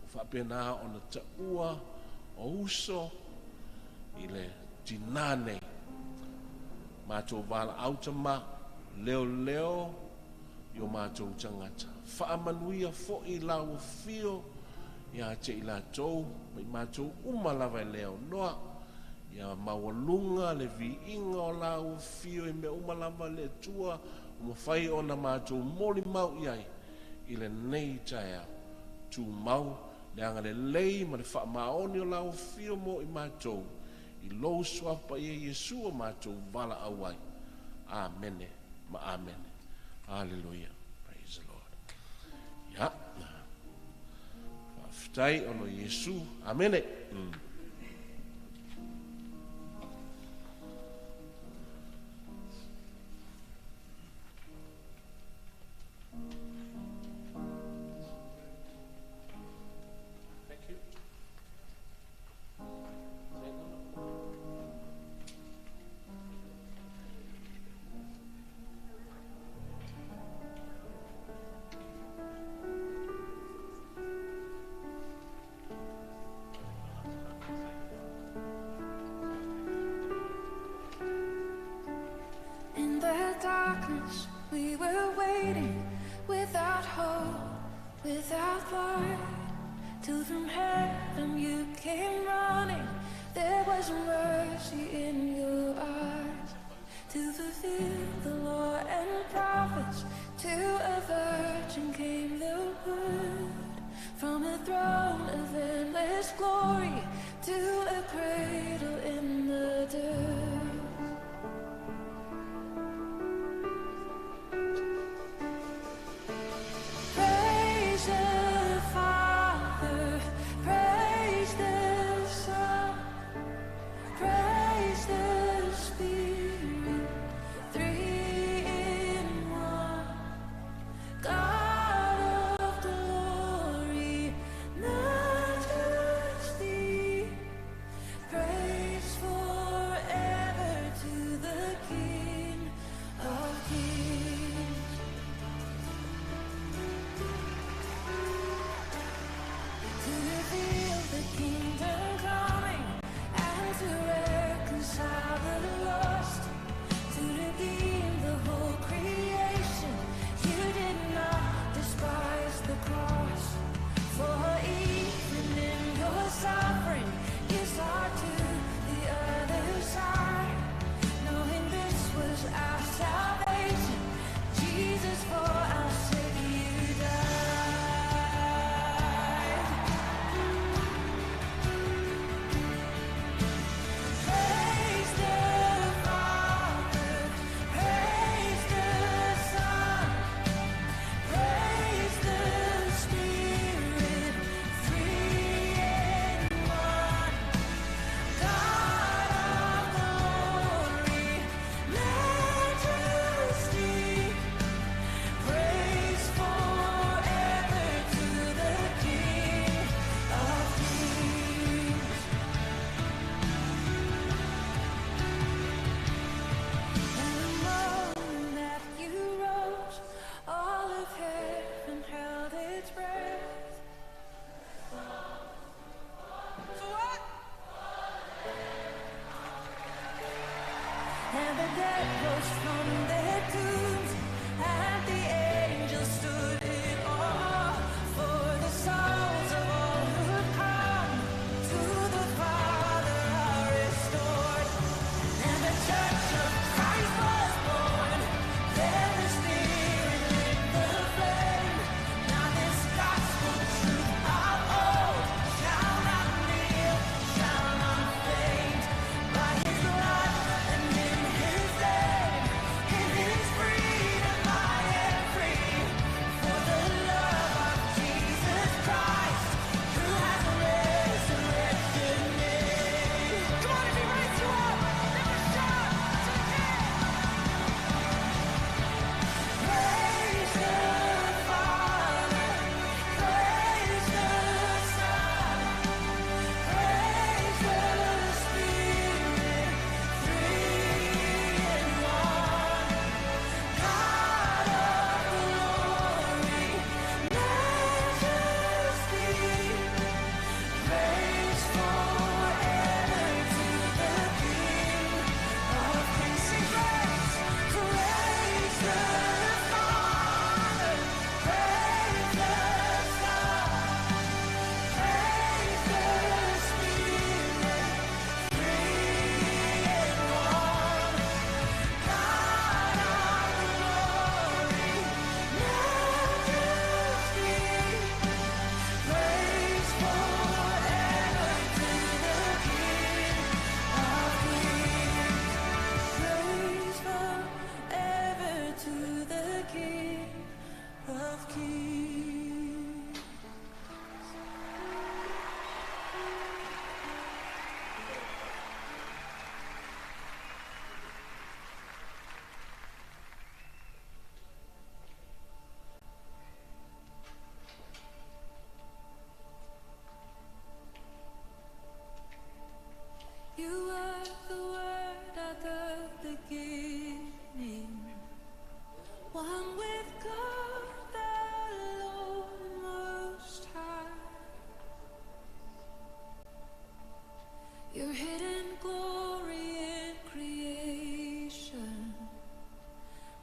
o whapena o na taua o uso i le tinane. Mātou wala autama, leo leo, i o mātou tangata. Whaamanuia fo i lau fio, ia te i la tau, mai mātou umalawa leo noa, ia mawalunga le vi inga o lau fio i me umalawa le tua, umawhai o na mātou moli mau iai, i le nei taia, tu mau, le anga le lei, ma le wha maoni o lau fio mo i mātou, i lou swapa i Yesu o mātou vala awai. Amene, ma amene. Hallelujah. Praise the Lord. Ja. Tai ono Yesu. Amene. We were waiting without hope, without light, till from heaven you came running. There was mercy in your eyes to fulfill the law and prophets. To a virgin came the word, from a throne of endless glory to a cradle in the dirt. the dead rose from their tombs, and the angels stood in awe. For the souls of all who come to the Father are restored, and the Church of Christ was born. Then the Spirit lit the flame. Now this gospel truth of old shall not kneel, shall not faint. By His blood and in His name, in His freedom I am free. For the love of Jesus Christ, who has resurrected me. Come on, if He raised you up, never shout to the King. Praise the Father, praise the Son, praise the Spirit, three in one. God of glory, majesty, praise forever to the King of Kings. Sing praise, praise the Father, praise the Son, praise the Spirit, three in one. God of glory, majesty, praise forever to the King of Kings. Praise forever to the King of Kings. You were the Word at the beginning, one with God the Lord Most High. Your hidden glory in creation,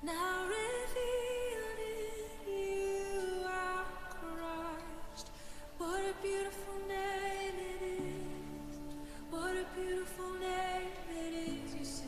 now revealed in you, our Christ. What a beautiful name it is! What a beautiful name it is! You said.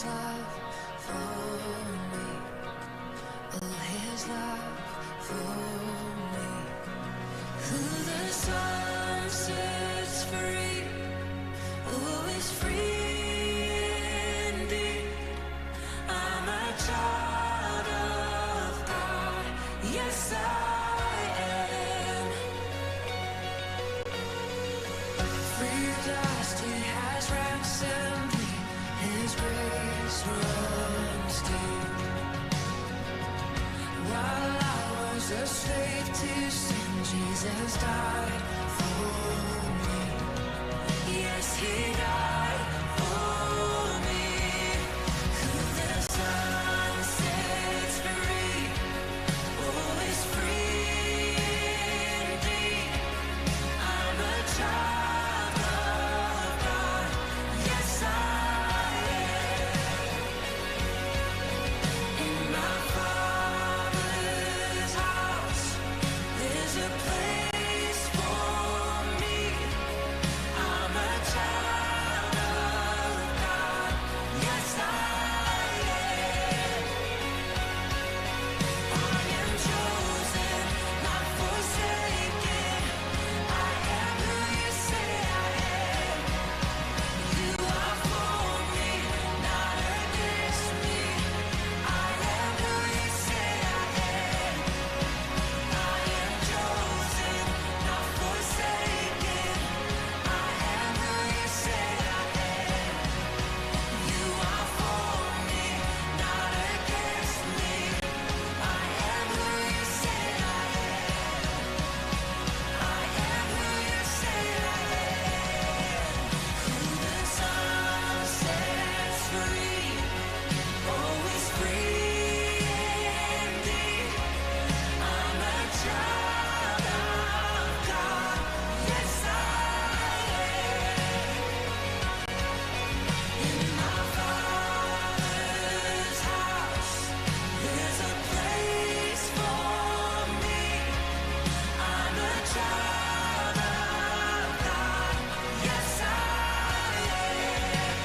His love for me. Oh, His love for me. Who the Son sets free, oh, is free indeed. I'm a child of God, yes I am. Free at last, He has ransomed me. His grace runs deep. While I was a slave to sin, Jesus died for me. Yes, He died for me. Who the Son sets free, oh, is free indeed. I'm a child of God, yes I am. In my Father's house, there's a place for me. I'm a child of God, yes I am. I am chosen, not forsaken. I am who You say I am. You are for me, not against me. I am who You say I am. I am chosen, not forsaken. I am who You say I am. You are for me, not against me. I am who You say I am. I am who You say I am. Who the Son sets free, oh, is free indeed. I'm a child of God, yes I am. In my Father's house, there's a place for me. I'm a child of God, yes I am.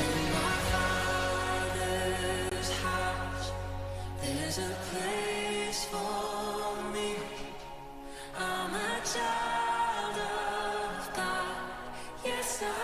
In my Father's house, there's a place for me. I'm a child of God, yes I am.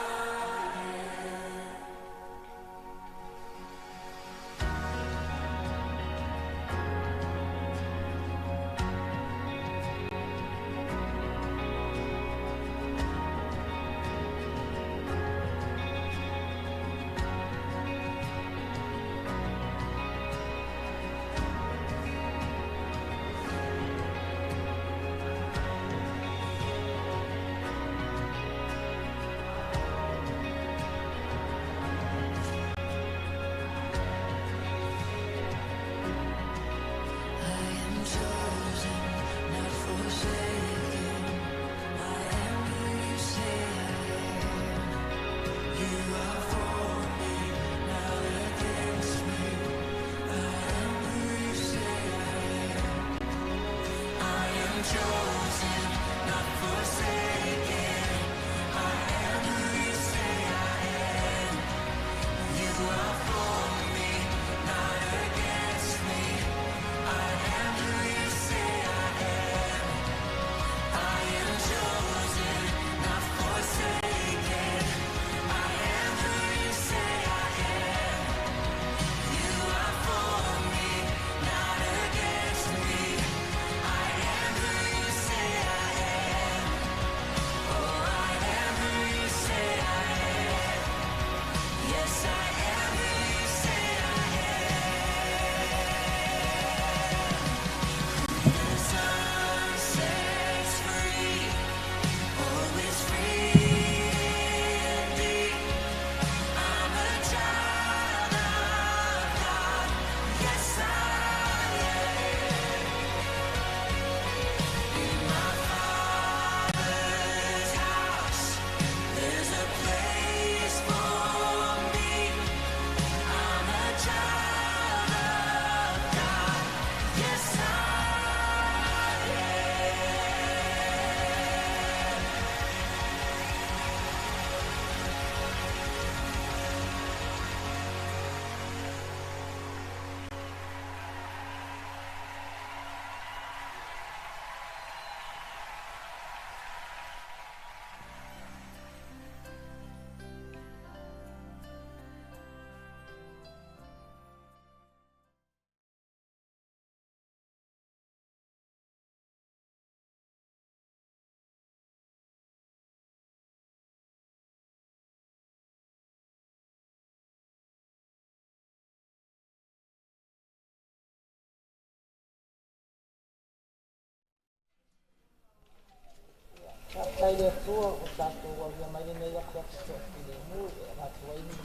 tai le tua o tātou wa ia mai nei a kia tua ki le mu e rā tua ini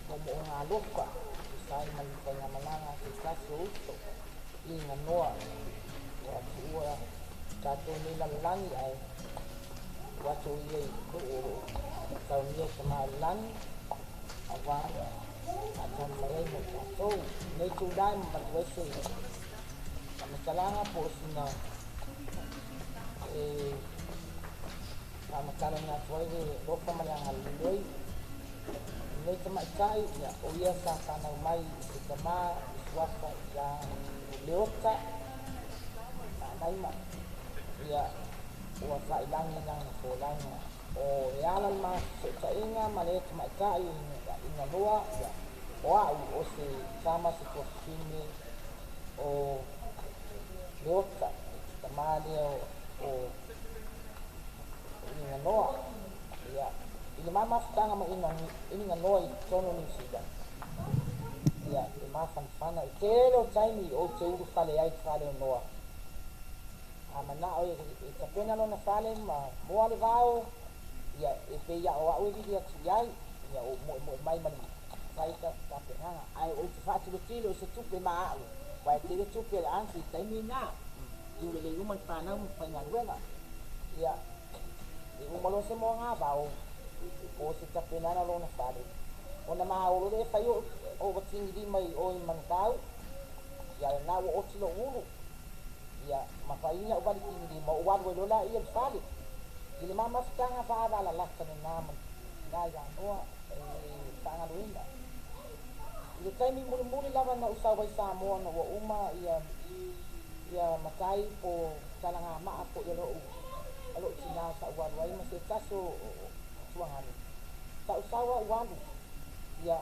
mo mo ngā loka i sai mai kai ngā malanga ki kasi o uso i ngā noa o atu ua tātou nei lalangi ai watu ia i kuoro tau nia ka maa langi a wāra a tam marei mo tātou nei tū dai mo matu ese a matalanga po sina Pamakala nga tuwai roka malanga luloi nei tamaikai ia o ia sa kanau mai i te tama i suaka ia leota nai ma ia ua whailangi nanga kōlanga o e ala ma se tainga ma le tamaikai i ngā noa ia o au o se tama se kōwhine o leota i te tama leo o ina noa ia i ma mafutanga ma ina noa i tono ni sida ia i ma fanfana i telo taimi o te uru whale ai whale o noa a mana o i ta pena no na whale ma moa le vao ia e pe ia o au e vidi atu iai ia o mo mai mani whaita ta penanga ai o te whātilo tilo se tupe ma au wai te tupe le ansi taimi nā iure le uman whanau whainga ruenga ia i umalo se mo ngā vau o se tapenana lo na whare o na maa olo le whai o watingi mai o i manukau ia le nā o otilo uru ia ma whainga o wali tingi ma o waru e lola i al whare i le maa mafutanga whaadala laka ni nāman ngā ia noa e whaanga luinga i le taimi muri lava na usau wai Samoa na ua uma ia matai po talanga maa po i lo alo tina sa waru ai ma se taso tuangani sa usawa waru ia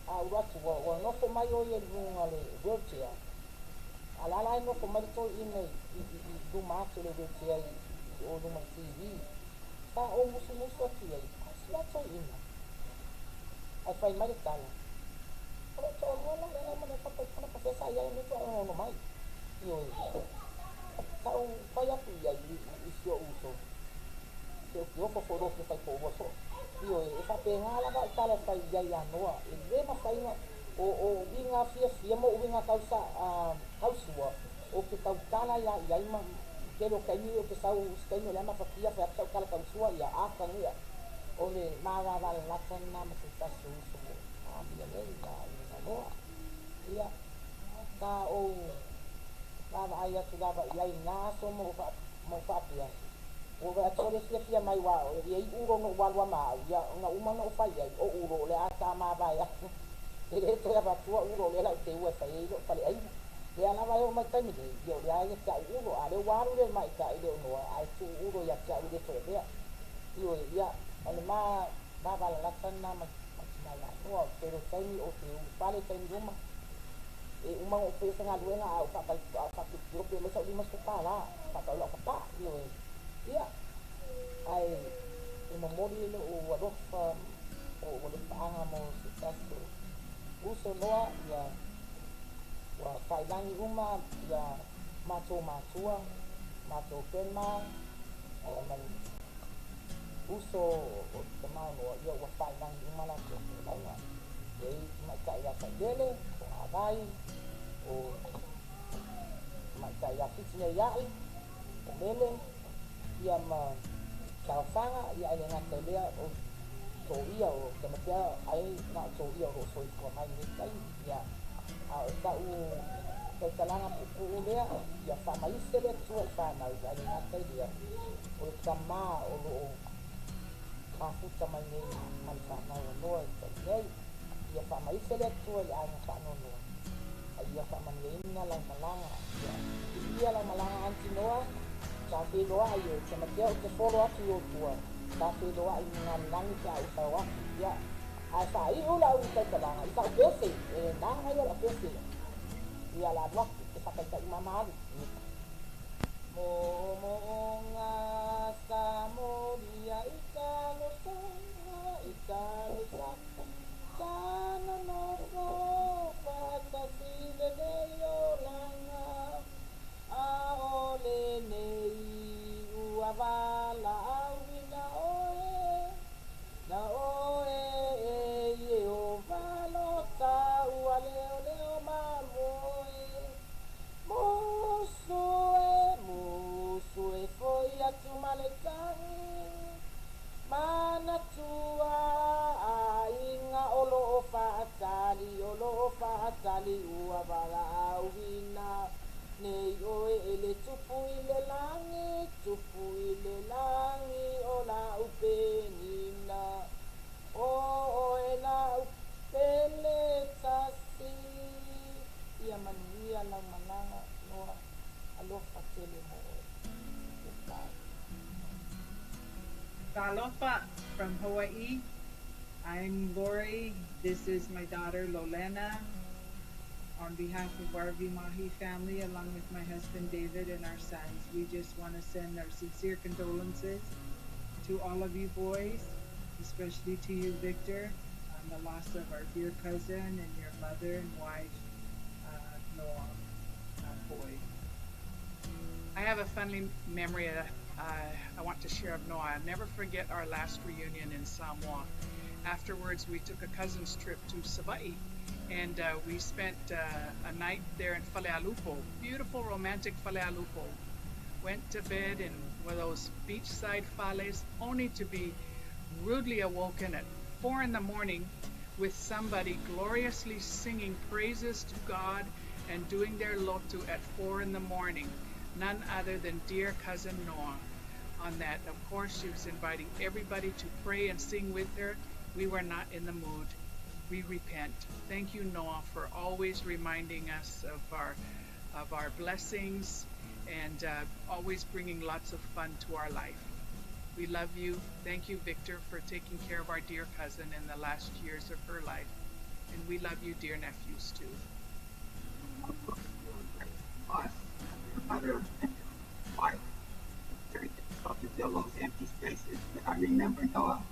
a uratu wa nofo mai o ia lunga le wheelchair alala ai nofo mai to ina i dumatu le wheelchair i o luma TV sa o musu atu ai si ato ina ai fai mai tala o to wala le ma le papai pana pa sa ia ni to no mai io sa o fai atu ia i sio uso se o fo ro fai po so io e fa pe ngala ba tala fai ia noa e le ma fai o vinga fia mo vinga causa causua o que tau tala ia ima que lo que ni o que sau usted no le ma fia fa tau kala causua ia a kania o le mara va la tana ma se ta su a ia le ia noa ia ta o lava ai atu lava ia ina so mo fa pia o va tole fia mai wa o ia i uro no wa ma ia na uma no fa ia o uro le ata ma va ia e le to va tua uro le la te u fa ia lo fa le ai le ana va o mai tani io le ai ta uro a le wa le mai ta ile no ai tu uro ia ta ile to le io ia ale ma va la tana ma la no pero tani o te fa le tani uma e uma o pe nga luenga au fa tu pe le sa lima sta la fa ta lo fa io ia ai e memori le o wadofa o le paanga mo se tasto uso noa ia wa failangi uma ia matua mato pema o man uso o tamau noa ia wa failangi uma la ko la ei mai kai ya dele o avai o mai kai ya fitne ya o mele ia ma kaufanga ia ele ngata lea o to ia o te matia ai na to ia o so ko mai ni kai ia a ta u te talanga pu lea ia fa mai se le tu fa na ia ele ngata ia o tama o lo ka futa mai ni man fa na no te nei ia fa mai se le tu ia na fa no no ia fa man ni na la malanga ia la malanga anti noa Safi doa ayo, sama dia udah follow up yo tua. Safi doa ayo ngang sa usawa. Ya, asa ayo la usaha kadang. Isa besi, dah ayo la besi. Ya la dua kita pakai imam mo ngasa mo dia ikalo sa sana no patasi de yo langa aole nei uavala tupu I le langi o la upenina. O e la upele tasi. Ia manuia la mananga noa alofa tele mo. Talofa from Hawaii. I'm Lori. This is my daughter Lolena. On behalf of our Vimahi family, along with my husband David and our sons, we just want to send our sincere condolences to all of you boys, especially to you, Victor, on the loss of our dear cousin and your mother and wife, Noah Boy. I have a funny memory I want to share of Noah. I'll never forget our last reunion in Samoa. Afterwards, we took a cousin's trip to Savaii, and we spent a night there in Falealupo, beautiful romantic Falealupo. Went to bed in one of those beachside fales, only to be rudely awoken at 4 in the morning with somebody gloriously singing praises to God and doing their lotu at 4 in the morning. None other than dear cousin Noah. On that, of course, she was inviting everybody to pray and sing with her. We were not in the mood. We repent. Thank you, Noah, for always reminding us of our blessings and always bringing lots of fun to our life. We love you. Thank you, Victor, for taking care of our dear cousin in the last years of her life. And we love you, dear nephews, too. Mother and wife. Very difficult to fill those empty spaces, but I remember Noah.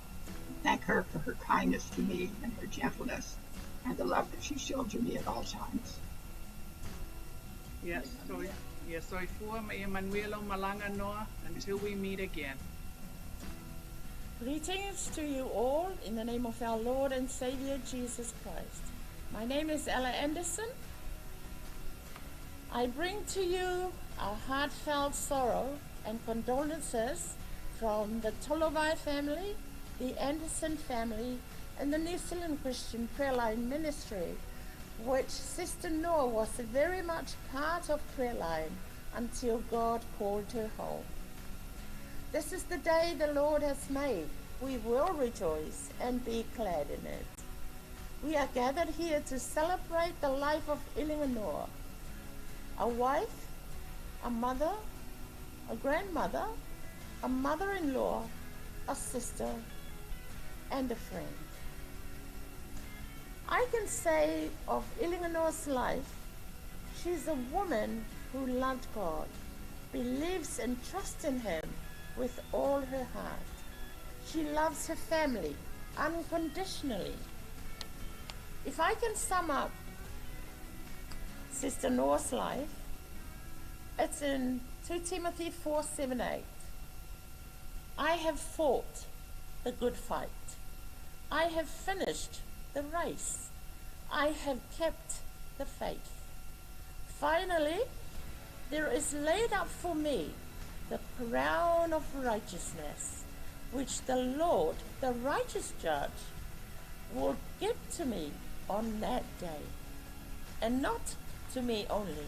Thank her for her kindness to me and her gentleness and the love that she showed to me at all times. Yes, soy fua Emanuelo Malanga Noah until we meet again. Greetings to you all in the name of our Lord and Savior Jesus Christ. My name is Ella Anderson. I bring to you our heartfelt sorrow and condolences from the Tolovai family, the Anderson family, and the New Zealand Christian Prayer Line Ministry, which Sister Noah was very much part of Prayer Line until God called her home. This is the day the Lord has made. We will rejoice and be glad in it. We are gathered here to celebrate the life of Ilinga Noah, a wife, a mother, a grandmother, a mother-in-law, a sister, and a friend. I can say of Ilinga Noah's life, she's a woman who loved God, believes and trusts in Him with all her heart. She loves her family unconditionally. If I can sum up Sister Noah's life, it's in 2 Timothy 4:7-8. I have fought the good fight. I have finished the race. I have kept the faith. Finally, there is laid up for me the crown of righteousness, which the Lord, the righteous judge, will give to me on that day, and not to me only,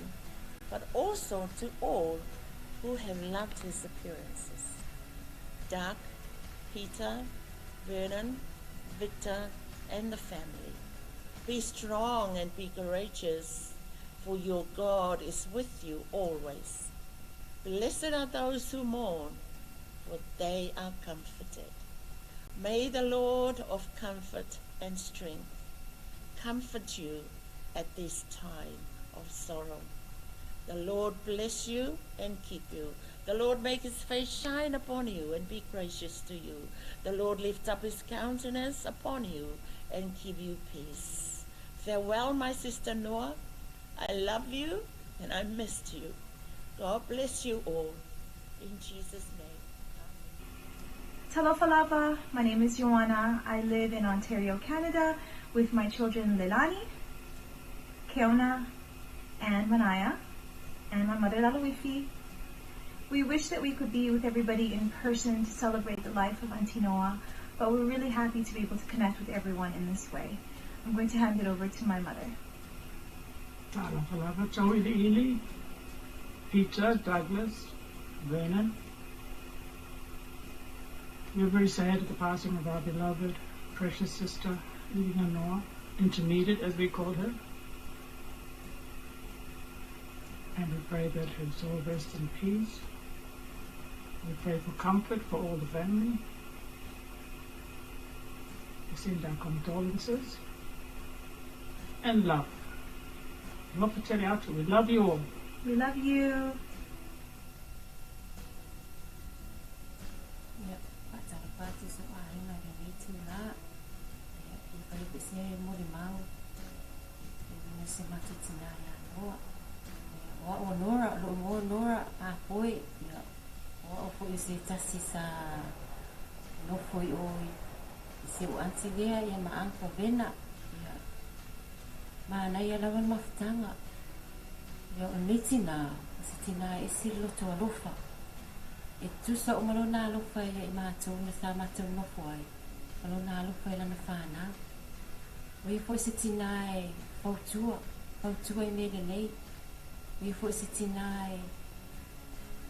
but also to all who have loved His appearances. Doug, Peter, Vernon, Victor, and the family. Be strong and be courageous, for your God is with you always. Blessed are those who mourn, for they are comforted. May the Lord of comfort and strength comfort you at this time of sorrow. The Lord bless you and keep you. The Lord make His face shine upon you and be gracious to you. The Lord lift up His countenance upon you and give you peace. Farewell, my sister Noah. I love you and I missed you. God bless you all. In Jesus' name. Talofa lava, my name is Joanna. I live in Ontario, Canada with my children Leilani, Keona, and Manaya, and my mother Lalawifi. We wish that we could be with everybody in person to celebrate the life of Auntie Noah, but we're really happy to be able to connect with everyone in this way. I'm going to hand it over to my mother. Talofa lava, tau ili ili. Peter, Douglas, Vernon. We're very sad at the passing of our beloved, precious sister, Eleanor, intermediate as we called her. And we pray that her soul rests in peace. We pray for comfort for all the family. We send our condolences and love. Love to tell you out, we love you all. We love you. Pati sa pahinga ng meeting na ipalit siya mo di mau na si matutinaya no wa onora lo onora apoy ya wa po isi tasi sa no foi oi si o antilia ya maang ko bena ya mana ya lawan maftanga ya onitina si tina isi lo to alofa e tu sa umalona lo fai e mato na sa mato no foi malona lo fai la na fana we foi sitinai fautua e mele nei we foi sitinai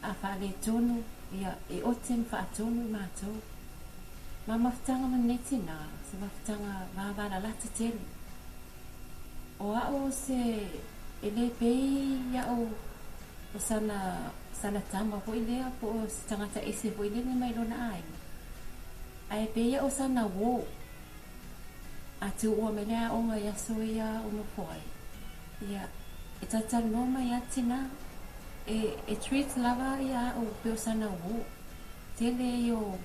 a fale tonu ia e otem fa tonu mato ma maftanga manetina se maftanga ma bala la tele o a se ele pei ya o sana tama po ilea po tangata isi po ilea ni may lona ay peya o sana wo atu o melea o nga yasoya uno poi ya itatal no mayatina e treat lava ya o pe o sana wo tele yo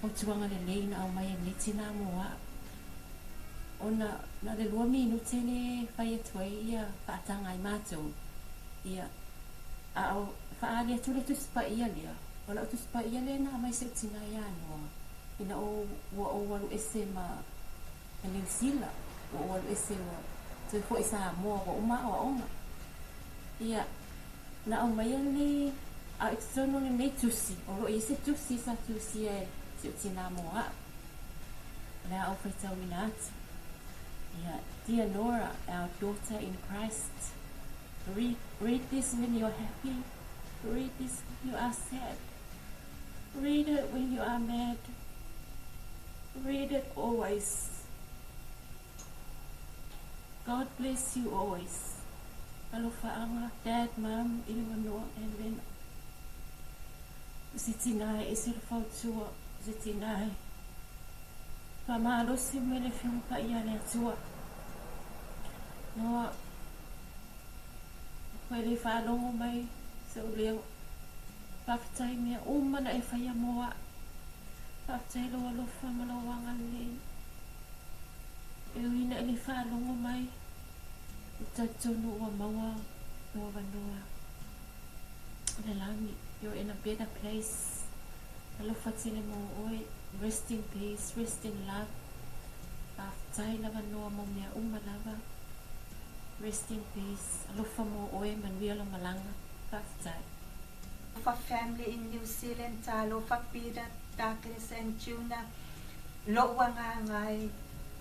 o tuanga le leina o maya nitina mo wa ona na le 2 minutos tele fai twai ya fatanga i mato ya ao faalia tule tu spa ia lia wala tu spa ia le na mai se tina ya no ina o walu ese ma New Zealand o walu ese wa tu foi sa mo o uma ia na o mai ni a external ni tusi o ese tusi sa tusi e se tina mo a na o feta winat ia dear Nora, our daughter in Christ, read this when you're happy. Read this when you are sad. Read it when you are mad. Read it always. God bless you always. Alofa Dad, Mom, Eleanor, and then Zitinai, Isil Fautua, Zitinai. Pamalo simele fium pa iale tua. No, pwede whanongo mai sa uleo. Pafitai mea umana e whaia moa. Pafitai loa lofa malawangan ni. E uina ili whanongo mai. Utatonu ua maua noa wanoa. Lelangi, you're in a better place. Alofa tine mo oi. Rest in peace, rest in love. Pafitai lava noa mo mea umalava. Rest in peace. Alofa mo oe Manuela Malanga. Pafitai. For family in New Zealand, talo fa Peter, Douglas and Juna. Lo wanga ngai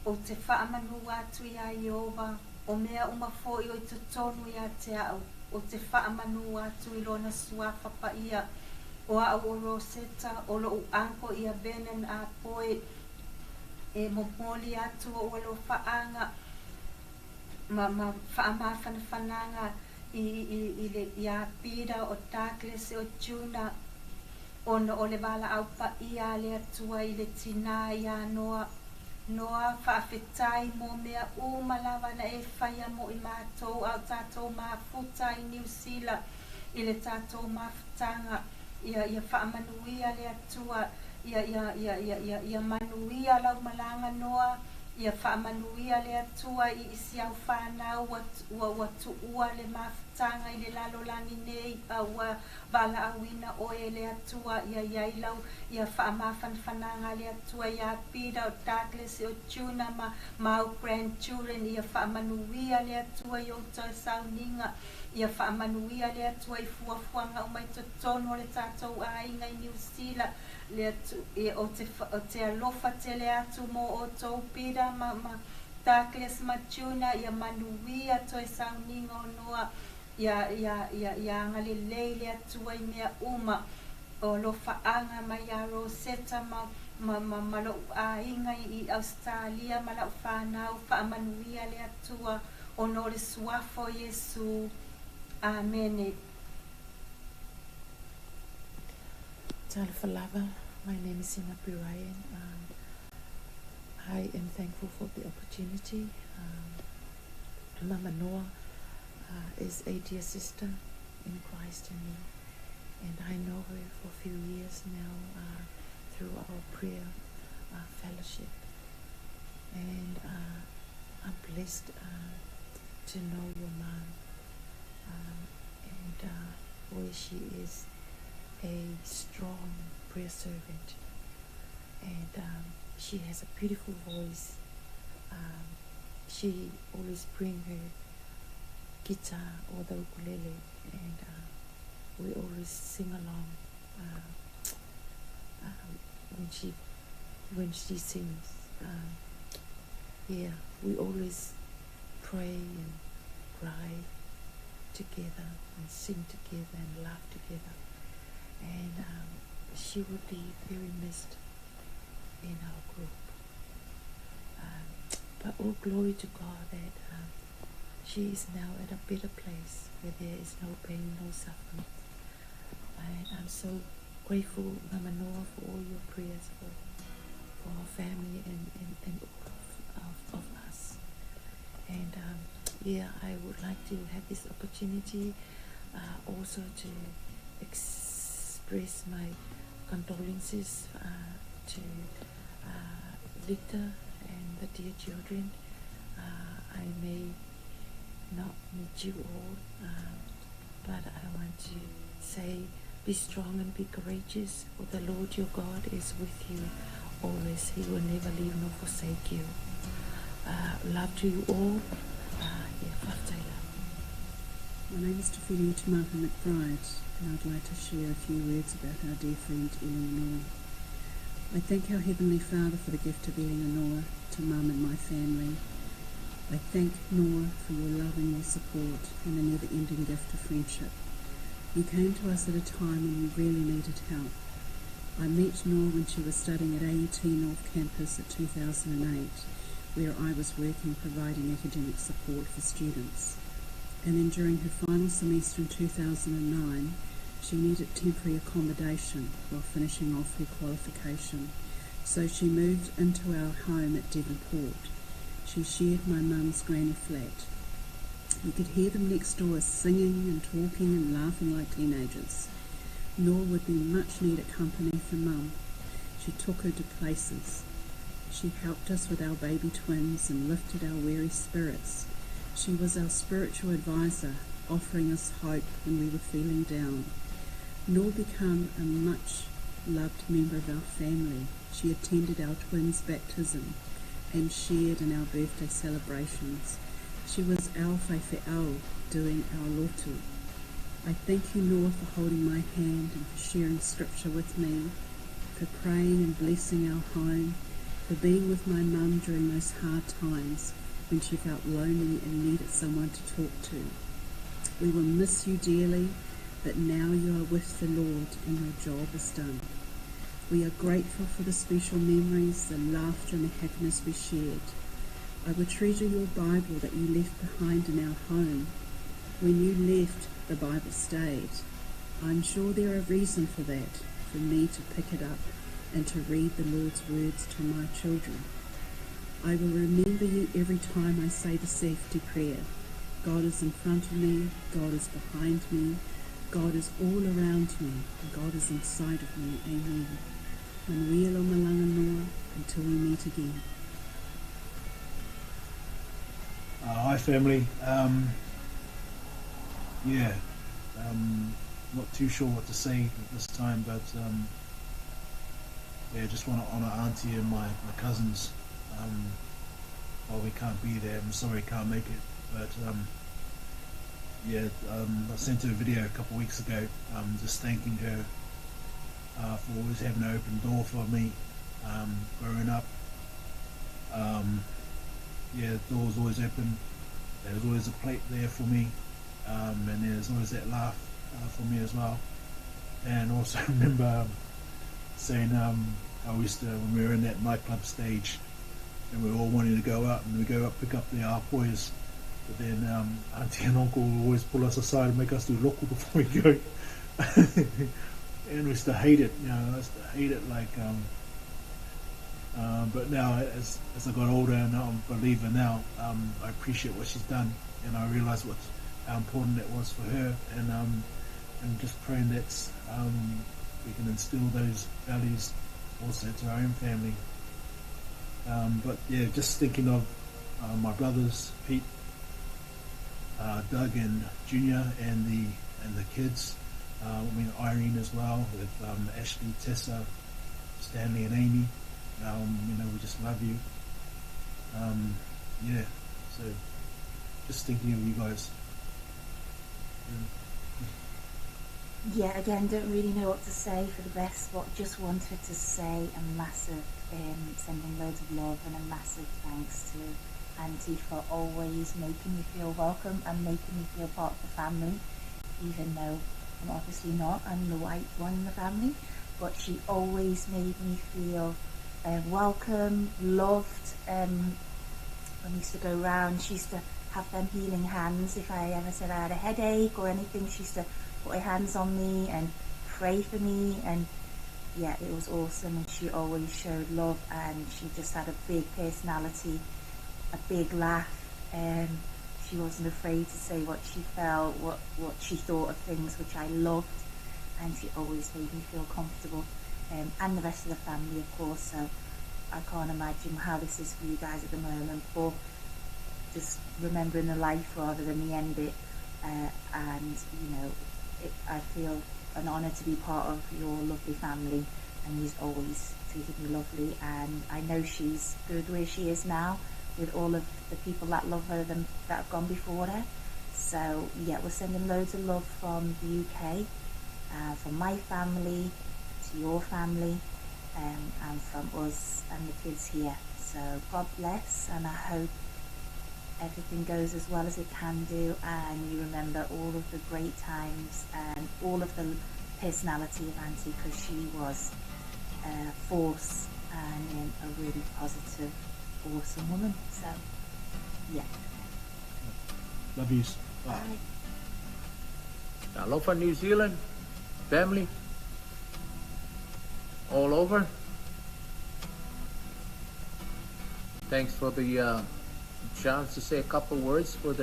o te whaamanua atu ia Iova. O mea umafo i o te tonu ia te au. O te whaamanua atu i lona suafa pa ia. O a o Rosetta, o lo anko ia Benin a poe. E momoli atu o lo whaanga. Ma whaamawhana whananga i le ia Peter o Douglas o Juna. Ono o le wala au pa ia le atua i le tina ia Noa. Noa whaafetai mo mea umalawa na e whaia mo i mātou au tātou mafuta i New Zealand. I le tātou mafutanga. Ia whaamanuia le atua. Ia manuia lau malanga Noa. Ia whaamanuia le atua i isi au whanau watu ua le mafutanga i le lalolangi nei ua bala awina oe le atua ia iailau ia whaamawhanwhananga le atua ia Peter o Douglas o Juna ma au grandchildren ia whaamanuia le atua i o toi sauninga ia whaamanuia le atua i fuafuanga o mai totono le tātou ainga i New Zealand le atu o te alofa te le atu mo o tau Peter ma Douglas ma Juna ia manuia toi sauninga o noa ia ngalilei le atua I mea uma o lo whaanga mai a Rosetta ma lo ainga I Australia ma lau whanau whaamanuia le atua o no le suafo Yesu. Amen. Talafalava, my name is Sinapi Ryan. I am thankful for the opportunity. Mama Noah is a dear sister in Christ and me, and I know her for a few years now through our prayer fellowship, and I'm blessed to know your mom, and where she is a strong prayer servant, and she has a beautiful voice. She always bring her guitar or the ukulele, and we always sing along when she sings. We always pray and cry together and sing together and laugh together, and she will be very missed in our group. But all glory to God that she is now at a better place where there is no pain, no suffering. And I'm so grateful, Mama Noah, for all your prayers for our family and all of us. And I would like to have this opportunity also to express my condolences to Victor and the dear children. I may not meet you all, but I want to say, be strong and be courageous, for the Lord your God is with you always. He will never leave nor forsake you. Love to you all. My name is Tafini Tamaka McBride, and I'd like to share a few words about our dear friend Eleanor. I thank our Heavenly Father for the gift of Eleanor to Mum and my family. I thank Nora for your love and your support and the never-ending gift of friendship. You came to us at a time when we really needed help. I met Nora when she was studying at AUT North Campus at 2008, where I was working providing academic support for students. And then during her final semester in 2009, she needed temporary accommodation while finishing off her qualification. So she moved into our home at Devonport. She shared my mum's granny flat. You could hear them next door singing and talking and laughing like teenagers. Nor would be much needed company for Mum. She took her to places. She helped us with our baby twins and lifted our weary spirits. She was our spiritual advisor, offering us hope when we were feeling down. Nor become a much loved member of our family. She attended our twins' baptism and shared in our birthday celebrations. She was our whaiwheau, doing our lotu. I thank you, Nora, for holding my hand and for sharing scripture with me, for praying and blessing our home, for being with my mum during those hard times when she felt lonely and needed someone to talk to. We will miss you dearly, but now you are with the Lord and your job is done. We are grateful for the special memories, the laughter and the happiness we shared. I will treasure your Bible that you left behind in our home. When you left, the Bible stayed. I'm sure there are reasons for that, for me to pick it up and to read the Lord's words to my children. I will remember you every time I say the safety prayer. God is in front of me, God is behind me, God is all around me, and God is inside of me. Amen. Manuel o malanga noa, until we meet again. Hi family. Not too sure what to say at this time, but just want to honour Auntie and my cousins. While we can't be there, I'm sorry can't make it, but I sent her a video a couple of weeks ago, just thanking her for always having an open door for me growing up. The door was always open. There was always a plate there for me. and there's always that laugh for me as well. And also remember saying how we used to, when we were in that nightclub stage, and we were all wanting to go up, and we go up, pick up the boys, but then Auntie and Uncle would always pull us aside and make us do loko before we go. And we used to hate it, you know, I used to hate it like, but now as I got older and I'm a believer now, I appreciate what she's done, and I realise how important that was for her, and just praying that we can instill those values also to our own family. But yeah, just thinking of my brothers, Pete, Doug and Junior, and the kids. I mean Irene as well, with Ashley, Tessa, Stanley, and Amy. You know, we just love you. Yeah, so just thinking of you guys. Yeah, again, don't really know what to say for the best, but just wanted to say a massive, sending loads of love and a massive thanks to Auntie for always making me feel welcome and making me feel part of the family, even though I'm obviously not, I'm the white one in the family, but she always made me feel welcome, loved. When we used to go round, she used to have them healing hands. If I ever said I had a headache or anything, she used to put her hands on me and pray for me, and yeah, it was awesome. And she always showed love, and she just had a big personality, a big laugh, and she wasn't afraid to say what she felt, what she thought of things, which I loved, and she always made me feel comfortable, and the rest of the family, of course. So I can't imagine how this is for you guys at the moment, but just remembering the life rather than the end bit, and you know, I feel an honour to be part of your lovely family, and you've always treated me lovely, and I know she's good where she is now with all of the people that love her that have gone before her. So yeah, we're sending loads of love from the UK, from my family to your family, and from us and the kids here. So God bless, and I hope everything goes as well as it can do, and you remember all of the great times and all of the personality of Auntie, because she was a force and a really positive, awesome woman. So yeah, love you. Bye. Aloha New Zealand family all over. Thanks for the chance to say a couple words for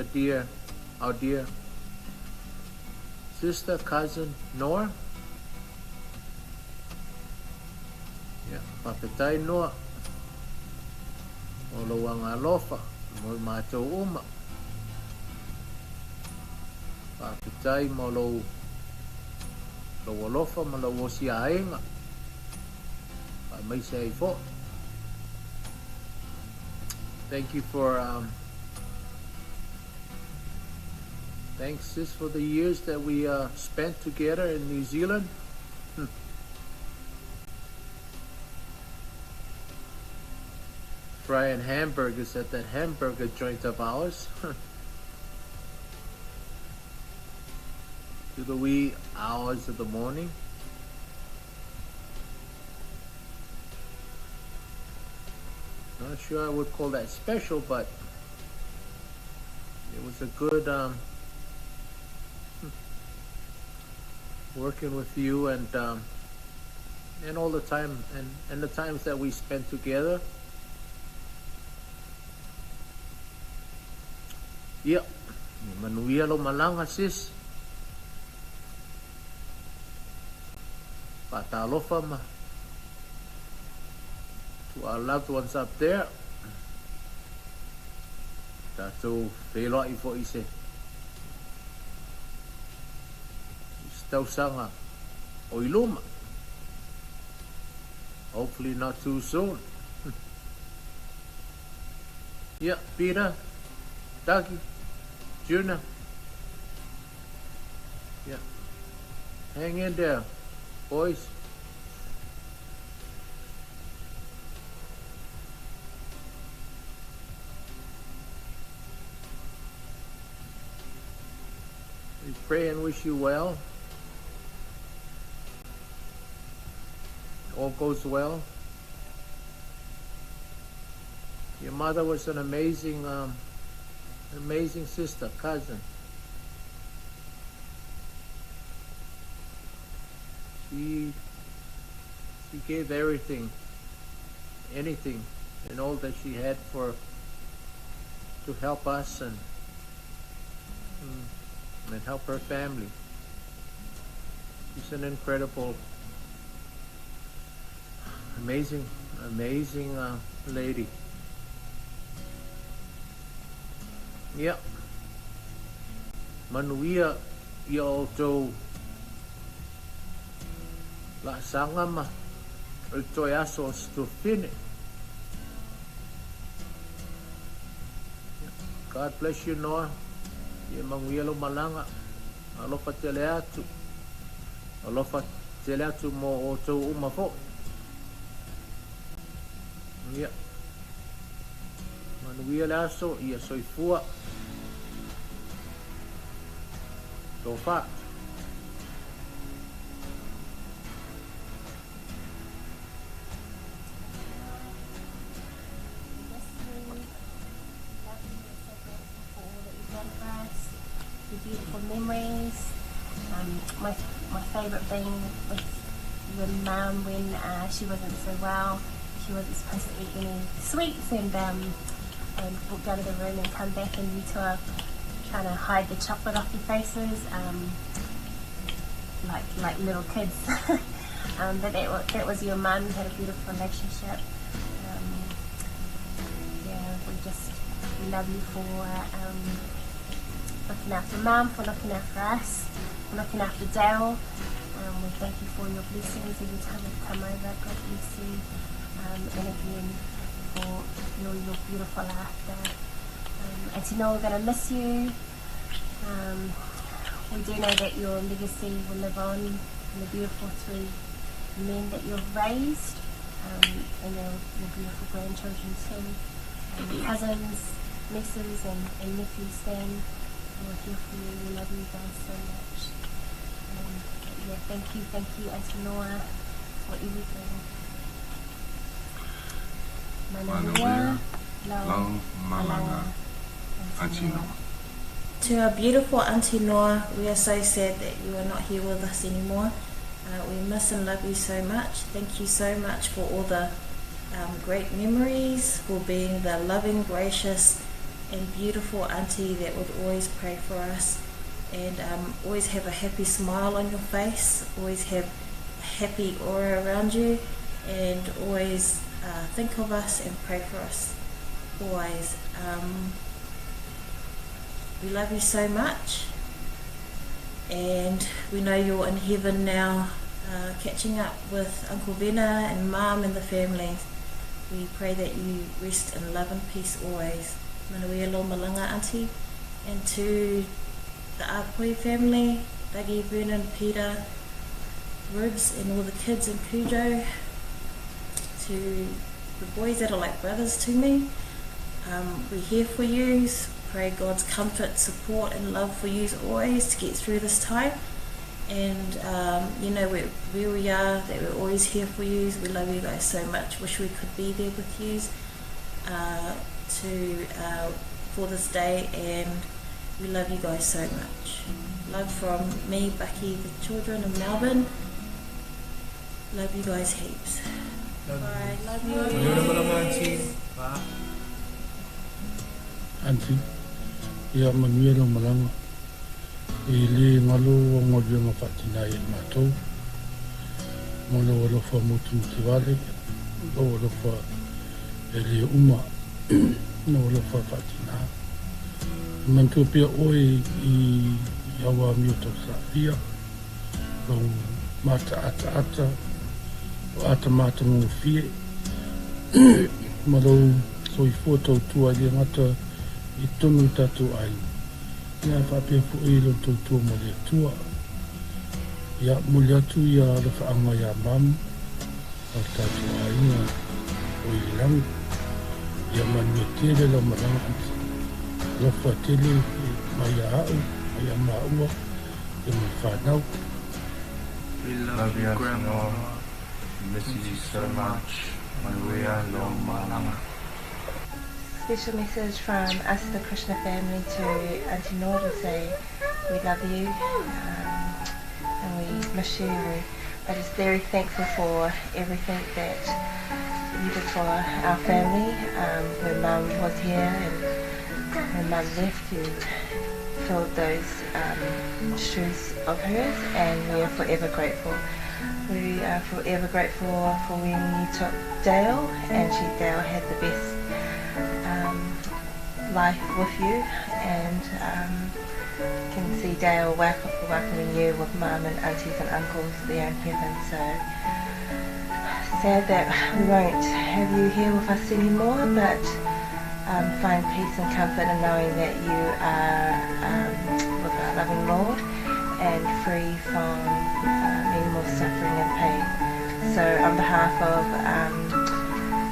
our dear sister, cousin Noah. Yeah, papetai Noah. O lo ang alofa, mo mātou uma. Papetai mo lo alofa, mo lo osi ainga. Pa mai sei fo. Thank you for thanks sis for the years that we spent together in New Zealand. Frying hamburgers at that hamburger joint of ours. To the wee hours of the morning. Not sure I would call that special, but it was a good working with you, and all the time and the times that we spent together. Yeah, manuia lo malanga sis. Patalofa ma. To our loved ones up there. Tatou whelai fo ise. Stausanga o iluma. Hopefully not too soon. Yeah, Peter, Dougie, Juna. Yeah. Hang in there, boys. pray and wish you well. All goes well. Your mother was an amazing sister, cousin. She gave everything, anything, and all that she had to help us and help her family. She's an incredible, amazing lady. Yeah. Manuia ia o tau la sangama o toi aso stufine. God bless you, Noah. Ia manguia lo malanga. Alofa tele atu. Alofa tele atu mo o tau umafo. Ia. Manuia le aso ia soifua. Tofa. Beautiful memories. My favourite being with your mum when she wasn't so well. She wasn't supposed to eat any sweets and walked out of the room and come back and you two are trying to hide the chocolate off your faces, like little kids. But that was your mum. Had a beautiful relationship. We love you for looking after Mum, for looking after us, for looking after Dale. We thank you for your blessings every time we come over. God bless you. And again for your beautiful laughter. Auntie Noah, we're going to miss you. We do know that your legacy will live on in the beautiful three men that you've raised, and your beautiful grandchildren too, cousins, nieces and nephews stand. We're here for you. We love you guys so much. Thank you, Auntie Noah, for everything. Manawea, Lau, Malanga, Auntie Noah. To our beautiful Auntie Noah, we are so sad that you are not here with us anymore. We miss and love you so much. Thank you so much for all the great memories, for being the loving, gracious and beautiful auntie that would always pray for us and always have a happy smile on your face, always have a happy aura around you, and always think of us and pray for us always. We love you so much, and we know you're in heaven now, catching up with Uncle Vena and Mum and the family. We pray that you rest in love and peace always. Manawea lo malanga, Auntie, and to the Apoi family, Dougie, Vernon, Peter, Ribs and all the kids in Cujo, to the boys that are like brothers to me. We're here for you. Pray God's comfort, support and love for you always to get through this time. And you know where we are, that we're always here for you. We love you guys so much. Wish we could be there with you for this day, and we love you guys so much. Love from me, Bucky, the children in Melbourne. Love you guys heaps. Bye. Love you. Auntie, ia manuia lo malanga. I le ngalo o ngori o whatina i mātou. Mo lo alofa motu ki wale. Lo alofa e le uma. No alofa whatina. Mantua pia oi i awa miuto sa pia. Lo mata ata. O ata mata mo fie. Ma lo so i foto tua i ngata i tonu tatu ai. Ia whapea fu e lo tautua mo le tua. Ia muli atu ia le whaanga ia mamu. O tatu ainga o i langu. Ia manu tele lo maranga. Lofa tele mai a au, mai a maua. e mo whanau. We love you, Grandma. We miss you so much. Manuia lo malanga. Special message from us, the Krishna family, to Auntie Nora to say we love you and we miss you. We're just very thankful for everything that you did for our family. When Mum was here and when Mum left, you filled those shoes of hers, and we are forever grateful. We are forever grateful for when you took Dale, and Dale had the best life with you, and can see Dale welcoming you with Mum and aunties and uncles there in heaven. So sad that we won't have you here with us anymore, but find peace and comfort in knowing that you are with our loving Lord and free from any more suffering and pain. So on behalf of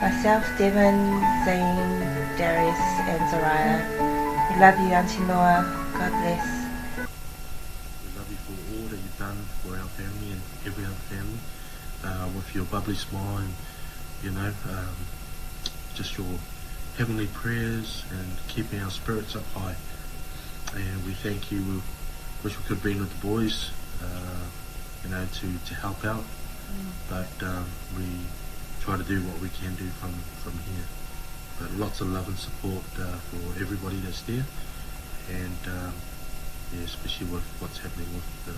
myself, Devon, Zane, Darius and Zariah, we love you, Auntie Noah. God bless. We love you for all that you've done for our family and every other family, with your bubbly smile and, just your heavenly prayers and keeping our spirits up high. And we thank you. We wish we could have been with the boys, to help out, but we try to do what we can do from here. But lots of love and support for everybody that's there, and especially with what's happening with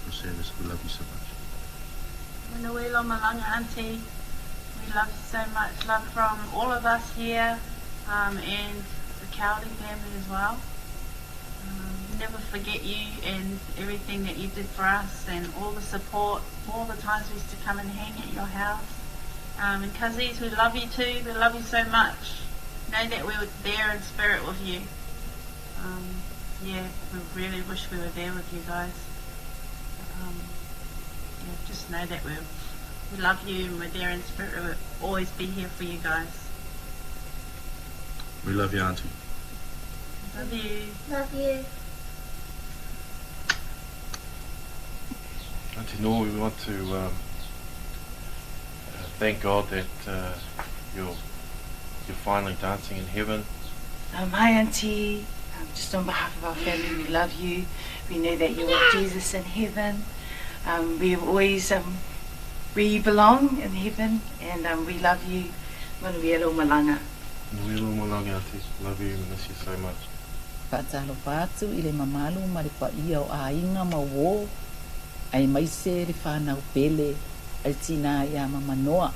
the service. We love you so much. Manuelo Malanga Auntie, we love you so much. Love from all of us here, and the Cowley family as well. Never forget you and everything that you did for us, and all the support, all the times we used to come and hang at your house. And Kazis, we love you too. We love you so much. Know that we were there in spirit with you. We really wish we were there with you guys. Just know that we love you and we're there in spirit. We'll always be here for you guys. We love you, Auntie. Love you. Love you. Auntie Nora, we want to thank God that you're finally dancing in heaven. Hi Auntie, just on behalf of our family, we love you. We know that you're with Jesus in heaven. We have always, we belong in heaven, and we love you. Manuelo Malanga. Manuelo Malanga, Auntie. Love you and miss you so much. Patalo patu ile mamalu maripa ia o ainga mawo ai mai se ri whanau pele ai tina ia mamanoa.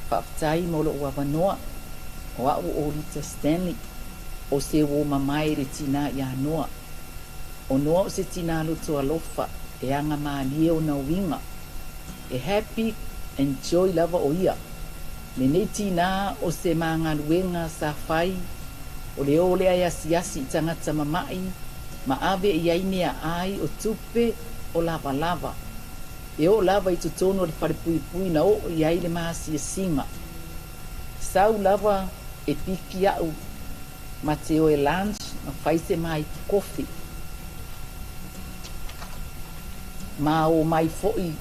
Whaftai molo ua wanoa o au o Rita Stanley o se wo mamai re tina ia noa. O noa o se tina luto alofa e anga maalie o na winga. E happy and joy lava o ia. Me ne tina o se maanga luenga sa whai o le ole ai asiasi tangata mamai ma ave i ainea ai o tupe o lava lava. E o lava i tutono le wharepui pui na o i ai le maasi e singa. Sau lava e piki au ma te o e lunch ma whaise mai kofi. Ma o mai foi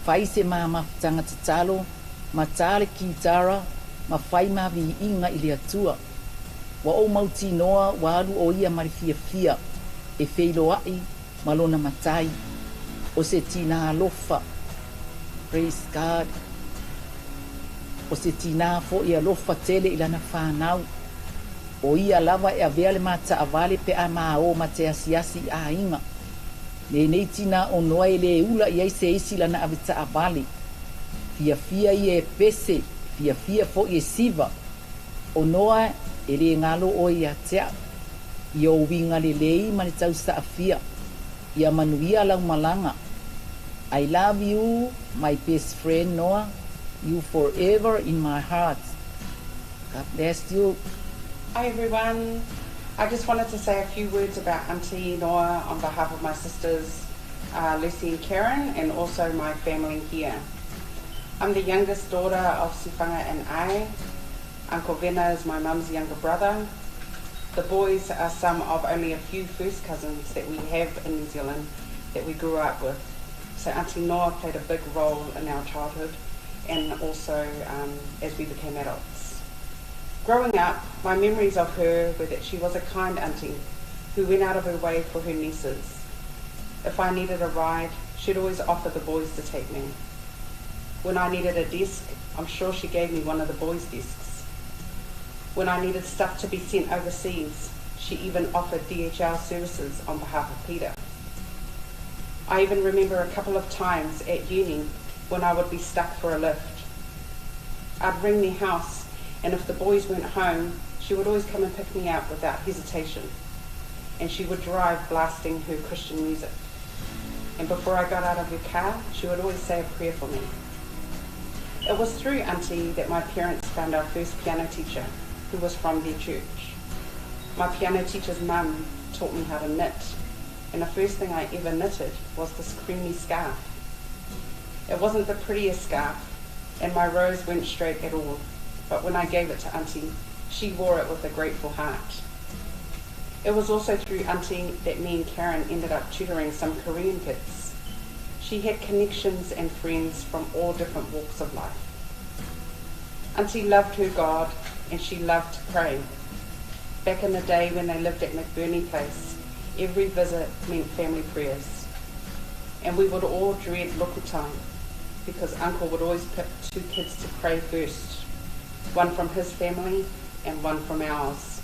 whaise ma tangata talo ma tale ki tara ma whai ma vi inga i le atua. Wa o mauti noa wa alu o ia marifia fia e feilo ai malona matai o se tina alofa. Praise God. O se tina fo ia alofa tele ilana whanau o ia lava e avea le mata avale pe a maa o mate asiasi a inga le nei tina o noa e le ula i ai se isi lana avita avale fia fia i e pese fia fia fo i e siva o noa e le ngalo o ia tea i o winga le lei ma le tau sa afia i a manuia lau malanga. I love you, my best friend Noah. You forever in my heart. God bless you. Hi everyone. I just wanted to say a few words about Auntie Noah on behalf of my sisters Lucy and Karen, and also my family here. I'm the youngest daughter of Sifanga and I. Uncle Vena is my mum's younger brother. The boys are some of only a few first cousins that we have in New Zealand that we grew up with. So Auntie Noa played a big role in our childhood and also as we became adults. Growing up, my memories of her were that she was a kind auntie who went out of her way for her nieces. If I needed a ride, she'd always offer the boys to take me. When I needed a desk, I'm sure she gave me one of the boys' desks. When I needed stuff to be sent overseas, she even offered DHL services on behalf of Peter. I even remember a couple of times at uni when I would be stuck for a lift. I'd ring their house, and if the boys weren't home, she would always come and pick me up without hesitation. And she would drive blasting her Christian music. And before I got out of her car, she would always say a prayer for me. It was through Auntie that my parents found our first piano teacher, who was from their church. My piano teacher's mum taught me how to knit, and the first thing I ever knitted was this creamy scarf. It wasn't the prettiest scarf, and my rows weren't straight at all, but when I gave it to Auntie, she wore it with a grateful heart. It was also through Auntie that me and Karen ended up tutoring some Korean kids. She had connections and friends from all different walks of life. Auntie loved her God, and she loved to pray. Back in the day when they lived at McBurney Place, every visit meant family prayers. And we would all dread local time because Uncle would always pick two kids to pray first, one from his family and one from ours.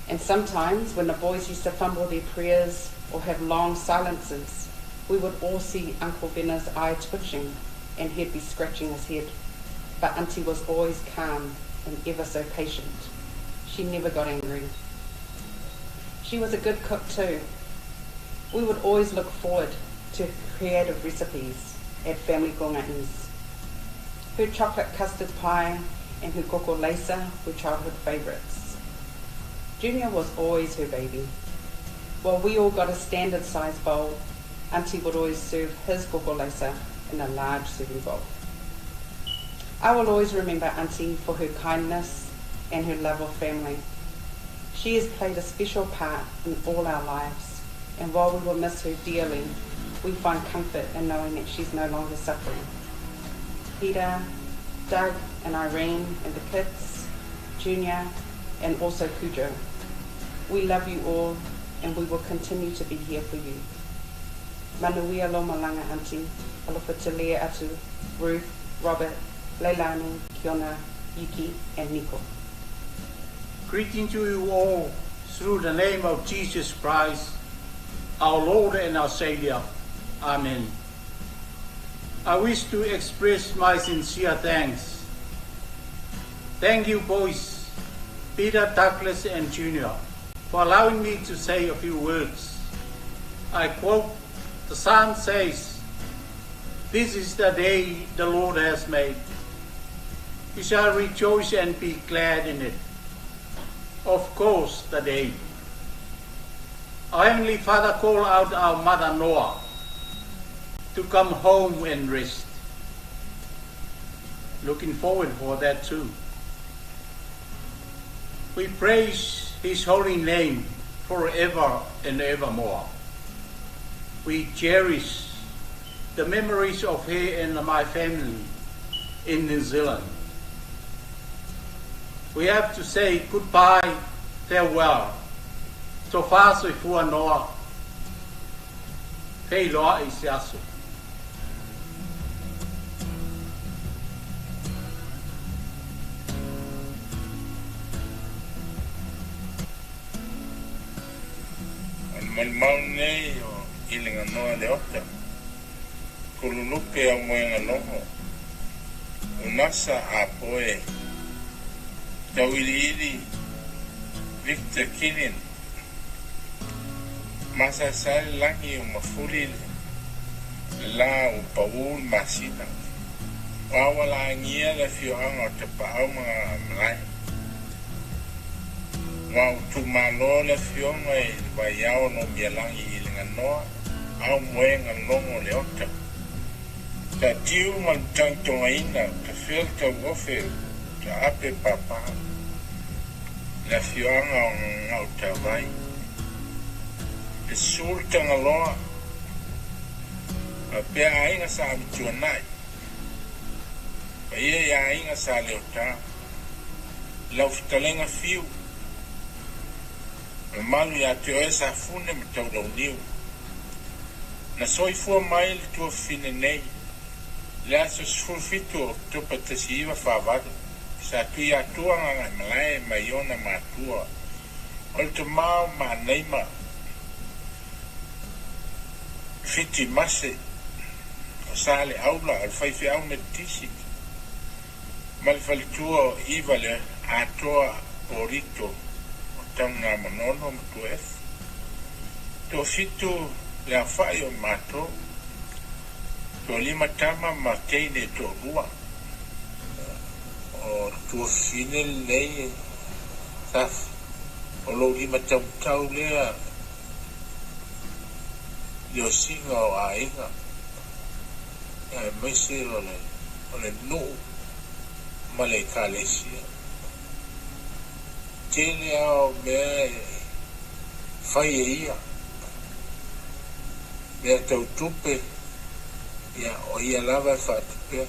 And sometimes when the boys used to fumble their prayers or have long silences, we would all see Uncle Vena's eye twitching and he'd be scratching his head. But Auntie was always calm and ever so patient. She never got angry. She was a good cook too. We would always look forward to creative recipes at family gonga's. Her chocolate custard pie and her koko leisa were childhood favourites. Junior was always her baby. While we all got a standard size bowl, Auntie would always serve his koko leisa in a large serving bowl. I will always remember Auntie for her kindness and her love of family. She has played a special part in all our lives, and while we will miss her dearly, we find comfort in knowing that she's no longer suffering. Peter, Doug and Irene and the kids, Junior and also Cujo. We love you all and we will continue to be here for you. Manuia lo malanga Auntie, alofa te lea atu, Ruth, Robert, Leilani, Kiona, Yuki and Nico. Greeting to you all through the name of Jesus Christ, our Lord and our Savior. Amen. I wish to express my sincere thanks. Thank you boys, Peter, Douglas and Junior, for allowing me to say a few words. I quote, the Psalm says, "This is the day the Lord has made. We shall rejoice and be glad in it." Of course, the day. Our Heavenly Father called out our mother Noah to come home and rest. Looking forward for that too. We praise His holy name forever and evermore. We cherish the memories of her and my family in New Zealand. We have to say goodbye, farewell. So far, so far, Noah. Pei loa I se aso. Malmau nei o ilinga noa le ota. Kululuke a moenga noho. Unasa a poe. Tauiri Victor Kinin. Masa sali langi o mafuri la o Paul Masina. Wawala ngia le fioanga o te pao mga malai. Wa utumalo le fionga e waiao no mialangi ilinga noa au moenga longo le ota. Ta tiu man tangtonga ina, ta fiel ta wofe, ta ape papa. la fioanga o ngau tawai. E sul tangaloa, a pea ainga sa amituanai. Pa ia ainga sa leota, lau fitalenga fiu. E malu ia te oe sa fune me tau lau niu. Na soifua mai le tua fine nei, le aso sfulfitu o tupa tasi iwa whawadu. Sa tui atua ngai malai mai ona matua. O le te mau ma neima. Fiti mase. O sa le aula, al faifi au me tisi. Ma le falitua o iwa le atua o rito. O tanga manono ma tu efu. To fitu le awhai o mato. To lima tama ma teine to rua. O tua fine nei taf o lo lima tau lea io singa o ainga e mese o le no ma le kalesia tele ao me fai e ia me tau tupe ia o ia lava e fatupea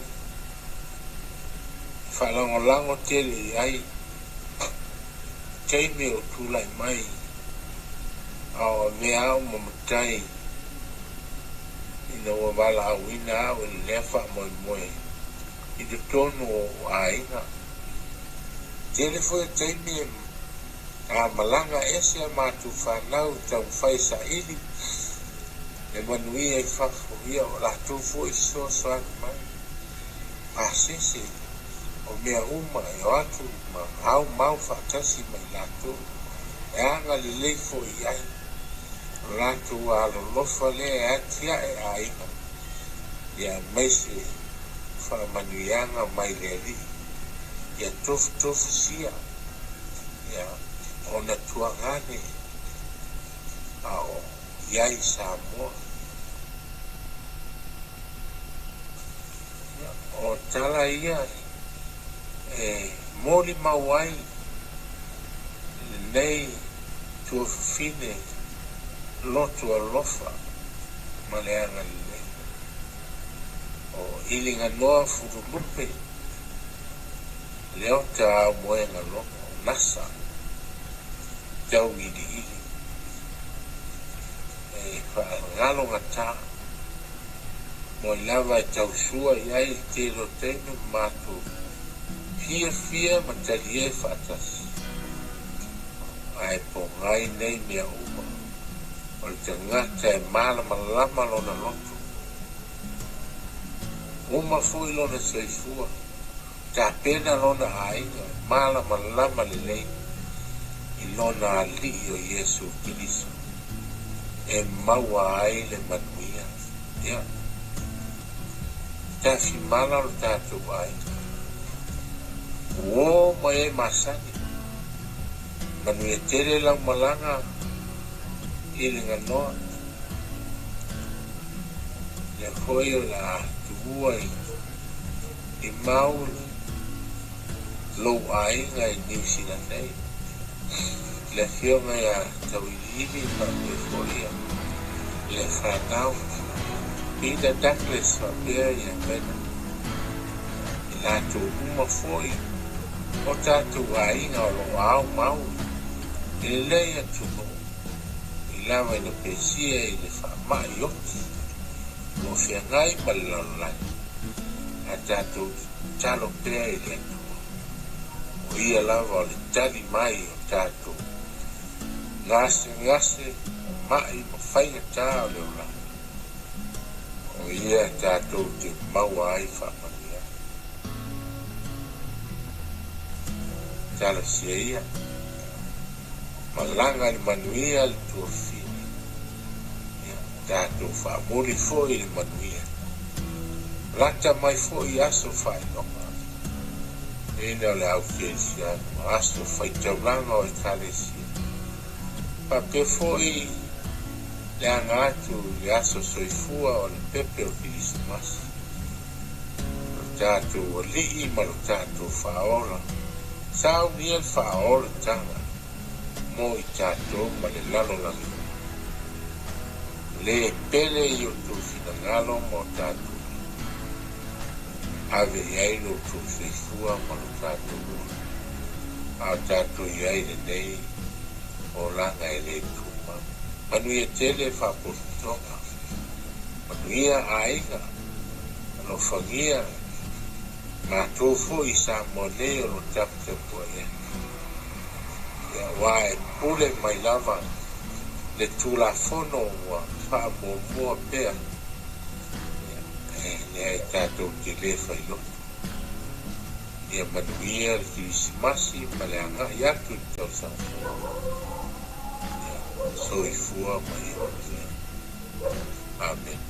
whalangolango tele ai teime o tūlai mai ao mea au mamatai ina ua wala awina au ili lefa moe moe i te tonu o ainga tele foi teime a malanga ese a matu whanau tau whai sa ili e manuia i whafuhia o la tu foi so soan mai a sese o mea uma e o atu ma au mau whaatasi mai lato e anga li leifo i ai lato alo lofa le e atia e aiga ia meise whaamanuianga mai le li ia tofu sia ia o na tuangane ao iai Samoa o tala ia moli mawai nei tua fine lotu alofa maleanga le o ilinga noa furulupe leo ta moenga loka nasa tau ili ngalo ngata mo lava tau sua iai te rotenu matu fia matalie fatas ai po ngai nei mea uma o te ngata e malama lona lotu uma fui lona seifua ta pena lona ainga malama lelei i lona ali o Yesu Kiriso e maua ai le manuia ia ta fi mala o tatu ai o mai masani manuia tere la malanga ili nganoa le foi la tuua i mau lo ai ngai New Zealand nei le fionga ya tawilivi ma me foria le whanau Peter Douglas wa pia ya mena la tu uma foi o tatu ainga o lo au mau i leia tuno i lawa ina pesia i le whama i oti o whiangai ma le lalai a tatu talo pia i le tua o ia lawa o le tali mai o tatu ngase mai ma whainga tā o leo la o ia tatu te maua ai whamania tala sia ia malanga ni manuia le tua fini tatu whamuri foi le manuia lata mai foi aso whainonga ina le au kiesiano aso whaitaulanga o Ekalesia pa pe foi le angatu le aso soifua o le pepe o Christmas o tatu o lii ma lo tatu whaola sao ni el whaola tanga mo i tātou ma le lalo langi. Le pele i o tu fina ngalo mo tātou. Ave iai lo tu feifua ma lo tātou. A tātou iai le nei o langa e le tuma. Manu ia tele whapotonga. Manu ia aiga. Ano whangia. Ma tōfo i sa mole o lo tapte pua ia. Ia wae pule mai lava. Le tula fono wa wha mo mua pea. Ia e tātou te le whailo. Ia manu ia le Krismasi ma le anga i atu i tau sāwha. Ia soifua mai o ia. Amen.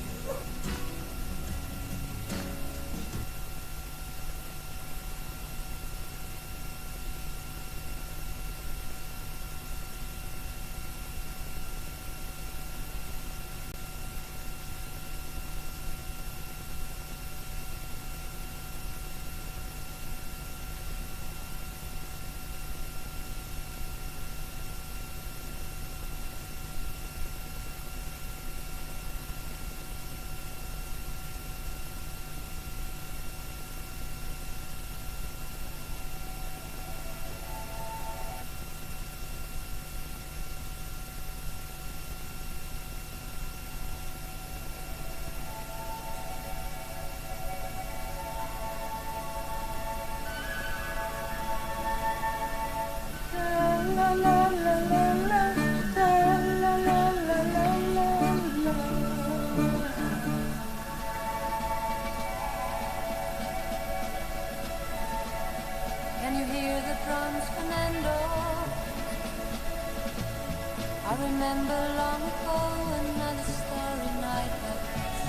Can you hear the drums, Fernando? I remember long ago another starry night like this.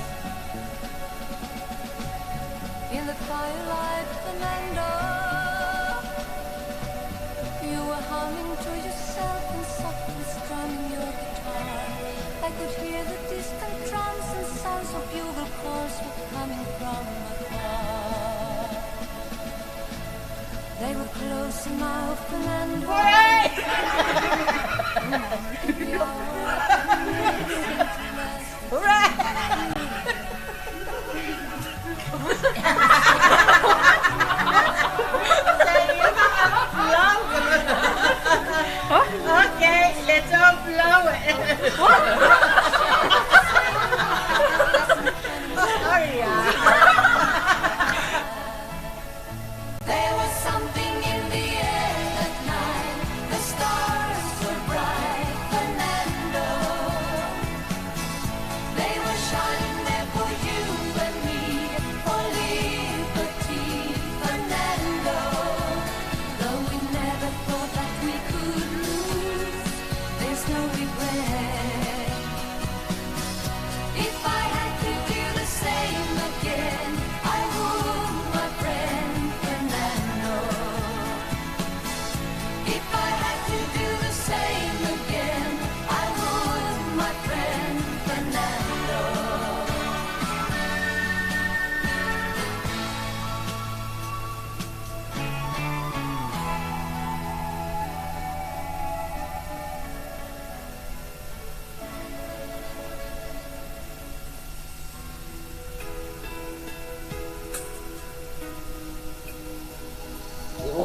In the firelight, Fernando, you were humming to yourself and softly strumming your guitar. I could hear the distant drums and sounds of bugle calls were coming from afar. They were close enough, Fernando. Okay, let's all blow it. Sorry, There was something in the air that night. The stars were bright, Fernando. They were shining there for you and me, for liberty, Fernando. Though we never thought that we could lose, there's no regret. If I had to do the same again, I would, my friend Fernando. If I had to do the same again, I would, my friend Fernando.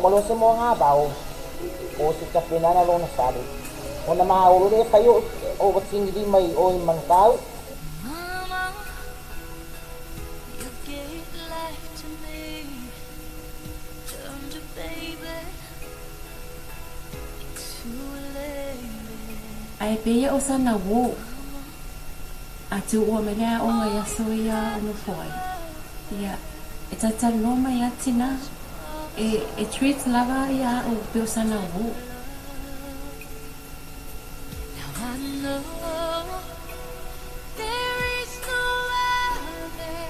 Malo sa mga baw o si kapinana lo na sabi o na mauro kayo o wat singili may o man tao. Mama, you gave life to me, turned a baby to a lady. Ai pe o sana wo. Atu o mena o nga yasoya o no foi. Ya, etata no mai atina. E treat lava ya o pe o sana wo. Now I know there is no other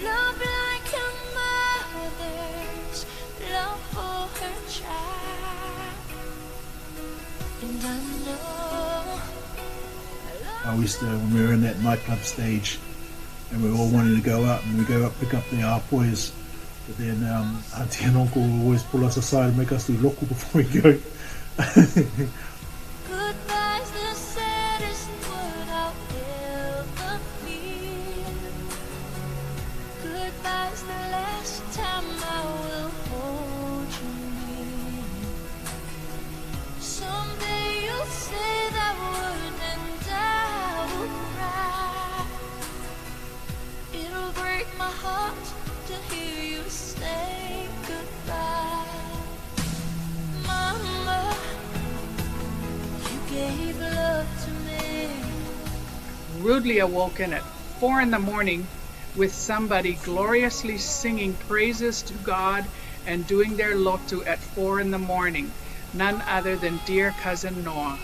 love like a mother's love for her child. And I know I used to, when we were in that nightclub stage, and we were all wanting to go up, and we go up, pick up the apoes, but then Auntie and Uncle will always pull us aside and make us do loko before we go. break my heart to hear you say goodbye. Mama, you gave love to me. Rudely awoken at 4 a.m. with somebody gloriously singing praises to God and doing their lotu at 4 a.m. None other than dear cousin Noah.